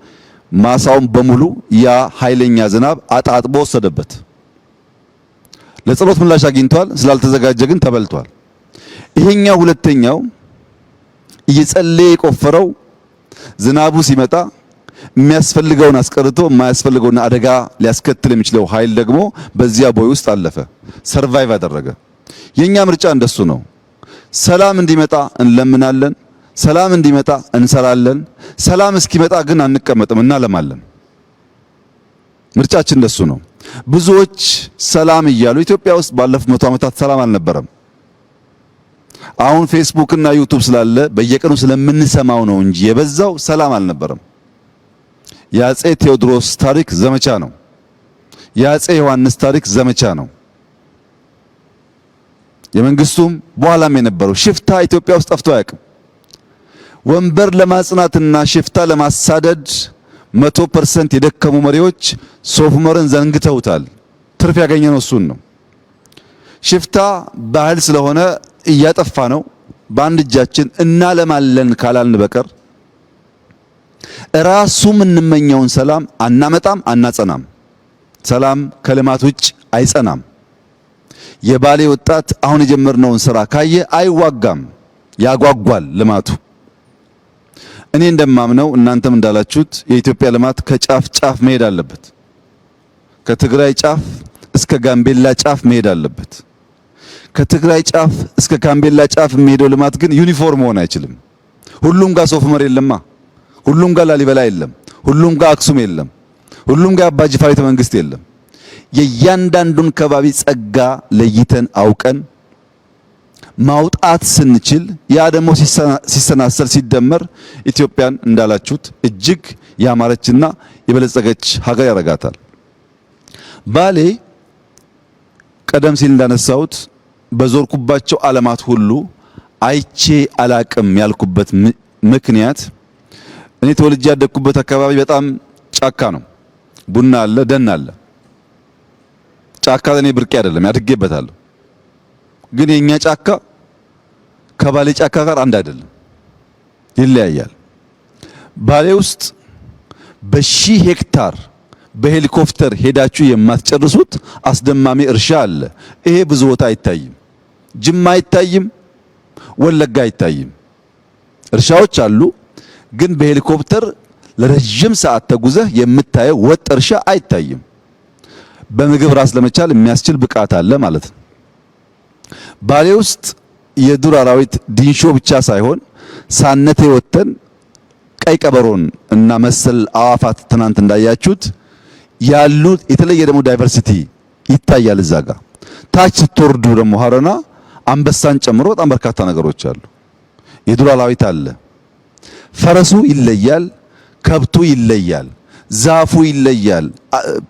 ማሳውን በሙሉ ያ ኃይለኛ ዝናብ አጣጥቦ ወሰደበት። ለጸሎት ምላሽ አግኝቷል፣ ስላልተዘጋጀ ግን ተበልቷል። ይሄኛው ሁለተኛው እየጸለየ የቆፈረው ዝናቡ ሲመጣ የሚያስፈልገውን አስቀርቶ የማያስፈልገውን አደጋ ሊያስከትል የሚችለው ኃይል ደግሞ በዚያ ቦይ ውስጥ አለፈ፣ ሰርቫይቭ አደረገ። የኛ ምርጫ እንደሱ ነው። ሰላም እንዲመጣ እንለምናለን፣ ሰላም እንዲመጣ እንሰራለን። ሰላም እስኪመጣ ግን አንቀመጥም፣ እናለማለን። ምርጫችን እንደሱ ነው። ብዙዎች ሰላም እያሉ ኢትዮጵያ ውስጥ ባለፉት 100 ዓመታት ሰላም አልነበረም። አሁን ፌስቡክ እና ዩቲዩብ ስላለ በየቀኑ ስለምንሰማው ነው እንጂ የበዛው ሰላም አልነበረም። የአፄ ቴዎድሮስ ታሪክ ዘመቻ ነው። የአፄ ዮሐንስ ታሪክ ዘመቻ ነው። የመንግስቱም በኋላም የነበረው ሽፍታ ኢትዮጵያ ውስጥ ጠፍቶ አያውቅም። ወንበር ለማጽናትና ሽፍታ ለማሳደድ 100% የደከሙ መሪዎች ሶፍ ዑመርን ዘንግተውታል። ትርፍ ያገኘነው እሱን ነው። ሽፍታ ባህል ስለሆነ እያጠፋ ነው። በአንድ እጃችን እናለማለን ካላልን በቀር ራሱ የምንመኘውን ሰላም አናመጣም፣ አናጸናም። ሰላም ከልማት ውጭ አይጸናም። የባሌ ወጣት አሁን የጀመርነውን ስራ ካየ አይዋጋም፣ ያጓጓል ልማቱ። እኔ እንደማምነው እናንተም እንዳላችሁት የኢትዮጵያ ልማት ከጫፍ ጫፍ መሄድ አለበት። ከትግራይ ጫፍ እስከ ጋምቤላ ጫፍ መሄድ አለበት። ከትግራይ ጫፍ እስከ ጋምቤላ ጫፍ የሚሄደው ልማት ግን ዩኒፎርም መሆን አይችልም። ሁሉም ጋር ሶፍ ዑመር የለማ፣ ሁሉም ጋር ላሊበላ የለም፣ ሁሉም ጋር አክሱም የለም፣ ሁሉም ጋር አባ ጅፋር ቤተ መንግስት የለም። የእያንዳንዱን ከባቢ ጸጋ ለይተን አውቀን ማውጣት ስንችል ያ ደግሞ ሲሰናሰል ሲደመር ኢትዮጵያን እንዳላችሁት እጅግ ያማረችና የበለጸገች ሀገር ያረጋታል። ባሌ ቀደም ሲል እንዳነሳሁት በዞርኩባቸው ዓለማት ሁሉ አይቼ አላቅም ያልኩበት ምክንያት እኔ ተወልጄ ያደግኩበት አካባቢ በጣም ጫካ ነው። ቡና አለ፣ ደን አለ። ጫካ ለኔ ብርቄ አይደለም፣ ያድጌበታለሁ። ግን የኛ ጫካ ከባሌ ጫካ ጋር አንድ አይደለም፣ ይለያያል። ባሌ ውስጥ በሺህ ሄክታር በሄሊኮፕተር ሄዳችሁ የማትጨርሱት አስደማሚ እርሻ አለ። ይሄ ብዙ ቦታ አይታይም። ጅማ አይታይም፣ ወለጋ አይታይም። እርሻዎች አሉ፣ ግን በሄሊኮፕተር ለረጅም ሰዓት ተጉዘህ የምታየው ወጥ እርሻ አይታይም። በምግብ ራስ ለመቻል የሚያስችል ብቃት አለ ማለት ነው። ባሌ ውስጥ የዱር አራዊት ዲንሾ ብቻ ሳይሆን ሳነቴ ወተን ቀይ ቀበሮን እና መሰል አዋፋት ትናንት እንዳያችሁት ያሉት የተለየ ደግሞ ዳይቨርሲቲ ይታያል። እዛ ጋር ታች ስትወርዱ ደግሞ ሀረና አንበሳን ጨምሮ በጣም በርካታ ነገሮች አሉ። የዱር አራዊት አለ። ፈረሱ ይለያል፣ ከብቱ ይለያል፣ ዛፉ ይለያል።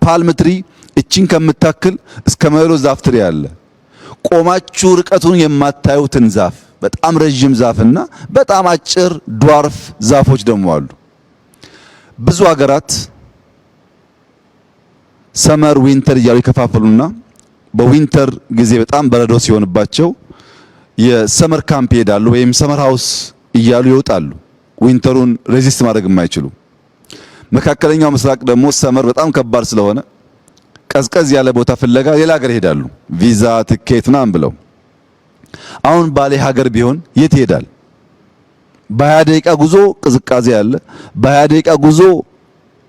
ፓልም ትሪ እቺን ከምታክል እስከ መሎ ዛፍ ትሪ አለ። ቆማችሁ ርቀቱን የማታዩትን ዛፍ በጣም ረጅም ዛፍና በጣም አጭር ዷርፍ ዛፎች ደግሞ አሉ። ብዙ ሀገራት ሰመር ዊንተር እያሉ ይከፋፈሉና በዊንተር ጊዜ በጣም በረዶ ሲሆንባቸው የሰመር ካምፕ ይሄዳሉ ወይም ሰመር ሃውስ እያሉ ይወጣሉ። ዊንተሩን ሬዚስት ማድረግ የማይችሉ መካከለኛው ምስራቅ ደግሞ ሰመር በጣም ከባድ ስለሆነ ቀዝቀዝ ያለ ቦታ ፍለጋ ሌላ ሀገር ይሄዳሉ፣ ቪዛ ትኬት ምናምን ብለው። አሁን ባሌ ሀገር ቢሆን የት ይሄዳል? በ20 ደቂቃ ጉዞ ቅዝቃዜ አለ፣ በ20 ደቂቃ ጉዞ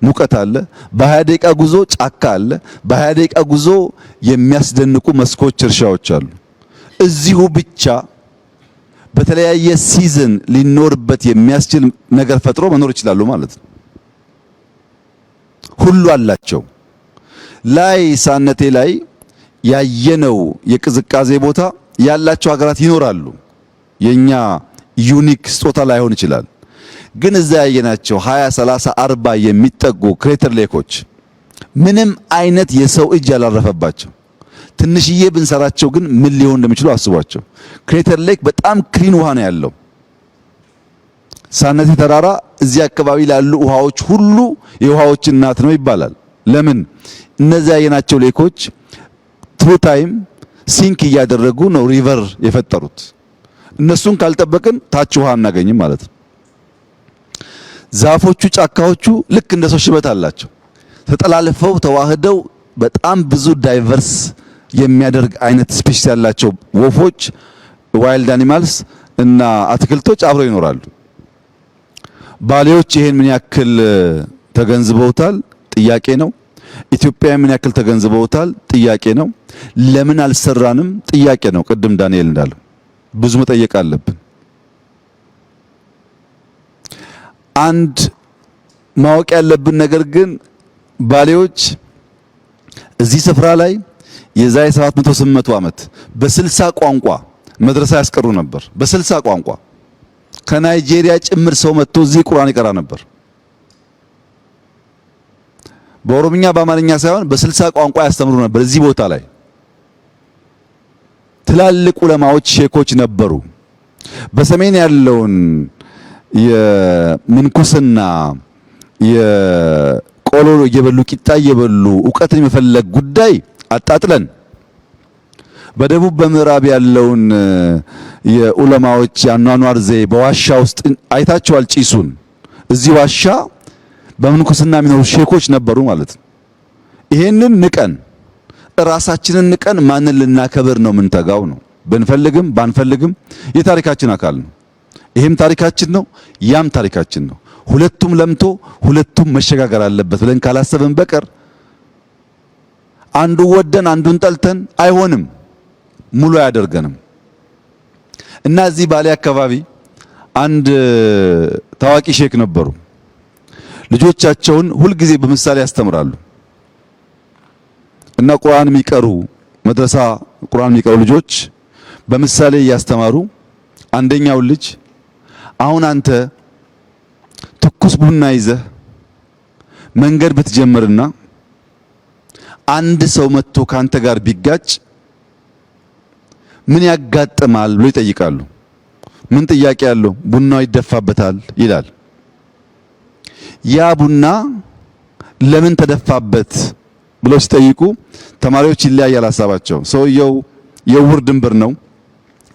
ሙቀት አለ፣ በ20 ደቂቃ ጉዞ ጫካ አለ፣ በ20 ደቂቃ ጉዞ የሚያስደንቁ መስኮች፣ እርሻዎች አሉ። እዚሁ ብቻ በተለያየ ሲዝን ሊኖርበት የሚያስችል ነገር ፈጥሮ መኖር ይችላሉ ማለት ነው። ሁሉ አላቸው። ላይ ሳነቴ ላይ ያየነው የቅዝቃዜ ቦታ ያላቸው ሀገራት ይኖራሉ። የኛ ዩኒክ ስጦታ ላይሆን ይችላል። ግን እዛ ያየናቸው 20 30 40 የሚጠጉ ክሬተር ሌኮች ምንም አይነት የሰው እጅ ያላረፈባቸው ትንሽዬ ብንሰራቸው ግን ምን ሊሆን እንደሚችሉ አስቧቸው። ክሬተር ሌክ በጣም ክሊን ውሃ ነው ያለው። ሳነቴ ተራራ እዚህ አካባቢ ላሉ ውሃዎች ሁሉ የውሃዎች እናት ነው ይባላል። ለምን? እነዚያ ያየናቸው ሌኮች ትሩ ታይም ሲንክ እያደረጉ ነው ሪቨር የፈጠሩት። እነሱን ካልጠበቅን ታች ውሃ አናገኝም ማለት ነው። ዛፎቹ፣ ጫካዎቹ ልክ እንደ ሰው ሽበት አላቸው። ተጠላልፈው ተዋህደው በጣም ብዙ ዳይቨርስ የሚያደርግ አይነት ስፔሲስ ያላቸው ወፎች፣ ዋይልድ አኒማልስ እና አትክልቶች አብረው ይኖራሉ። ባሌዎች ይሄን ምን ያክል ተገንዝበውታል? ጥያቄ ነው። ኢትዮጵያ ምን ያክል ተገንዝበውታል? ጥያቄ ነው። ለምን አልሰራንም? ጥያቄ ነው። ቅድም ዳንኤል እንዳለው ብዙ መጠየቅ አለብን። አንድ ማወቅ ያለብን ነገር ግን ባሌዎች እዚህ ስፍራ ላይ የዛሬ 700 ዓመት በ60 ቋንቋ መድረሳ ያስቀሩ ነበር። በ60 ቋንቋ ከናይጄሪያ ጭምር ሰው መጥቶ እዚህ ቁርአን ይቀራ ነበር። በኦሮምኛ በአማርኛ ሳይሆን በ60 ቋንቋ ያስተምሩ ነበር። እዚህ ቦታ ላይ ትላልቅ ዑለማዎች፣ ሼኮች ነበሩ። በሰሜን ያለውን የምንኩስና የቆሎ እየበሉ ቂጣ እየበሉ እውቀትን የመፈለግ ጉዳይ አጣጥለን በደቡብ በምዕራብ ያለውን የዑለማዎች ያኗኗር ዘይ በዋሻ ውስጥ አይታቸዋል። ጪሱን እዚህ ዋሻ በምንኩስና የሚኖሩ ሼኮች ነበሩ ማለት ነው። ይሄንን ንቀን ራሳችንን ንቀን ማንን ልናከብር ነው የምንተጋው? ነው ብንፈልግም ባንፈልግም የታሪካችን አካል ነው። ይሄም ታሪካችን ነው፣ ያም ታሪካችን ነው። ሁለቱም ለምቶ ሁለቱም መሸጋገር አለበት ብለን ካላሰብን በቀር አንዱ ወደን አንዱን ጠልተን አይሆንም፣ ሙሉ አያደርገንም። እና እዚህ ባሌ አካባቢ አንድ ታዋቂ ሼክ ነበሩ። ልጆቻቸውን ሁልጊዜ በምሳሌ ያስተምራሉ እና ቁርአን የሚቀሩ መድረሳ ቁርአን የሚቀሩ ልጆች በምሳሌ እያስተማሩ አንደኛው ልጅ አሁን አንተ ትኩስ ቡና ይዘህ መንገድ ብትጀምርና አንድ ሰው መጥቶ ካንተ ጋር ቢጋጭ ምን ያጋጥማል ብሎ ይጠይቃሉ። ምን ጥያቄ ያለው? ቡናው ይደፋበታል ይላል። ያ ቡና ለምን ተደፋበት ብለው ሲጠይቁ ተማሪዎች ይለያያል ሀሳባቸው። ሰውየው የውር ድንብር ነው፣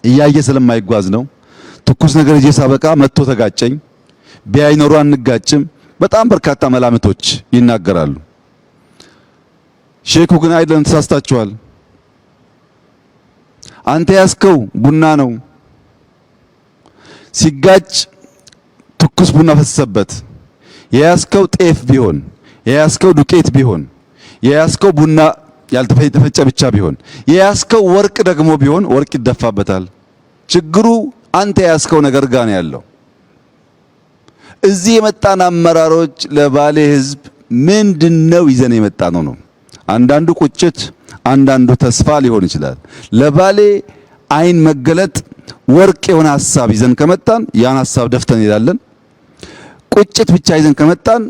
እያየ ስለማይጓዝ ነው። ትኩስ ነገር ይዤ ሳበቃ መጥቶ ተጋጨኝ፣ ቢያይ ኖሮ አንጋጭም። በጣም በርካታ መላምቶች ይናገራሉ። ሼኩ ግን አይደለም፣ ተሳስታችኋል። አንተ ያስከው ቡና ነው፣ ሲጋጭ ትኩስ ቡና ፈሰሰበት። የያዝከው ጤፍ ቢሆን፣ የያዝከው ዱቄት ቢሆን፣ የያዝከው ቡና ያልተፈጨ ብቻ ቢሆን፣ የያዝከው ወርቅ ደግሞ ቢሆን ወርቅ ይደፋበታል። ችግሩ አንተ የያዝከው ነገር ጋር ነው ያለው። እዚህ የመጣን አመራሮች ለባሌ ህዝብ ምንድነው ይዘን የመጣ ነው? አንዳንዱ ቁጭት፣ አንዳንዱ ተስፋ ሊሆን ይችላል። ለባሌ አይን መገለጥ ወርቅ የሆነ ሐሳብ ይዘን ከመጣን ያን ሐሳብ ደፍተን እንሄዳለን። ቁጭት ብቻ ይዘን ከመጣን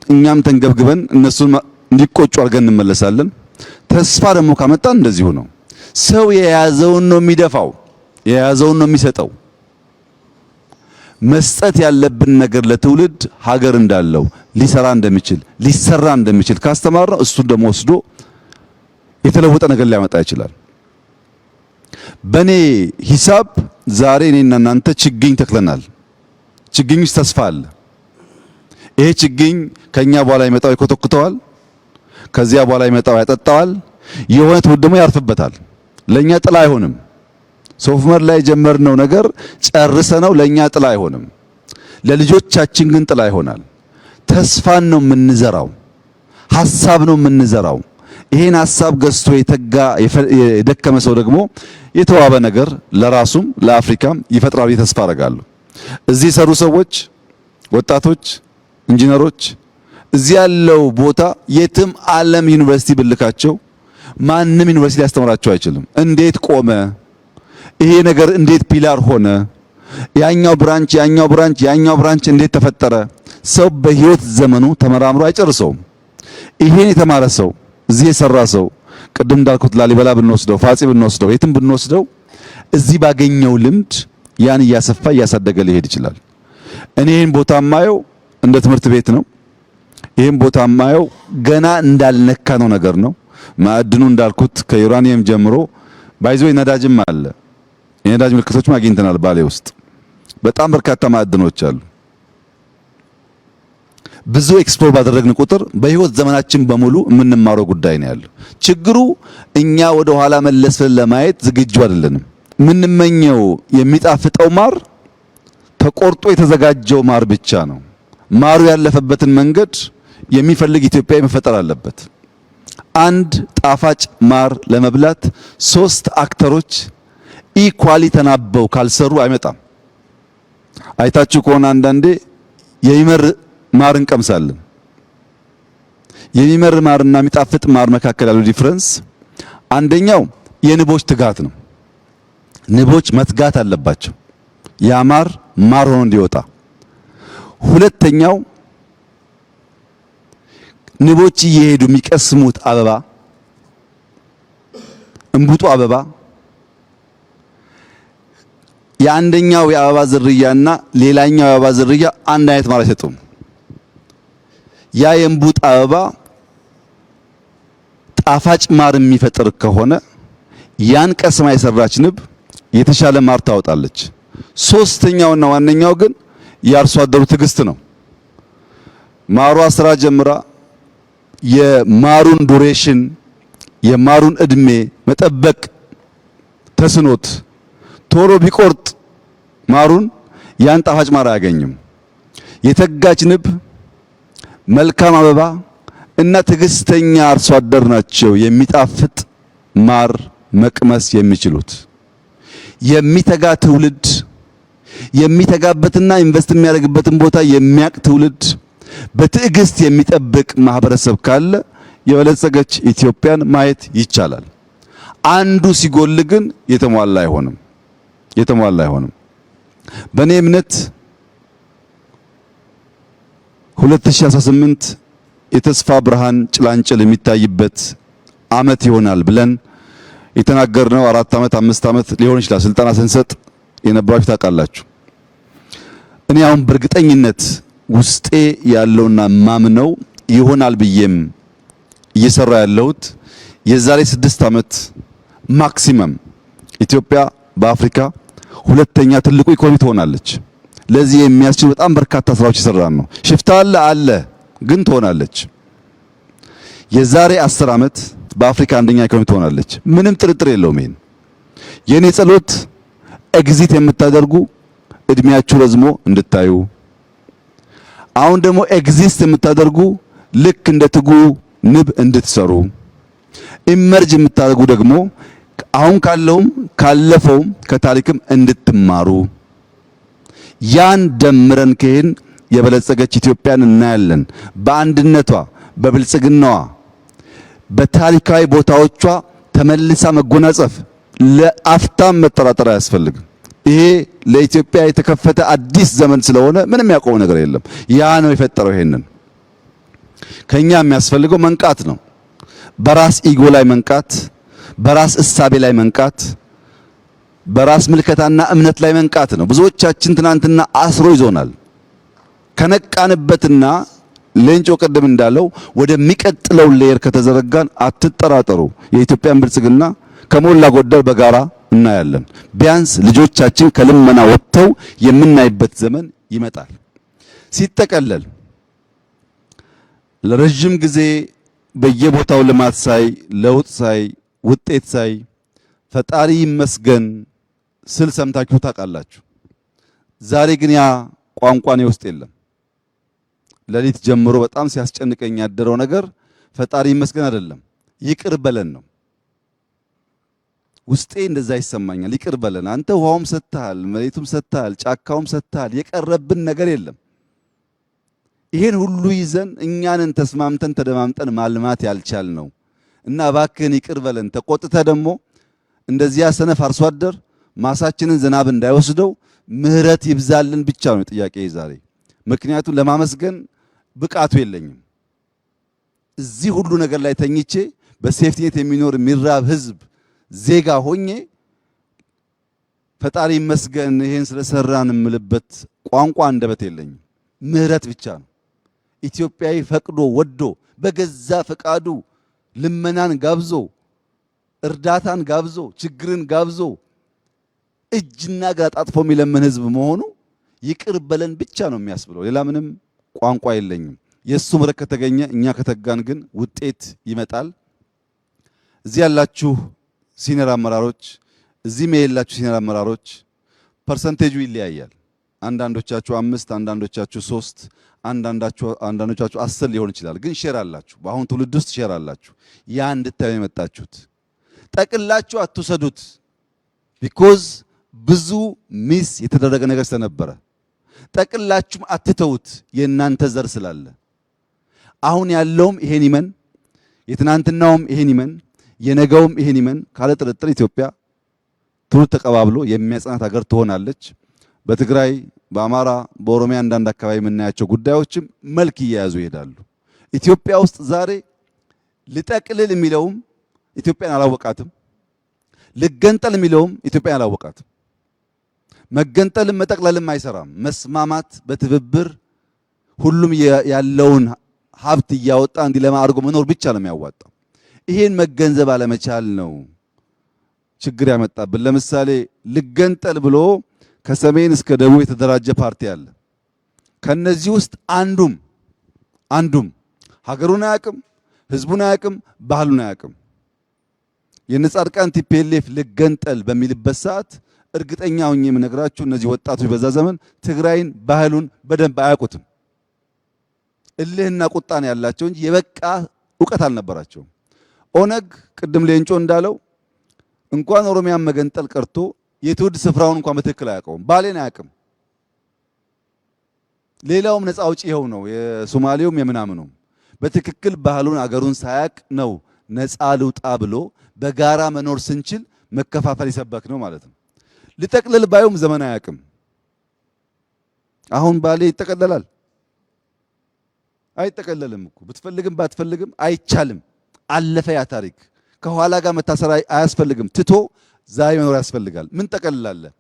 እኛም ተንገብግበን እነሱን እንዲቆጩ አድርገን እንመለሳለን። ተስፋ ደግሞ ካመጣን እንደዚሁ ነው። ሰው የያዘውን ነው የሚደፋው፣ የያዘውን ነው የሚሰጠው። መስጠት ያለብን ነገር ለትውልድ ሀገር እንዳለው ሊሰራ እንደሚችል ሊሰራ እንደሚችል ካስተማርነው እሱን ደግሞ ወስዶ የተለወጠ ነገር ሊያመጣ ይችላል። በኔ ሂሳብ ዛሬ እኔና እናንተ ችግኝ ተክለናል። ችግኝ ውስጥ ተስፋ አለ። ይሄ ችግኝ ከኛ በኋላ ይመጣው ይኮተኩተዋል፣ ከዚያ በኋላ ይመጣው ያጠጣዋል፣ የሆነ ትውልድ ደግሞ ያርፍበታል። ለኛ ጥላ አይሆንም። ሶፍ ዑመር ላይ የጀመርነው ነገር ጨርሰነው ለኛ ጥላ አይሆንም፣ ለልጆቻችን ግን ጥላ ይሆናል። ተስፋን ነው የምንዘራው፣ ሐሳብ ነው የምንዘራው። ይሄን ሐሳብ ገዝቶ የተጋ የደከመ ሰው ደግሞ የተዋበ ነገር ለራሱም ለአፍሪካም ይፈጥራል ብዬ ተስፋ አደርጋለሁ። እዚህ የሰሩ ሰዎች፣ ወጣቶች፣ ኢንጂነሮች እዚህ ያለው ቦታ የትም ዓለም ዩኒቨርሲቲ ብልካቸው ማንም ዩኒቨርሲቲ ሊያስተምራቸው አይችልም። እንዴት ቆመ ይሄ ነገር፣ እንዴት ፒላር ሆነ፣ ያኛው ብራንች እንዴት ተፈጠረ? ሰው በህይወት ዘመኑ ተመራምሮ አይጨርሰውም። ይሄን የተማረ ሰው እዚህ የሰራ ሰው ቅድም እንዳልኩት ላሊበላ ብንወስደው፣ ፋጺ ብንወስደው፣ የትም ብንወስደው እዚህ ባገኘው ልምድ ያን እያሰፋ እያሳደገ ሊሄድ ይችላል። እኔ ይሄን ቦታ ማየው እንደ ትምህርት ቤት ነው። ይሄን ቦታ ማየው ገና እንዳልነካ ነው ነገር ነው። ማዕድኑ እንዳልኩት ከዩራኒየም ጀምሮ ባይዞ ነዳጅም አለ። የነዳጅ ምልክቶችም አግኝተናል። ባሌ ውስጥ በጣም በርካታ ማዕድኖች አሉ። ብዙ ኤክስፕሎር ባደረግን ቁጥር በህይወት ዘመናችን በሙሉ የምንማረው ጉዳይ ነው ያለው። ችግሩ እኛ ወደ ኋላ መለስ ለማየት ዝግጁ አይደለንም። የምንመኘው የሚጣፍጠው ማር ተቆርጦ የተዘጋጀው ማር ብቻ ነው። ማሩ ያለፈበትን መንገድ የሚፈልግ ኢትዮጵያዊ መፈጠር አለበት። አንድ ጣፋጭ ማር ለመብላት 3 አክተሮች ኢኳሊ ተናበው ካልሰሩ አይመጣም። አይታችሁ ከሆነ አንዳንዴ የሚመር ማር እንቀምሳለን። የሚመር ማርና የሚጣፍጥ ማር መካከል ያለው ዲፍረንስ አንደኛው የንቦች ትጋት ነው። ንቦች መትጋት አለባቸው ያ ማር ሆኖ እንዲወጣ። ሁለተኛው ንቦች እየሄዱ የሚቀስሙት አበባ፣ እንቡጡ አበባ የአንደኛው የአበባ ዝርያና ሌላኛው የአበባ ዝርያ አንድ አይነት ማር አይሰጡም። ያ የእንቡጥ አበባ ጣፋጭ ማር የሚፈጥር ከሆነ ያን ቀስማ የሰራች ንብ የተሻለ ማር ታወጣለች። ሶስተኛውና ዋነኛው ግን የአርሶ አደሩ ትዕግስት ነው። ማሯ ስራ ጀምራ የማሩን ዱሬሽን የማሩን እድሜ መጠበቅ ተስኖት ቶሎ ቢቆርጥ ማሩን ያን ጣፋጭ ማር አያገኝም። የተጋች ንብ፣ መልካም አበባ እና ትዕግስተኛ አርሶ አደር ናቸው የሚጣፍጥ ማር መቅመስ የሚችሉት። የሚተጋ ትውልድ የሚተጋበትና ኢንቨስት የሚያደርግበትን ቦታ የሚያቅ ትውልድ በትዕግስት የሚጠብቅ ማህበረሰብ ካለ የበለጸገች ኢትዮጵያን ማየት ይቻላል። አንዱ ሲጎል ግን የተሟላ አይሆንም። በእኔ እምነት 2018 የተስፋ ብርሃን ጭላንጭል የሚታይበት አመት ይሆናል ብለን የተናገርነው 4 ዓመት 5 ዓመት ሊሆን ይችላል። ስልጠና ስንሰጥ የነበራችሁ ታውቃላችሁ። እኔ አሁን በእርግጠኝነት ውስጤ ያለውና ማምነው ይሆናል ብዬም እየሰራ ያለሁት የዛሬ 6 ዓመት ማክሲመም ኢትዮጵያ በአፍሪካ ሁለተኛ ትልቁ ኢኮኖሚ ትሆናለች። ለዚህ የሚያስችል በጣም በርካታ ስራዎች ይሰራል ነው። ሽፍታ አለ ግን ትሆናለች። የዛሬ 10 ዓመት በአፍሪካ አንደኛ ኢኮኖሚ ትሆናለች። ምንም ጥርጥር የለውም። ይሄን የኔ ጸሎት ኤግዚት የምታደርጉ እድሜያችሁ ረዝሞ እንድታዩ፣ አሁን ደግሞ ኤግዚስት የምታደርጉ ልክ እንደ ትጉ ንብ እንድትሰሩ፣ ኢመርጅ የምታደርጉ ደግሞ አሁን ካለውም ካለፈውም ከታሪክም እንድትማሩ፣ ያን ደምረን ከሄን የበለጸገች ኢትዮጵያን እናያለን። በአንድነቷ በብልጽግናዋ በታሪካዊ ቦታዎቿ ተመልሳ መጎናጸፍ ለአፍታም መጠራጠር አያስፈልግም። ይሄ ለኢትዮጵያ የተከፈተ አዲስ ዘመን ስለሆነ ምንም ያቆመው ነገር የለም። ያ ነው የፈጠረው። ይሄንን ከኛ የሚያስፈልገው መንቃት ነው። በራስ ኢጎ ላይ መንቃት፣ በራስ እሳቤ ላይ መንቃት፣ በራስ ምልከታና እምነት ላይ መንቃት ነው። ብዙዎቻችን ትናንትና አስሮ ይዞናል። ከነቃንበትና ሌንጮ ቅድም እንዳለው ወደሚቀጥለው ሌየር ከተዘረጋን አትጠራጠሩ፣ የኢትዮጵያን ብልጽግና ከሞላ ጎደል በጋራ እናያለን። ቢያንስ ልጆቻችን ከልመና ወጥተው የምናይበት ዘመን ይመጣል። ሲጠቀለል ለረጅም ጊዜ በየቦታው ልማት ሳይ፣ ለውጥ ሳይ፣ ውጤት ሳይ ፈጣሪ ይመስገን ስል ሰምታችሁ ታውቃላችሁ። ዛሬ ግን ያ ቋንቋ እኔ ውስጥ የለም። ሌሊት ጀምሮ በጣም ሲያስጨንቀኝ ያደረው ነገር ፈጣሪ ይመስገን አይደለም፣ ይቅር በለን ነው። ውስጤ እንደዛ ይሰማኛል። ይቅር በለን አንተ ውሃውም ሰጥተሃል፣ መሬቱም ሰጥተሃል፣ ጫካውም ሰጥተሃል፣ የቀረብን ነገር የለም። ይሄን ሁሉ ይዘን እኛንን ተስማምተን ተደማምጠን ማልማት ያልቻል ነው እና እባክህን ይቅር በለን። ተቆጥተ ደግሞ እንደዚያ ሰነፍ አርሶ አደር ማሳችንን ዝናብ እንዳይወስደው ምህረት ይብዛልን ብቻ ነው ጥያቄ ዛሬ። ምክንያቱም ለማመስገን ብቃቱ የለኝም። እዚህ ሁሉ ነገር ላይ ተኝቼ በሴፍቲኔት የሚኖር የሚራብ ህዝብ ዜጋ ሆኜ ፈጣሪ ይመስገን ይሄን ስለሰራን የምልበት ቋንቋ አንደበት የለኝም። ምህረት ብቻ ነው። ኢትዮጵያዊ ፈቅዶ ወዶ በገዛ ፈቃዱ ልመናን ጋብዞ እርዳታን ጋብዞ ችግርን ጋብዞ እጅና እግር አጣጥፎ የሚለምን ህዝብ መሆኑ ይቅር በለን ብቻ ነው የሚያስብለው። ሌላ ምንም ቋንቋ የለኝም። የሱ ምሕረት ከተገኘ እኛ ከተጋን ግን ውጤት ይመጣል። እዚህ ያላችሁ ሲኒየር አመራሮች፣ እዚህ የሌላችሁ ሲኒየር አመራሮች ፐርሰንቴጁ ይለያያል። አንዳንዶቻችሁ 5፣ አንዳንዶቻችሁ 3፣ አንዳንዶቻችሁ 10 ሊሆን ይችላል። ግን ሼር አላችሁ። በአሁን ትውልድ ውስጥ ሼር አላችሁ። ያ እንድታዩ የመጣችሁት ጠቅላችሁ አትውሰዱት። ቢኮዝ ብዙ ሚስ የተደረገ ነገር ስለነበረ ጠቅላችሁም አትተውት። የእናንተ ዘር ስላለ አሁን ያለውም ይሄን ይመን፣ የትናንትናውም ይሄን ይመን፣ የነገውም ይሄን ይመን። ካለ ጥርጥር ኢትዮጵያ ትውልድ ተቀባብሎ የሚያጽናት ሀገር ትሆናለች። በትግራይ፣ በአማራ፣ በኦሮሚያ አንዳንድ አካባቢ የምናያቸው ጉዳዮችም መልክ እየያዙ ይሄዳሉ። ኢትዮጵያ ውስጥ ዛሬ ልጠቅልል የሚለውም ኢትዮጵያን አላወቃትም፣ ልገንጠል የሚለውም ኢትዮጵያን አላወቃትም። መገንጠልም መጠቅለልም አይሰራም። መስማማት፣ በትብብር ሁሉም ያለውን ሀብት እያወጣ እንዲለማ አድርጎ መኖር ብቻ ነው የሚያዋጣው። ይሄን መገንዘብ አለመቻል ነው ችግር ያመጣብን። ለምሳሌ ልገንጠል ብሎ ከሰሜን እስከ ደቡብ የተደራጀ ፓርቲ አለ። ከነዚህ ውስጥ አንዱም ሀገሩን አያውቅም፣ ህዝቡን አያውቅም፣ ባህሉን አያውቅም። የነጻድቃን ቲፒኤልኤፍ ልገንጠል በሚልበት ሰዓት እርግጠኛ ሆኜ የምነግራችሁ እነዚህ ወጣቶች በዛ ዘመን ትግራይን ባህሉን በደንብ አያውቁትም። እልህና ቁጣ ነው ያላቸው እንጂ የበቃ እውቀት አልነበራቸውም። ኦነግ ቅድም ሌንጮ እንዳለው እንኳን ኦሮሚያን መገንጠል ቀርቶ የትውልድ ስፍራውን እንኳን በትክክል አያውቀውም። ባሌን አያውቅም። ሌላውም ነፃ አውጪ ይኸው ነው፣ የሶማሌውም የምናምኑም በትክክል ባህሉን አገሩን ሳያውቅ ነው ነፃ ልውጣ ብሎ በጋራ መኖር ስንችል መከፋፈል ይሰበክ ነው ማለት ነው። ልጠቅልል ባዩም ዘመን አያውቅም። አሁን ባሌ ይጠቀለላል? አይጠቀለልም እኮ ብትፈልግም ባትፈልግም አይቻልም። አለፈ ያ ታሪክ። ከኋላ ጋር መታሰር አያስፈልግም። ትቶ ዛሬ መኖር ያስፈልጋል። ምን ጠቀልላለህ?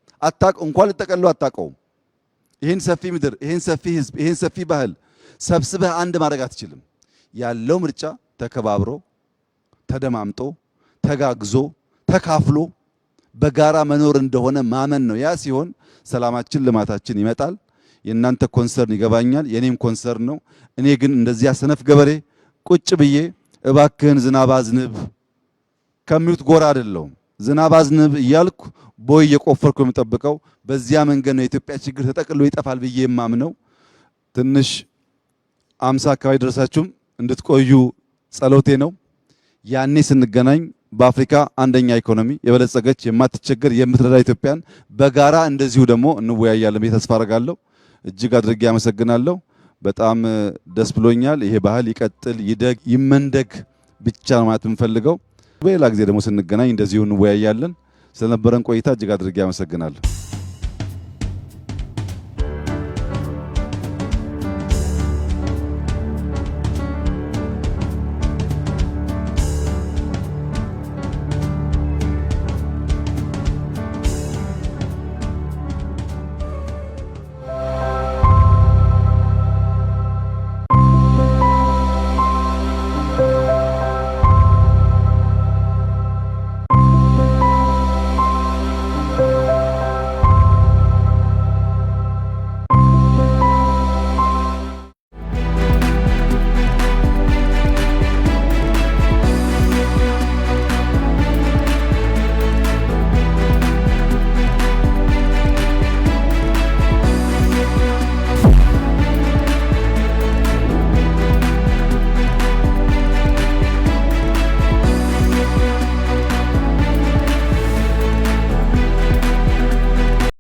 እንኳን ልጠቀልለው አታውቀውም። ይህን ሰፊ ምድር፣ ይህን ሰፊ ህዝብ፣ ይህን ሰፊ ባህል ሰብስበህ አንድ ማድረግ አትችልም። ያለው ምርጫ ተከባብሮ ተደማምጦ ተጋግዞ ተካፍሎ በጋራ መኖር እንደሆነ ማመን ነው። ያ ሲሆን ሰላማችን፣ ልማታችን ይመጣል። የእናንተ ኮንሰርን ይገባኛል፣ የኔም ኮንሰርን ነው። እኔ ግን እንደዚያ ሰነፍ ገበሬ ቁጭ ብዬ እባክህን ዝናብ አዝንብ ከሚሉት ጎራ አይደለሁም። ዝናብ አዝንብ እያልኩ ቦይ እየቆፈርኩ የምጠብቀው በዚያ መንገድ ነው የኢትዮጵያ ችግር ተጠቅሎ ይጠፋል ብዬ የማምነው። ትንሽ 50 አካባቢ ደረሳችሁም እንድትቆዩ ጸሎቴ ነው። ያኔ ስንገናኝ በአፍሪካ አንደኛ ኢኮኖሚ የበለጸገች የማትቸገር የምትረዳ ኢትዮጵያን በጋራ እንደዚሁ ደግሞ እንወያያለን ብዬ ተስፋ አደርጋለሁ። እጅግ አድርጌ አመሰግናለሁ። በጣም ደስ ብሎኛል። ይሄ ባህል ይቀጥል፣ ይደግ፣ ይመንደግ ብቻ ነው ማለት የምፈልገው። በሌላ ጊዜ ደግሞ ስንገናኝ እንደዚሁ እንወያያለን። ስለነበረን ቆይታ እጅግ አድርጌ አመሰግናለሁ።